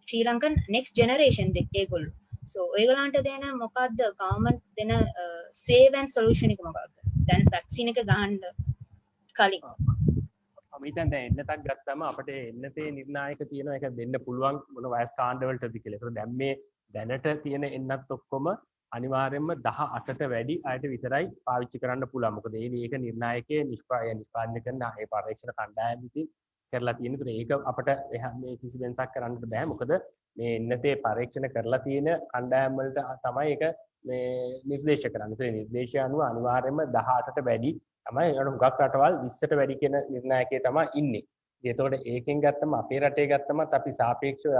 ශ්‍රී ලංකන් next generation ඒගොල්ලෝ. So ඒගොල්ලන්ට දෙන මොකක්ද government දෙන save and solution එක මොකක්ද? දැන් vaccine එක ගහන්න කලින් අමිතෙන් දැන් එන්නතක් ගත්තම අපිට එන්නතේ නිර්ණායක තියෙනවා ඒක දෙන්න පුළුවන් මොන වයස් කාණ්ඩවලටද කියලා. ඒක දැන් මේ දැනට තියෙන එන්නත් ඔක්කොම අනිවාර්යයෙන්ම 18ට වැඩි අයට විතරයි පාවිච්චි කරන්න පුළුවන්. මොකද ඒක නිර්ණායකයේ නිෂ්පාදනය කරන ඒ පරීක්ෂණ කණ්ඩායම විසින් කරලා තියෙන. ඒක අපිට මේ කිසි වෙනසක් කරන්නට බෑ. මොකද මේ එන්නතේ පරීක්ෂණ කරලා තියෙන කණ්ඩායම් වලට තමයි ඒක මේ නිර්දේශ කරන්නේ. ඒ නිර්දේශය අනුව අනිවාර්යයෙන්ම 18ට වැඩි තමයි හුඟක් රටවල් 20ට වැඩි කියන නිර්ණායකයේ තමයි ඉන්නේ. ඒතකොට ඒකෙන් ගත්තම අපේ රටේ ගත්තමත් අපි සාපේක්ෂව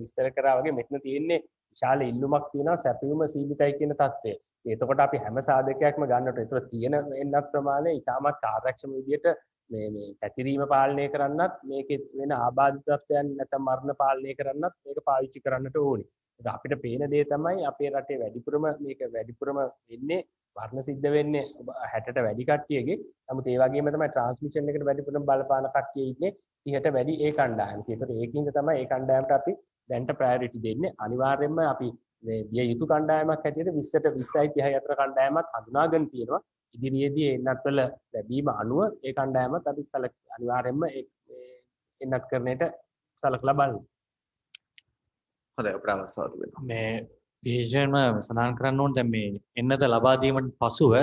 විස්තර කරා වගේ මෙතන තියෙන්නේ විශාල ඉල්ලුමක් තියෙනවා සැපයුම සීමිතයි කියන තත්ත්වය. එතකොට අපි හැම සාධකයක්ම ගන්නට ඒතර තියෙන එන්නත් ප්‍රමාණය ඉතාමත් කාර්යක්ෂම විදිහට මේ පැතිරීම පාලනය කරන්නත් මේකේ වෙන ආබාධිතත්වයන් නැත්නම් මරණ පාලනය කරන්නත් මේක පාවිච්චි කරන්නට ඕනේ. ඒක අපිට පේන දේ තමයි අපේ රටේ වැඩිපුරම වෙන්නේ වර්ණ සිද්ධ වෙන්නේ 60ට වැඩි කට්ටියගේ. නමුත් ඒ වගේම තමයි ට්‍රාන්ස්මිෂන් එකට වැඩිපුරම බලපාන කට්ටිය ඉන්නේ 30ට වැඩි ඒ කණ්ඩායම. ඒකට ඒකින්ද තමයි ඒ කණ්ඩායමට අපි දැන්ට ප්‍රයොරිටි දෙන්නේ. අනිවාර්යයෙන්ම අපි මේ දිය යුතු කණ්ඩායමක් හැටියට 20ට 20යි 30යි අතර කණ්ඩායමක් හඳුනාගෙන තියෙනවා. ඉදිරියේදී එන්නත් වල ලැබීම අනුව ඒ කණ්ඩායමත් අපි අනිවාර්යයෙන්ම එන්නත් කරන්නට සලකලා බලමු. හොඳයි අපේ අවස්ථාව වෙනවා. මේ විශේෂයෙන්ම සඳහන් කරන්න ඕනේ දැන් මේ එන්නත ලබා දීමට පසුව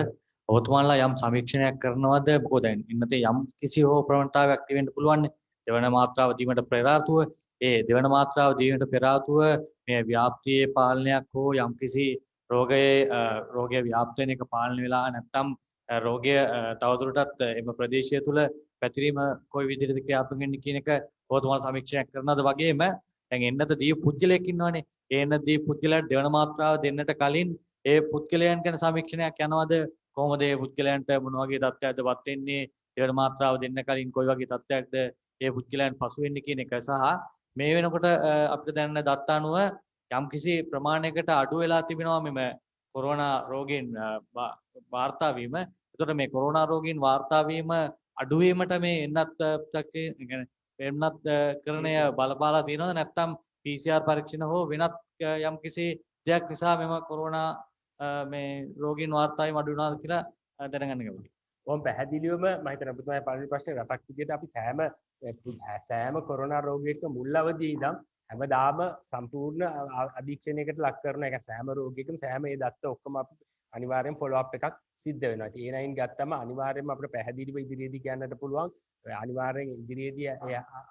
ඔබතුමාලා යම් සමීක්ෂණයක් කරනවද? මොකද දැන් එන්නතේ යම් කිසි හෝ ප්‍රවණතාවයක් තිබෙන්න පුළුවන්. දෙවන මාත්‍රාව දීමට පෙර ආතුව ඒ දෙවන මාත්‍රාව දීමට පෙර ආතුව මේ ව්‍යාප්තියේ පාලනයක් හෝ යම් කිසි රෝගය ව්‍යාප්ත වෙන එක පාලනය වෙලා නැත්නම් රෝගය තවදුරටත් එම ප්‍රදේශය තුල පැතිරීම කොයි විදිහටද ක්‍රියාත්මක වෙන්නේ කියන එක ඔබතුමාලා සමීක්ෂණයක් කරනවද? වගේම දැන් එන්නත දී පුද්ගලයෙක් ඉන්නවනේ. ඒ එන්නත දී පුද්ගලයාට දෙවන මාත්‍රාව දෙන්නට කලින් ඒ පුද්ගලයන් ගැන සමීක්ෂණයක් යනවද? කොහොමද ඒ පුද්ගලයන්ට මොන වගේ තත්ත්වයක්දපත් වෙන්නේ? දෙවන මාත්‍රාව දෙන්න කලින් කොයි වගේ තත්ත්වයක්ද ඒ පුද්ගලයන් පසු වෙන්නේ කියන එක සහ මේ වෙනකොට අපිට දැනන දත්ත අනුව යම්කිසි ප්‍රමාණයකට අඩු වෙලා තිබෙනවා මෙම කොරෝනා රෝගීන් වාර්තා වීම. එතකොට මේ කොරෝනා රෝගීන් වාර්තා වීම අඩුවීමට මේ එන්නත් කරණය බලපාලා තියෙනවද නැත්නම් PCR පරීක්ෂණ හෝ වෙනත් යම් කිසි දෙයක් නිසා මෙම කොරෝනා මේ රෝගීන් වාර්තා වීම අඩු වුණාද කියලා දැනගන්න කැමතියි. කොහොම පැහැදිලිවම මම හිතන ඔබතුමාගේ පළවෙනි ප්‍රශ්නේ රටක් විදිහට අපි සෑම කොරෝනා රෝගයක මුල් අවදියේ ඉඳන් හැමදාම සම්පූර්ණ අධීක්ෂණයකට ලක් කරන එක සෑම රෝගයකම සෑම ඒ දත්ත ඔක්කොම අපි අනිවාර්යෙන් ෆලෝ අප් එකක් සිද්ධ වෙනවා. ඉතින් A9 ගත්තම අනිවාර්යෙන්ම අපිට පැහැදිලිව ඉදිරියේදී කියන්නට පුළුවන්. අනිවාර්යෙන් ඉදිරියේදී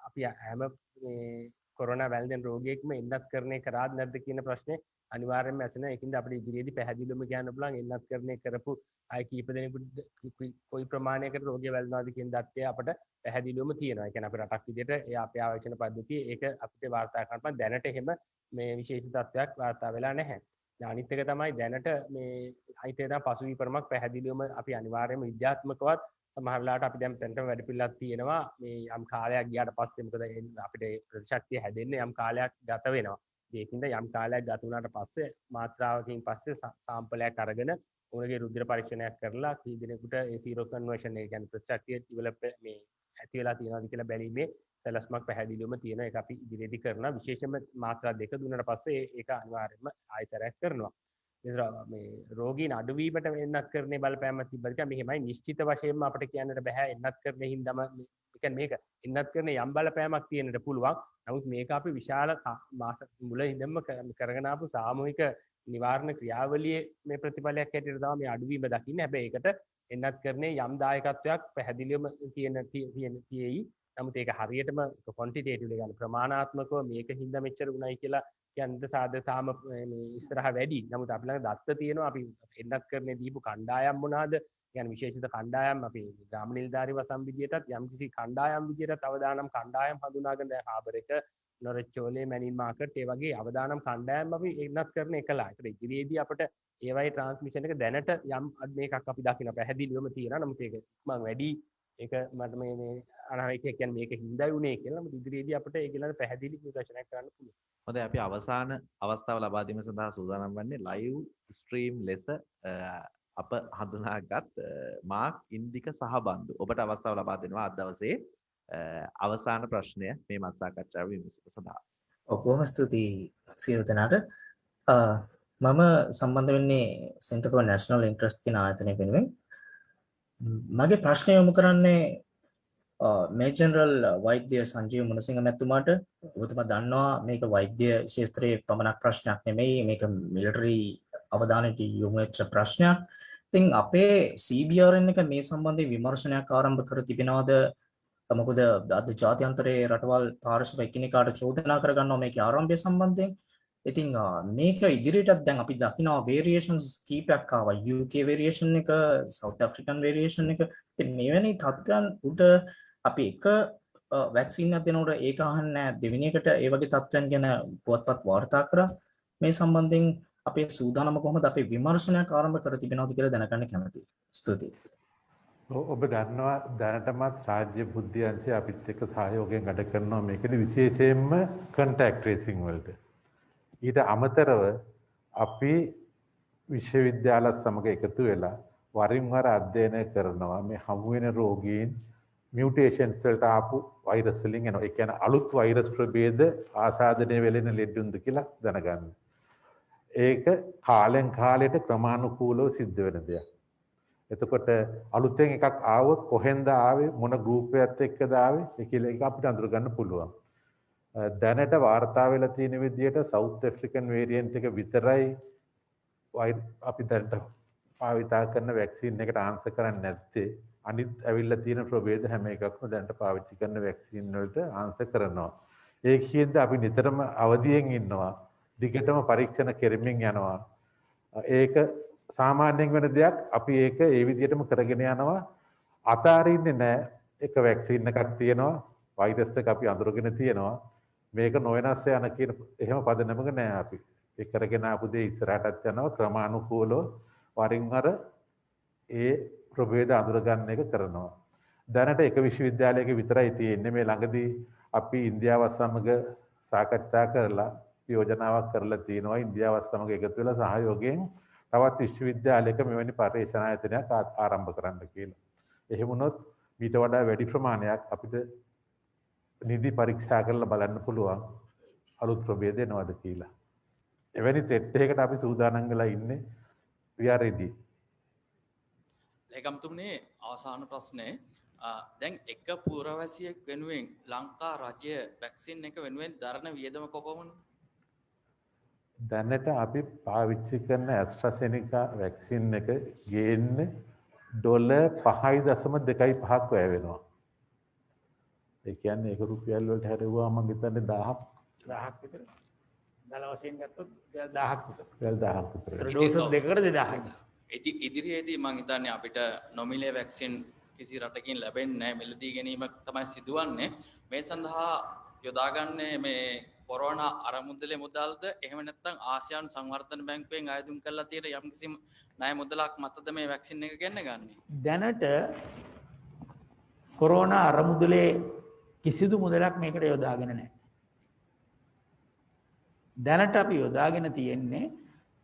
අපි හැම මේ කොරෝනා වැළඳෙන රෝගියෙක්ම එන්නත් කරණය කරාද නැද්ද කියන ප්‍රශ්නේ අනිවාර්යෙන්ම ඇසෙන. ඒකින්ද අපිට ඉදිරියේදී පැහැදිලිවම කියන්න පුළුවන් එන්නත් කරණය කරපු අය කීප දෙනෙකුට කොයි ප්‍රමාණයකට රෝගිය වැළඳනවාද කියන දත්තය අපිට පැහැදිලිවම තියෙනවා. ඒ කියන්නේ අපේ රටක් විදිහට ඒ අපේ ආරක්ෂණ පද්ධතිය ඒක අපිට වාර්තා කරන්න දැනට එහෙම මේ විශේෂ තත්ත්වයක් වාර්තා වෙලා නැහැ. අනිත් එක තමයි දැනට මේ අයිතේ තමයි පසුබිමක් පැහැදිලිවම අපි අනිවාර්යයෙන්ම විද්‍යාත්මකවත් සමහර වෙලාවට අපි දැන් තැනට වැඩ පිළිලක් තියෙනවා මේ යම් කාලයක් ගියාට පස්සේ මොකද අපිට ප්‍රතිශක්තිය හැදෙන්නේ යම් කාලයක් ගත වෙනවා. ඒකින්ද යම් කාලයක් ගත වුණාට පස්සේ මාත්‍රාවකින් පස්සේ සාම්පලයක් අරගෙන උණගේ රුධිර පරීක්ෂණයක් කරලා කී දිනකට ඒ සීරෝ කන්වර්ෂන් එක කියන්නේ ප්‍රතිශක්තිය ඩෙවලොප් මේ ඇති වෙලා තියෙනවද කියලා බැලීමේ සැලැස්මක් පැහැදිලිවම තියෙනවා. ඒක අපි ඉදිරියේදී කරනවා. විශේෂයෙන්ම මාත්‍රා දෙක දුන්නාට පස්සේ ඒක අනිවාර්යයෙන්ම ආයසරයක් කරනවා. මේ රෝගීන් අඩුවීමට එන්නත් කරන්නේ බලපෑමක් තිබ්බද කියලා මෙහෙමයි නිශ්චිත වශයෙන්ම අපිට කියන්නට බෑ. එන්නත් කරන හින්දාම මේක එන්නත් කරන යම් බලපෑමක් තියෙන්නට පුළුවන්. නමුත් මේක අපි විශාල මාස මුල ඉඳන්ම කරගෙන ආපු සාමූහික නිවාරණ ක්‍රියාවලියේ මේ ප්‍රතිඵලයක් හැටියට තමයි මේ අඩුවීම දකින්නේ. හැබැයි ඒකට එන්නත් කරන්නේ යම් දායකත්වයක් පැහැදිලිවම තියෙයි. නමුත් ඒක හරියටම ක්වොන්ටිටේටිව්ලි ගන්න ප්‍රමාණාත්මකව මේක හින්දා මෙච්චර උණයි කියලා කියන්න සාධතාම මේ ඉස්සරහ වැඩි. නමුත් අපි ළඟ දත්ත තියෙනවා. අපි එන්නත් කරන්නේ දීපු කණ්ඩායම් මොනවාද? කියන්නේ විශේෂිත කණ්ඩායම් අපි ග්‍රාම නිලධාරී වසම් විදියටත් යම්කිසි කණ්ඩායම් විදියටත් අවදානම් කණ්ඩායම් හඳුනාගෙන දැන් හාබර් එක නොරෙච්චෝලේ මැනින් මාකට් ඒ වගේ අවදානම් කණ්ඩායම් අපි එන්නත් කරන එකලා. ඒතර ඉදිරියේදී අපිට ඒවයි ට්‍රාන්ස්මිෂන් එක දැනට යම් මේකක් අපි දකින්න පැහැදිලිවම තියෙනවා. නමුත් ඒක මම වැඩි ඒක මට මේ අනාවේකයක් කියන්නේ මේක හින්දායි උනේ කියලා. නමුත් ඉදිරියේදී අපිට ඒක ඊළඟ පැහැදිලි විශ්ලේෂණයක් කරන්න පුළුවන්. හොඳයි අපි අවසාන අවස්ථාව ලබා දීම සඳහා සූදානම් වන්නේ ලයිව් ස්ට්‍රීම් ලෙස අප හඳුනාගත් මාක් ඉන්දික සහබන්දු ඔබට අවස්ථාව ලබා දෙනවා අද දවසේ අවසාන ප්‍රශ්නය මේ මත් සාකච්ඡාව විමසීම සඳහා. බොහොම ස්තුතියි සියලු දෙනාට. මම සම්බන්ධ වෙන්නේ Center for National Interest කියන ආයතනය වෙනුවෙන්. මගේ ප්‍රශ්නය යොමු කරන්නේ මේ ජෙනරල් වෛද්‍ය සංජීව මුණසිංහ මැතිතුමාට. ඔබතුමා දන්නවා මේක වෛද්‍ය ක්ෂේත්‍රයේ පමණක් ප්‍රශ්නයක් නෙමෙයි, මේක මිලිටරි අවධානයට යොමු වෙච්ච ප්‍රශ්නයක්. ඉතින් අපේ CBRN එක මේ සම්බන්ධයෙන් විමර්ශනයක් ආරම්භ කර තිබෙනවද? මොකද අද ජාත්‍යන්තරයේ රටවල් පාර්ශ්ව එකිනෙකාට චෝදනා කරගන්නවා මේකේ ආරම්භය සම්බන්ධයෙන්. ඉතින් මේක ඉදිරියටත් දැන් අපි දකිනවා variations කීපයක් ආවා. UK variation එක, South African variation එක. ඉතින් මෙවැනි තත්ත්වයන් උඩ අපි එක වැක්සින් එකක් දෙනකොට ඒක අහන්නේ නැහැ. දෙවෙනි එකට ඒ වගේ තත්ත්වයන් ගැන පුවත්පත් වාර්තා කරා. මේ සම්බන්ධයෙන් අපේ සූදානම කොහොමද අපේ විමර්ශනයක් ආරම්භ කර තිබෙනවද කියලා දැනගන්න කැමතියි. ස්තුතියි. ඔබ දන්නවා දැනටමත් රාජ්‍ය බුද්ධි අංශය අපිත් එක්ක සහයෝගයෙන් වැඩ කරනවා මේකද විශේෂයෙන්ම contact tracing වලට. ඊට අමතරව අපි විශ්වවිද්‍යාලත් සමග එකතු වෙලා වරින් වර අධ්‍යයනය කරනවා මේ හමු වෙන රෝගීන් මියුටේෂන්ස් වලට ආපු වෛරස් වලින් එනවා. ඒ කියන්නේ අලුත් වෛරස් ප්‍රභේද ආසාදනය වෙලෙන ලෙඩුන්ද කියලා දැනගන්න. ඒක කාලෙන් කාලයට ක්‍රමානුකූලව සිද්ධ වෙන දෙයක්. එතකොට අලුතෙන් එකක් ආවොත් කොහෙන්ද ආවේ මොන ගෲප් එකත් එක්කද ආවේ ඒ කියලා එක අපිට අඳුර ගන්න පුළුවන්. දැනට වාර්තා වෙලා තියෙන විදිහට සවුත් ඇෆ්‍රිකන් වේරියන්ට් එක විතරයි අපි දැනට භාවිතා කරන වැක්සින් එකට ආන්සර් කරන්නේ නැත්තේ. අනිත් ඇවිල්ලා තියෙන ප්‍රභේද හැම එකක්ම දැනට පාවිච්චි කරන වැක්සින් වලට ආන්සර් කරනවා. ඒකෙන්ද අපි නිතරම අවදියෙන් ඉන්නවා. දිගටම පරීක්ෂණ කෙරෙමින් යනවා. ඒක සාමාන්‍යයෙන් වෙන දෙයක්. අපි ඒක ඒ විදිහටම කරගෙන යනවා. අතාරින්නේ නැහැ. එක වැක්සින් එකක් තියෙනවා. වෛරස් එක අපි අඳුරගෙන තියෙනවා. මේක නොවෙනස් යන කියන එහෙම පදනමක නෑ අපි. ඒ කරගෙන ආපු දේ ඉස්සරහටත් යනවා ක්‍රමානුකූලව වරින් වර ඒ ප්‍රභේද අඳුර ගන්න එක කරනවා. දැනට එක විශ්වවිද්‍යාලයක විතරයි තියෙන්නේ. මේ ළඟදී අපි ඉන්දියාවත් සමග සාකච්ඡා කරලා යෝජනාවක් කරලා තියෙනවා. ඉන්දියාවත් සමග එකතු වෙලා සහයෝගයෙන් තවත් විශ්වවිද්‍යාලයක මෙවැනි පර්යේෂණ ආයතනයක් ආරම්භ කරන්න කියලා. එහෙම වුණොත් ඊට වඩා වැඩි ප්‍රමාණයක් අපිට නිදි පරීක්ෂා කරලා බලන්න පුළුවන් අලුත් ප්‍රභේද එනවද කියලා. එවැනි තෙට් එකකට අපි සූදානම් වෙලා ඉන්නේ. We are ready. ලේකම්තුමනේ අවසාන ප්‍රශ්නේ දැන් එක පුරවැසියෙක් වෙනුවෙන් ලංකා රජය වැක්සින් එක වෙනුවෙන් දරන වියදම කොපමණද? දැනට අපි පාවිච්චි කරන ඇස්ට්‍රාසෙනිකා වැක්සින් එක ගේන්නේ $5.25ක් වැය වෙනවා. ඒ කියන්නේ ඒක රුපියල් වලට හැරෙවුවා මම හිතන්නේ 1000ක් විතර. දල වශයෙන් ගත්තොත් 1000ක් විතර. 1000ක් විතර. ඩෝස් දෙකකට 2000ක්. ඉදිරියේදී මම හිතන්නේ අපිට නොමිලේ වැක්සින් කිසි රටකින් ලැබෙන්නේ නැහැ. මිලදී ගැනීමක් තමයි සිදුවන්නේ. මේ සඳහා යොදාගන්නේ මේ කොරෝනා අරමුදලේ මුදල්ද එහෙම නැත්නම් ආසියානු සංවර්ධන බැංකුවෙන් අයදුම් කරලා තියෙන යම්කිසි ණය මුදලක් මතද මේ වැක්සින් එක ගන්න ගන්නේ? දැනට කොරෝනා අරමුදලේ කිසිදු මුදලක් මේකට යොදාගෙන නැහැ. දැනට අපි යොදාගෙන තියෙන්නේ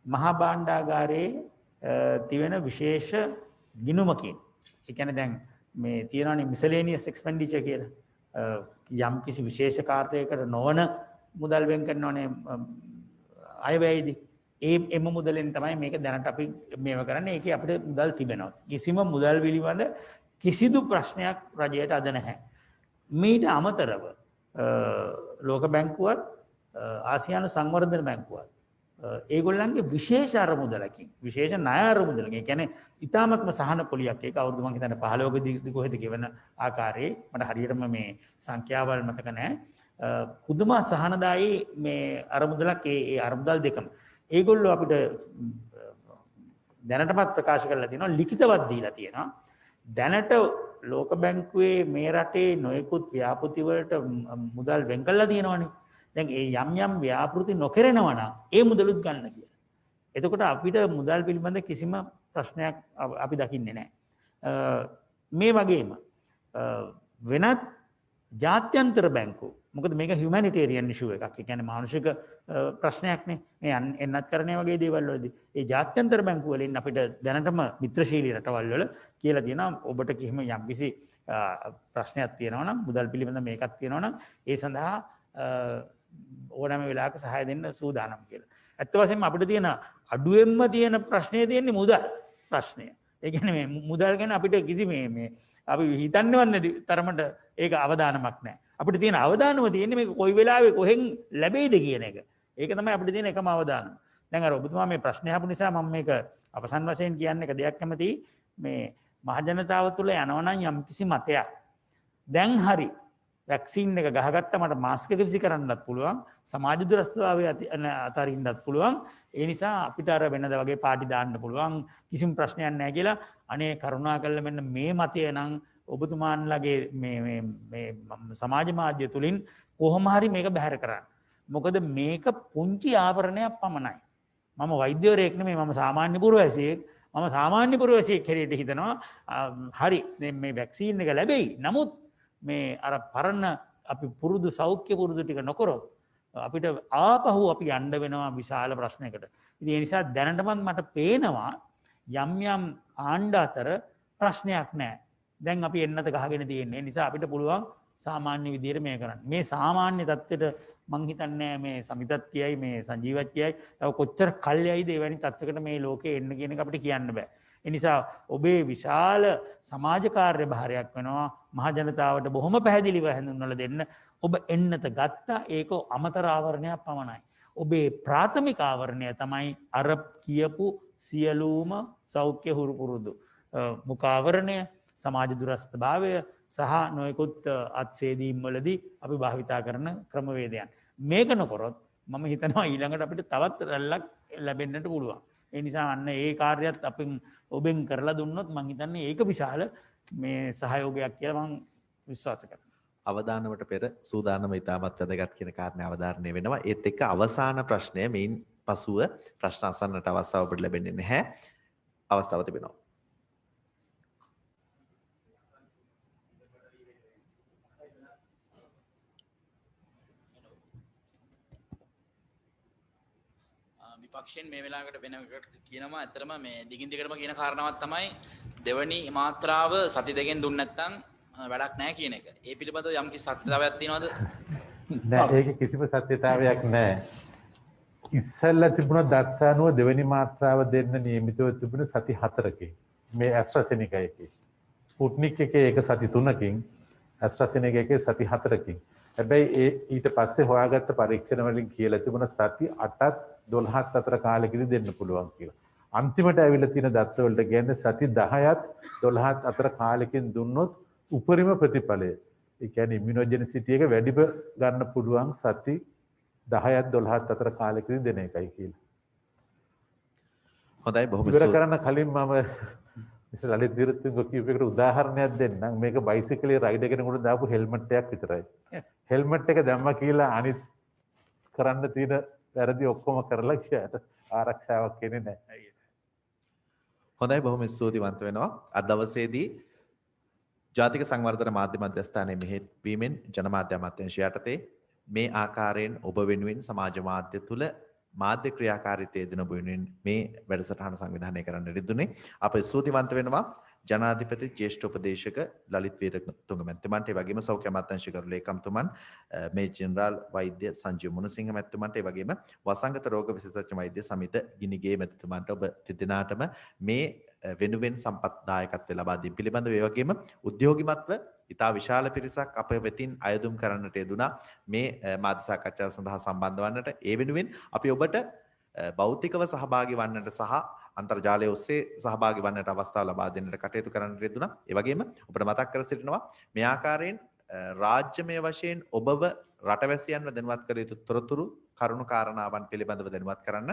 මහා භාණ්ඩාගාරයේ තිවෙන විශේෂ ගිණුමකින්. ඒ කියන්නේ දැන් මේ තියෙනවානේ මිසලේනියස් එක්ස්පෙන්ඩිචර් කියලා. යම් කිසි විශේෂ කාර්යයකට නොවන මුදල් වෙන් කරනවානේ අයවැයේදී. එම මුදලෙන් තමයි මේක දැනට අපි මේව කරන්නේ. ඒකේ අපිට මුදල් තිබෙනවා. කිසිම මුදල් පිළිබඳ කිසිදු ප්‍රශ්නයක් රජයට අද නැහැ. මීට අමතරව ලෝක බැංකුවත් ආසියානු සංවර්ධන බැංකුවත් ඒගොල්ලන්ගේ විශේෂ අරමුදලකින් විශේෂ ණය අරමුදලකින් ඒ කියන්නේ ඊටාත්ම සහන පොලියක් ඒක අවුරුදු මං හිතන්නේ 15ක දී කොහෙද ගෙවන ආකාරයේ මට හරියටම මේ සංඛ්‍යාවල් මතක නැහැ පුදුම සහනදායී මේ අරමුදලක් ඒ අරමුදල් දෙකම ඒගොල්ලෝ අපිට දැනටමත් ප්‍රකාශ කරලා තියෙනවා ලිඛිතවත් දීලා තියෙනවා දැනට ලෝක බැංකුවේ මේ රටේ නොයෙකුත් ව්‍යාපෘති වලට මුදල් වෙන් කළා තියෙනවනේ දැන් ඒ යම් යම් ව්‍යාපෘති නොකරනවා නම් ඒ මුදලුත් ගන්න කියලා. එතකොට අපිට මුදල් පිළිබඳ කිසිම ප්‍රශ්නයක් අපි දකින්නේ නැහැ. මේ වගේම වෙනත් ජාත්‍යන්තර බැංකු මොකද මේක හියුමැනිටේරියන් ඉෂුව එකක්. ඒ කියන්නේ මානසික ප්‍රශ්නයක්නේ. මේ එන්නත් කරන්නේ වගේ දේවල් වලදී. ඒ ජාත්‍යන්තර බැංකු වලින් අපිට දැනටම මිත්‍රශීලී රටවල් වල කියලා තියෙනවා ඔබට කිසිම යම්කිසි ප්‍රශ්නයක් තියෙනවා නම් මුදල් පිළිබඳ මේකක් තියෙනවා නම් ඒ සඳහා ඕනෑම වෙලාවක සහාය දෙන්න සූදානම් කියලා. ඇත්ත වශයෙන්ම අපිට තියෙන අඩුවෙන්ම තියෙන ප්‍රශ්නේ තියෙන්නේ මුදල් ප්‍රශ්නය. ඒ කියන්නේ මේ මුදල් ගැන අපිට කිසි මේ අපි හිතන්නේවත් නැති තරමට ඒක අවදානමක් නැහැ. අපිට තියෙන අවදානම තියෙන්නේ මේක කොයි වෙලාවෙ කොහෙන් ලැබෙයිද කියන එක. ඒක තමයි අපිට තියෙන එකම අවදානම. දැන් අර ඔබතුමා මේ ප්‍රශ්නේ අහපු නිසා මම මේක අවසන් වශයෙන් කියන්න එක දෙයක් කැමතියි. මේ මහජනතාව තුළ යනවනම් යම්කිසි මතයක්. දැන් හරි වැක්සින් එක ගහගත්ත මට මාස්ක එක විසි කරන්නත් පුළුවන් සමාජ දුරස්ථභාවය අතරින්නත් පුළුවන් ඒ නිසා අපිට අර වෙනද වගේ පාටි දාන්න පුළුවන් කිසිම ප්‍රශ්නයක් නැහැ කියලා අනේ කරුණා කරලා මෙන්න මේ මතය නම් ඔබතුමාන්ලගේ මේ සමාජ මාධ්‍ය තුලින් කොහොම හරි මේක බැහැර කරන්න. මොකද මේක පුංචි ආවරණයක් පමණයි. මම වෛද්‍යවරයෙක් නෙමෙයි මම සාමාන්‍ය පුරවැසියෙක්. මම සාමාන්‍ය පුරවැසියෙක් හැටියට හිතනවා හරි මේ වැක්සින් එක ලැබෙයි. නමුත් මේ අර පරණ අපි පුරුදු සෞඛ්‍ය පුරුදු ටික නොකරොත් අපිට ආපහු අපි යන්න වෙනවා විශාල ප්‍රශ්නයකට. ඉතින් ඒ නිසා දැනටමත් මට පේනවා යම් යම් ආණ්ඩ අතර ප්‍රශ්නයක් නැහැ. දැන් අපි එන්නත ගහගෙන තියෙන්නේ. ඒ නිසා අපිට පුළුවන් සාමාන්‍ය විදියට මේ කරන්න. මේ සාමාන්‍ය தත්ත්වෙට මං හිතන්නේ මේ සමිතත් කියයි මේ සංජීවත් කියයි තව කොච්චර කල් යයිද එවැනි තත්ත්වයකට මේ ලෝකේ එන්න කියන එක අපිට කියන්න බෑ. ඒ නිසා ඔබේ විශාල සමාජ කාර්ය භාරයක් වෙනවා මහ ජනතාවට බොහොම පැහැදිලිව හඳුන්වලා දෙන්න. ඔබ එන්නත ගත්තා ඒක අමතර ආවරණයක් පමණයි. ඔබේ ප්‍රාථමික ආවරණය තමයි අර කියපු සියලුම සෞඛ්‍ය හුරු පුරුදු මුඛාවරණය සමාජ දුරස්ථභාවය සහ නොයෙකුත් අත්සේදීම් වලදී අපි භාවිතා කරන ක්‍රමවේදයන්. මේක නොකරොත් මම හිතනවා ඊළඟට අපිට තවත් රැල්ලක් ලැබෙන්නට පුළුවන්. ඒ නිසා අන්න ඒ කාර්යයත් අපෙන් ඔබෙන් කරලා දුන්නොත් මං හිතන්නේ ඒක විශාල මේ සහයෝගයක් කියලා මං විශ්වාස කරනවා. අවදානමට පෙර සූදානම ඉතාමත් වැදගත් කියන කාරණය අවධාරණය වෙනවා. ඒත් එක්ක අවසාන ප්‍රශ්නය මේන් පසුව ප්‍රශ්න අසන්නට අවස්ථාව ඔබට ලැබෙන්නේ නැහැ. අවස්ථාව තිබෙනවා. විපක්ෂයෙන් මේ වෙලාවකට වෙනකට කියනවා ඇත්තටම මේ දිගින් දිගටම කියන කාරණාවක් තමයි දෙවනි මාත්‍රාව සති දෙකෙන් දුන්නේ නැත්නම් වැඩක් නැහැ කියන එක. ඒ පිළිබඳව යම් කිසි සත්‍යතාවයක් තියෙනවද? නෑ ඒක කිසිම සත්‍යතාවයක් නෑ. ඉස්සෙල්ලා තිබුණ දත්තානුව දෙවැනි මාත්‍රාව දෙන්න නියමිතව තිබුණ සති 4කින් මේ ඇස්ට්‍රාසෙනිකා එකේ. ස්පුට්නික් එකේ ඒක සති 3කින් ඇස්ට්‍රාසෙනිකා එකේ සති 4කින්. හැබැයි ඒ ඊට පස්සේ හොයාගත්ත පරීක්ෂණ වලින් කියලා තිබුණ සති 8ත් 12ත් අතර කාලෙකදී දෙන්න පුළුවන් කියලා. අන්තිමට ඇවිල්ලා තියෙන දත්ත වලට කියන්නේ සති 10ත් 12ත් අතර කාලෙකින් දුන්නොත් උපරිම ප්‍රතිඵලය. ඒ කියන්නේ ඉමුනෝජෙනිසිටි එක වැඩිව ගන්න පුළුවන් සති 10ත් 12ත් අතර කාලෙකදී දෙන එකයි කියලා. හොඳයි බොහොම ඉවර කරන්න කලින් මම මිස්ටර් ලලිත් දිරුත්තුංග කියපේකට උදාහරණයක් දෙන්නම්. මේක බයිසිකලේ රයිඩර් කෙනෙකුට දාපු හෙල්මට් එකක් විතරයි. හෙල්මට් එක දැම්මා කියලා අනිත් කරන්න තියෙන වැරදි ඔක්කොම කරලා කියට ආරක්ෂාවක් එන්නේ නැහැ. හොඳයි බොහොම ස්තුතිවන්ත වෙනවා. අද දවසේදී ජාතික සංවර්ධන මාධ්‍ය මධ්‍යස්ථානයේ මෙහෙයවීමෙන් ජනමාධ්‍ය අමාත්‍යාංශය යටතේ මේ ආකාරයෙන් ඔබ වෙනුවෙන් සමාජ මාධ්‍ය තුල මාධ්‍ය ක්‍රියාකාරීත්වයේ දෙන ඔබ වෙනුවෙන් මේ වැඩසටහන සංවිධානය කරන්න රිදුනේ. අප ස්තුතිවන්ත වෙනවා ජනාධිපති ජ්‍යෙෂ්ඨ උපදේශක ලලිත් වීරතුංග මැතිතුමන්ට, ඒ වගේම සෞඛ්‍ය අමාත්‍යාංශ කරු ලේකම්තුමන් මේ ජෙනරාල් වෛද්‍ය සංජීව මුණසිංහ මැතිතුමන්ට, ඒ වගේම වසංගත රෝග විශේෂඥ වෛද්‍ය සමිත ගිනිගේ මැතිතුමන්ට ඔබ දෙදෙනාටම මේ වෙනුවෙන් සම්පත් දායකත්වය ලබා දීම පිළිබඳව, ඒ වගේම උද්‍යෝගිමත්ව ඉතා විශාල පිරිසක් අප වෙතින් අයදුම් කරන්නට යෙදුනා මේ මාධ්‍ය සාකච්ඡාව සඳහා සම්බන්ධ වන්නට. ඒ වෙනුවෙන් අපි ඔබට භෞතිකව සහභාගී වන්නට සහ අන්තර්ජාලය ඔස්සේ සහභාගී වන්නට අවස්ථාව ලබා දෙන්නට කටයුතු කරන්නට යෙදුනා. ඒ වගේම ඔබට මතක් කර සිටිනවා මේ ආකාරයෙන් රාජ්‍යමය වශයෙන් ඔබව රටවැසියන්ව දැනුවත් කර යුතු තොරතුරු කරුණු කාරණාවන් පිළිබඳව දැනුවත් කරන්න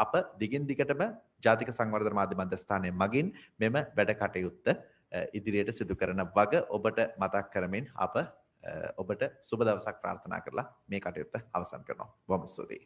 අප දිගින් දිගටම ජාතික සංවර්ධන මාධ්‍ය මධ්‍යස්ථානයේ මගින් මෙම වැඩ කටයුත්ත ඉදිරියට සිදු කරන වග ඔබට මතක් කරමින් අප ඔබට සුබ දවසක් ප්‍රාර්ථනා කරලා මේ කටයුත්ත අවසන් කරනවා. බොහොම ස්තුතියි.